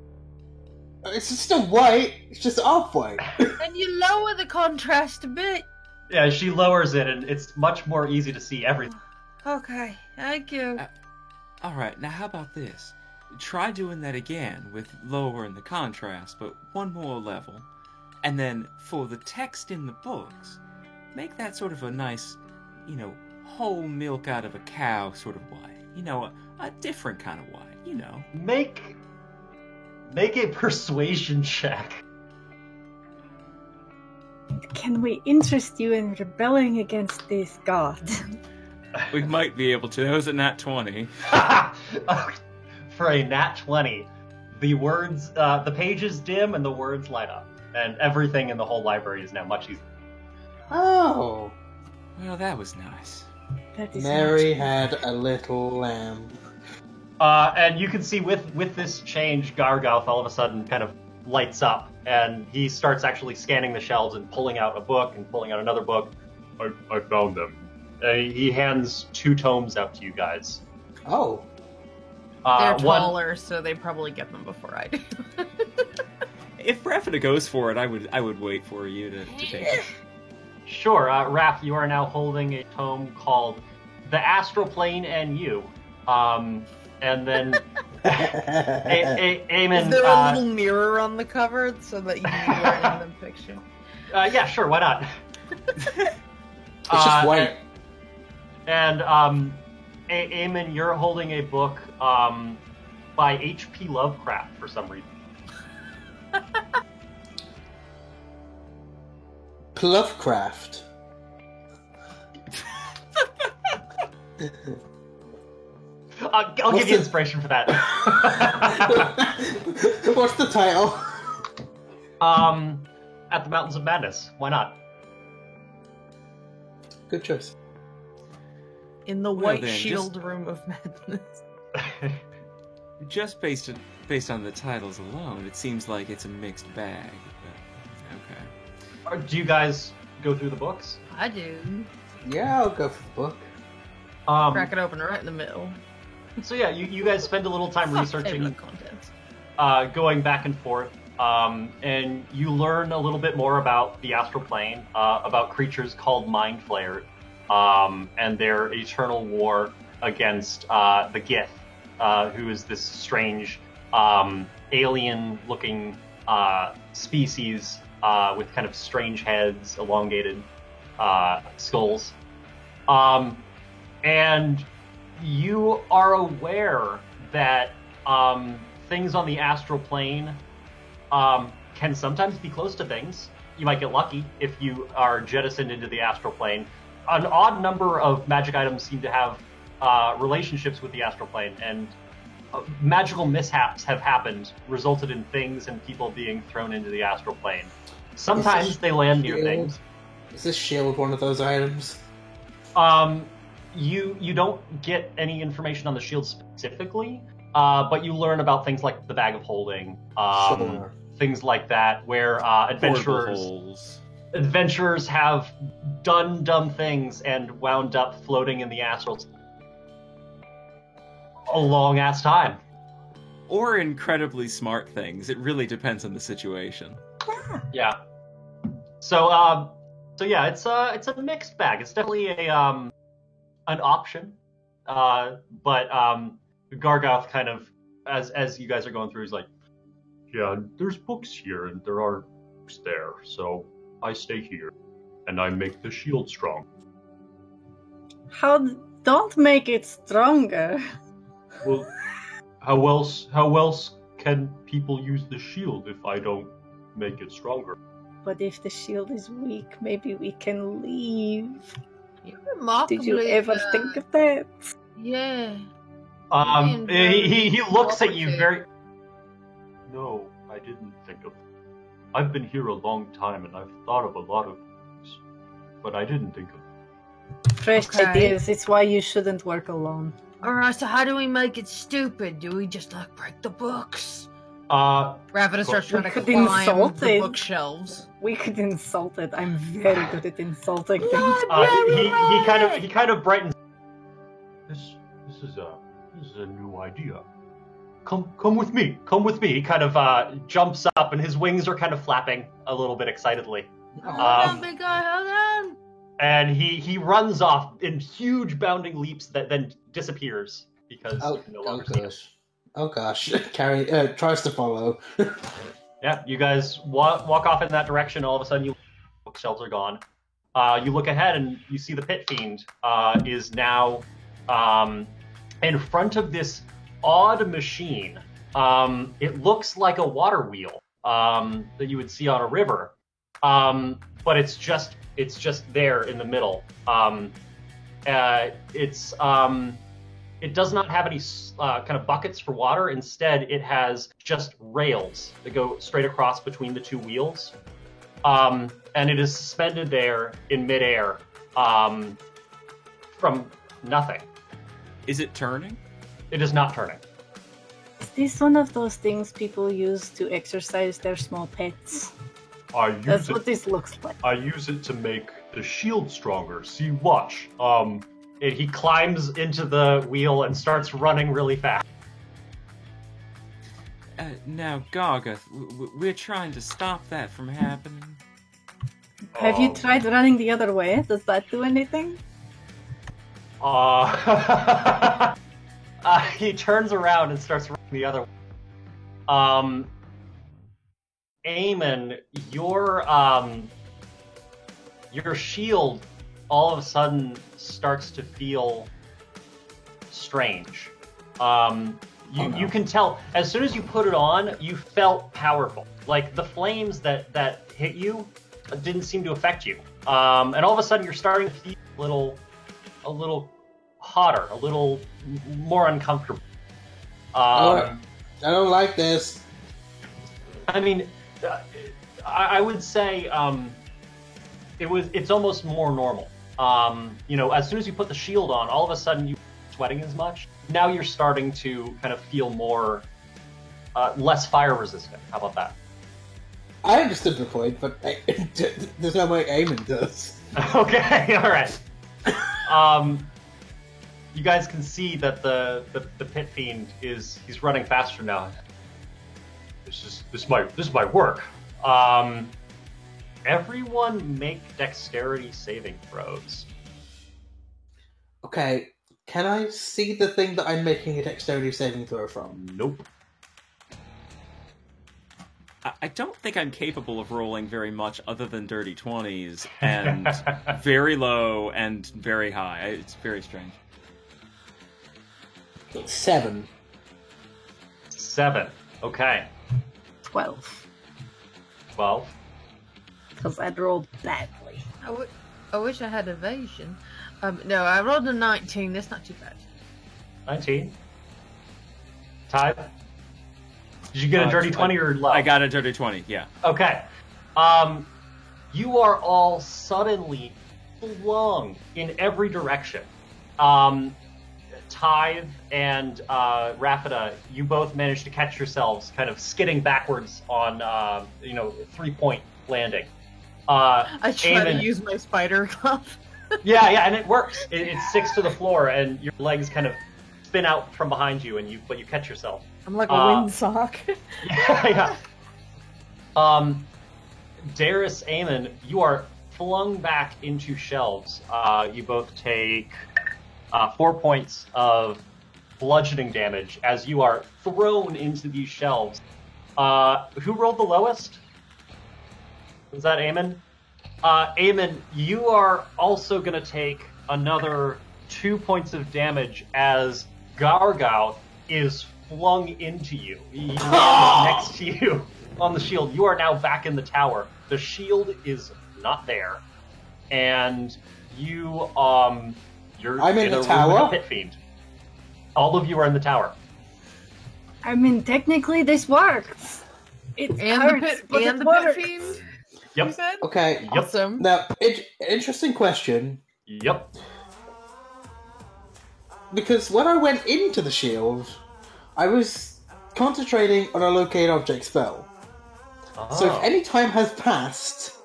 It's still white. It's just off-white. And you lower the contrast a bit. Yeah, she lowers it, and it's much more easy to see everything. Okay, thank you. All right, now how about this? Try doing that again with lowering the contrast, but one more level. And then for the text in the books, make that sort of a nice, whole milk out of a cow sort of white. A different kind of white, Make a persuasion check. Can we interest you in rebelling against this god? We might be able to. That was a nat 20. For a nat 20, the words, the pages dim and the words light up, and everything in the whole library is now much easier. Oh. Well, that was nice. That is Mary much- had a little lamb. And you can see with this change, Gargoth all of a sudden kind of lights up, and he starts actually scanning the shelves and pulling out a book and pulling out another book. I found them. He hands 2 tomes out to you guys. Oh. They're One, taller, so they probably get them before I do. If Raffina goes for it, I would wait for you to take it. sure, Raph, you are now holding a tome called The Astral Plane and You. And then Eamon, Is there a little mirror on the cover so that you can learn the picture? yeah, sure, why not? It's just white. And Eamon, you're holding a book by H.P. Lovecraft for some reason. Lovecraft. I'll What's give you the- inspiration for that. What's the title? At the Mountains of Madness. Why not? Good choice. In the Well white then, shield room of madness. Just based on the titles alone, it seems like it's a mixed bag. But, okay. Do you guys go through the books? I do. Yeah, I'll go for the book. Crack it open right in the middle. So yeah, you guys spend a little time Table researching, of contents. going back and forth, and you learn a little bit more about the astral plane, about creatures called Mind Flayers, and their eternal war against the Gith, who is this strange alien-looking species with kind of strange heads, elongated skulls. And you are aware that things on the astral plane can sometimes be close to things. You might get lucky if you are jettisoned into the astral plane. An odd number of magic items seem to have relationships with the astral plane, and magical mishaps have happened, resulted in things and people being thrown into the astral plane. Sometimes they land near shield? things. Is this shield one of those items? You don't get any information on the shield specifically, but you learn about things like the bag of holding, Sure. things like that, where Portable holes. adventurers have done dumb things and wound up floating in the astral a long ass time. Or incredibly smart things. It really depends on the situation. Yeah. So yeah, it's a mixed bag. It's definitely an option, but Gargoth kind of, as you guys are going through, is like, yeah, there's books here and there are books there, so I stay here and I make the shield strong. Don't make it stronger. Well, how else can people use the shield if I don't make it stronger? But if the shield is weak, maybe we can leave. You're remarkably. Did you ever think of that? Yeah. He looks at you cooperative. very. No, I didn't think of it. I've been here a long time and I've thought of a lot of things, but I didn't think of it. Fresh Okay. ideas. It's why you shouldn't work alone. Alright, so how do we make it stupid? Do we just, like, break the books? Ravida starts trying to could climb insult the it. bookshelves. We could insult it. I'm very good at insulting things. He kind of brightens. This is a new idea. Come with me. Come with me. He kind of jumps up, and his wings are kind of flapping a little bit excitedly. Hold on, big guy, hold on. And he runs off in huge bounding leaps that then disappears because you can no longer see him. Oh gosh. Carrie tries to follow. Yeah, you guys walk off in that direction. All of a sudden, bookshelves are gone. You look ahead and you see the Pit Fiend is now in front of this odd machine. It looks like a water wheel that you would see on a river, but it's just there in the middle. It does not have any kind of buckets for water. Instead, it has just rails that go straight across between the two wheels. And it is suspended there in midair from nothing. Is it turning? It is not turning. Is this one of those things people use to exercise their small pets? That's what this looks like. I use it to make the shield stronger. See, watch. He climbs into the wheel and starts running really fast. Now, Gargoth, we're trying to stop that from happening. Have you tried running the other way? Does that do anything? He turns around and starts running the other way. Eamon, your shield all of a sudden starts to feel strange. You can tell, as soon as you put it on, you felt powerful. Like, the flames that hit you didn't seem to affect you. And all of a sudden, you're starting to feel a little hotter, a little more uncomfortable. I don't like this. I mean, I would say it's almost more normal. As soon as you put the shield on, all of a sudden you're sweating as much. Now you're starting to kind of feel more, less fire resistant. How about that? I understood the point, but there's no way Eamon does. Okay, all right. You guys can see that the Pit Fiend he's running faster now. This might work. Everyone make dexterity saving throws. Okay, can I see the thing that I'm making a dexterity saving throw from? Nope. I don't think I'm capable of rolling very much other than dirty 20s, and very low and very high. It's very strange. 7. 7. Okay. 12. 12. Because I'd rolled badly. I wish I had evasion. No, I rolled a 19. That's not too bad. 19. Ty? Did you get a dirty 20 or low? I got a dirty 20, yeah. Okay. You are all suddenly flung in every direction. Tithe and Rafida, you both managed to catch yourselves kind of skidding backwards on, 3-point landing. I try Eamon, to use my spider glove. yeah, and it works. It sticks to the floor, and your legs kind of spin out from behind you, but you catch yourself. I'm like a windsock. Yeah. Darius, Eamon, you are flung back into shelves. You both take 4 points of bludgeoning damage as you are thrown into these shelves. Who rolled the lowest? Was that Eamon? Eamon, you are also going to take another 2 points of damage as Gargouth is flung into you. He lands next to you on the shield. You are now back in the tower. The shield is not there. And you're I'm in the a tower? room with a Pit Fiend. All of you are in the tower. I mean, technically this works. It hurts, but it the works. Pit Fiend? Yep. You said? Okay. Yep. Awesome. Now, interesting question. Yep. because when I went into the shield, I was concentrating on a locate object spell. So if any time has passed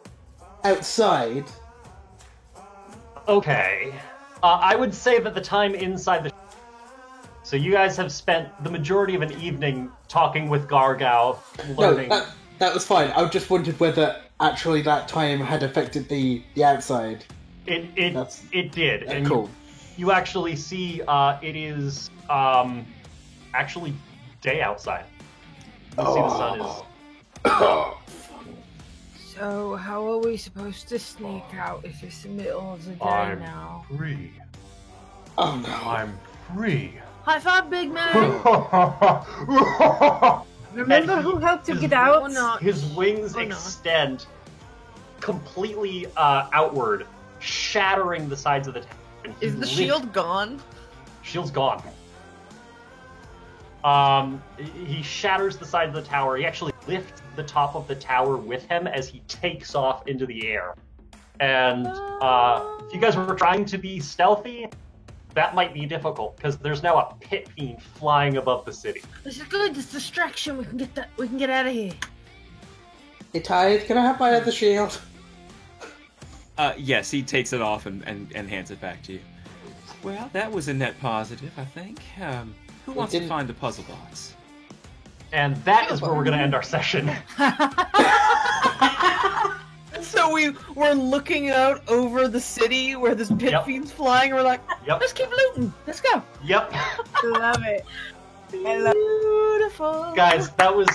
outside... Okay. I would say that the time inside the... So you guys have spent the majority of an evening talking with Gargao, learning... No, that was fine. I just wondered whether actually that time had affected the outside. It did. And cool. You actually see it is actually day outside. You see the sun is... So, how are we supposed to sneak out if it's the middle of the day I'm now? free. Oh no. I'm free. High five, big man! Remember who helped you get out? Or not. His wings Or not. extend completely outward, shattering the sides of the tower. and he Is the lifts- shield gone? Shield's gone. He shatters the side of the tower. He actually lifts the top of the tower with him as he takes off into the air. And if you guys were trying to be stealthy, that might be difficult because there's now a pit fiend flying above the city. This is good. This distraction. We can get out of here. Hey, Tide, can I have my other shield? Yes, he takes it off and hands it back to you. Well, that was a net positive, I think. Who wants to didn't- find the puzzle box? And that is where we're going to end our session. So we're looking out over the city where this pit Yep. fiend's flying, and we're like, Yep. let's keep looting. Let's go. Yep. Love it. Beautiful. Guys, that was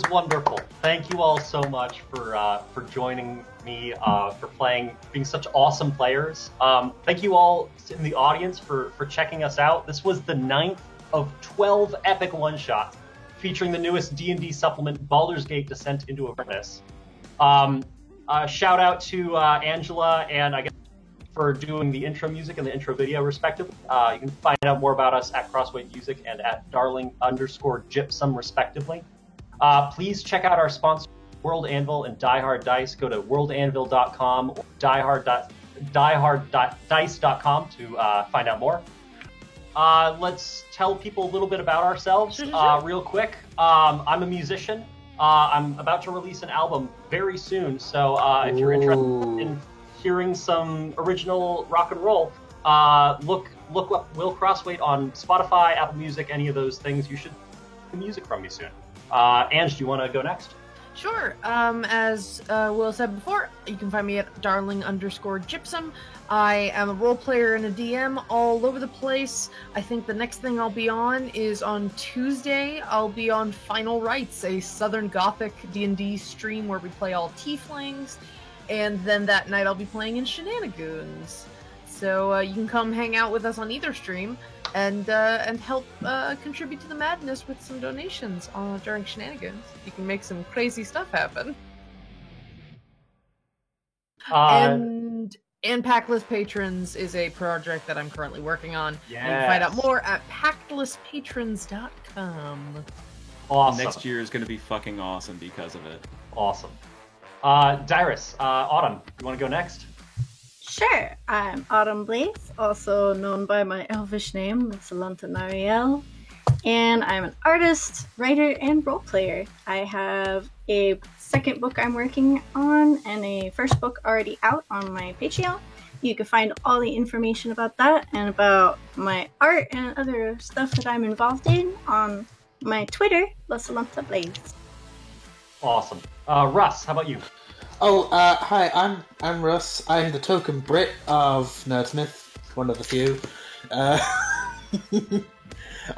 wonderful. Thank you all so much for joining me, for playing, being such awesome players. Thank you all in the audience for checking us out. This was the 9th of 12 epic one-shots featuring the newest D&D supplement, Baldur's Gate Descent into Avernus. Shout out to Angela and I guess for doing the intro music and the intro video respectively. You can find out more about us at Crossway Music and at darling_gypsum respectively. Please check out our sponsors, World Anvil and Die Hard Dice. Go to worldanvil.com or dieharddice.com to find out more. Let's tell people a little bit about ourselves real quick. I'm a musician. I'm about to release an album very soon, so if you're interested in hearing some original rock and roll, look up Will Crossweight on Spotify, Apple Music, any of those things. You should hear music from me soon. Ange, do you want to go next? Sure. As Will said before, you can find me at darling_gypsum. I am a role player and a DM all over the place. I think the next thing I'll be on is on Tuesday. I'll be on Final Rites, a Southern Gothic D&D stream where we play all tieflings. And then that night I'll be playing in Shenanigans. So you can come hang out with us on either stream and help contribute to the madness with some donations during Shenanigans. You can make some crazy stuff happen. And Pactless Patrons is a project that I'm currently working on. You can find out more at pactlesspatrons.com. Awesome. Next year is going to be fucking awesome because of it. Awesome. Dyrus, Autumn, you want to go next? Sure, I'm Autumn Blaze, also known by my elvish name, Salanta Nariel, and I'm an artist, writer, and role player. I have a second book I'm working on and a first book already out on my Patreon. You can find all the information about that and about my art and other stuff that I'm involved in on my Twitter, Salanta Blaze. Awesome. Russ, how about you? Hi, I'm Russ. I'm the token Brit of Nerdsmith, one of the few.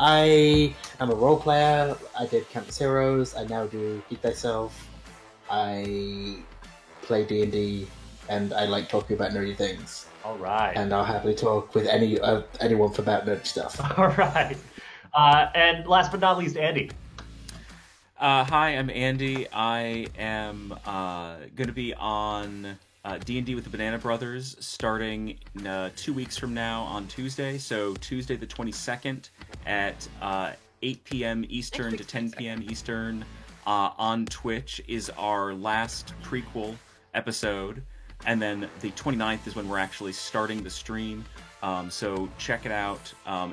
I am a role player. I did Countless Heroes. I now do Geek Thyself. I play D&D, and I like talking about nerdy things. All right. And I'll happily talk with anyone about nerdy stuff. All right. And last but not least, Andy. Hi, I'm Andy. I am going to be on D&D with the Banana Brothers starting 2 weeks from now on Tuesday. So Tuesday the 22nd at 8 p.m. Eastern to 10 p.m. Eastern on Twitch is our last prequel episode. And then the 29th is when we're actually starting the stream. So check it out.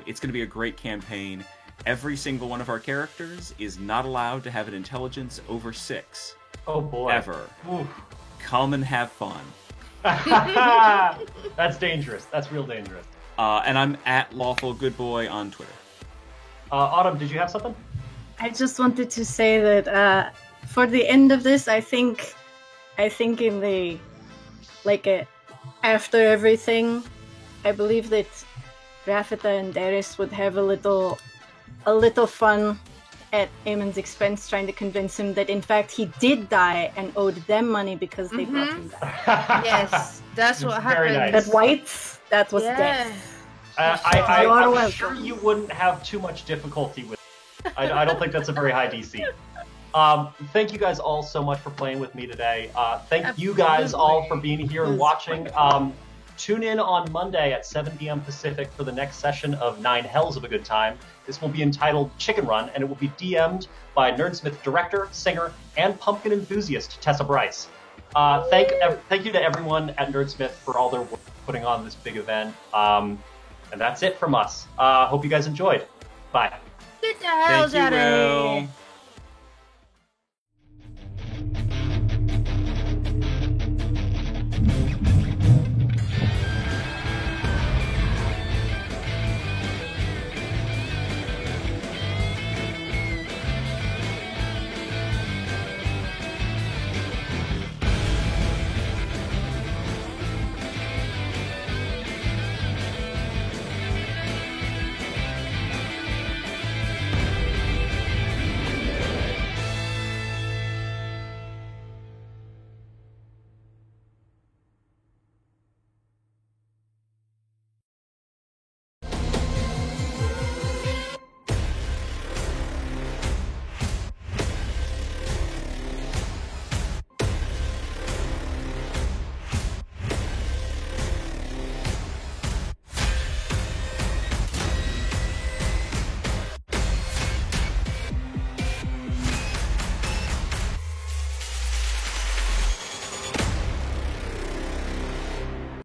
It's going to be a great campaign. Every single one of our characters is not allowed to have an intelligence over 6. Oh boy. Ever. Oof. Come and have fun. That's dangerous. That's real dangerous. And I'm at Lawful Good Boy on Twitter. Autumn, did you have something? I just wanted to say that for the end of this, I think in the after everything, I believe that Rafita and Darius would have a little fun at Eamon's expense, trying to convince him that in fact he did die and owed them money because they brought him back. Yes, that's what Very happened. nice. That whites, that was Yeah. death. I'm sure you wouldn't have too much difficulty with it. I don't think that's a very high DC. Thank you guys all so much for playing with me today. Thank you guys all for being here and watching. Tune in on Monday at 7 p.m. Pacific for the next session of 9 Hells of a Good Time. This will be entitled Chicken Run, and it will be DM'd by Nerdsmith director, singer, and pumpkin enthusiast Tessa Bryce. Thank you to everyone at Nerdsmith for all their work putting on this big event. And that's it from us. Hope you guys enjoyed. Bye. Get the hell Thank you, out of Will. here.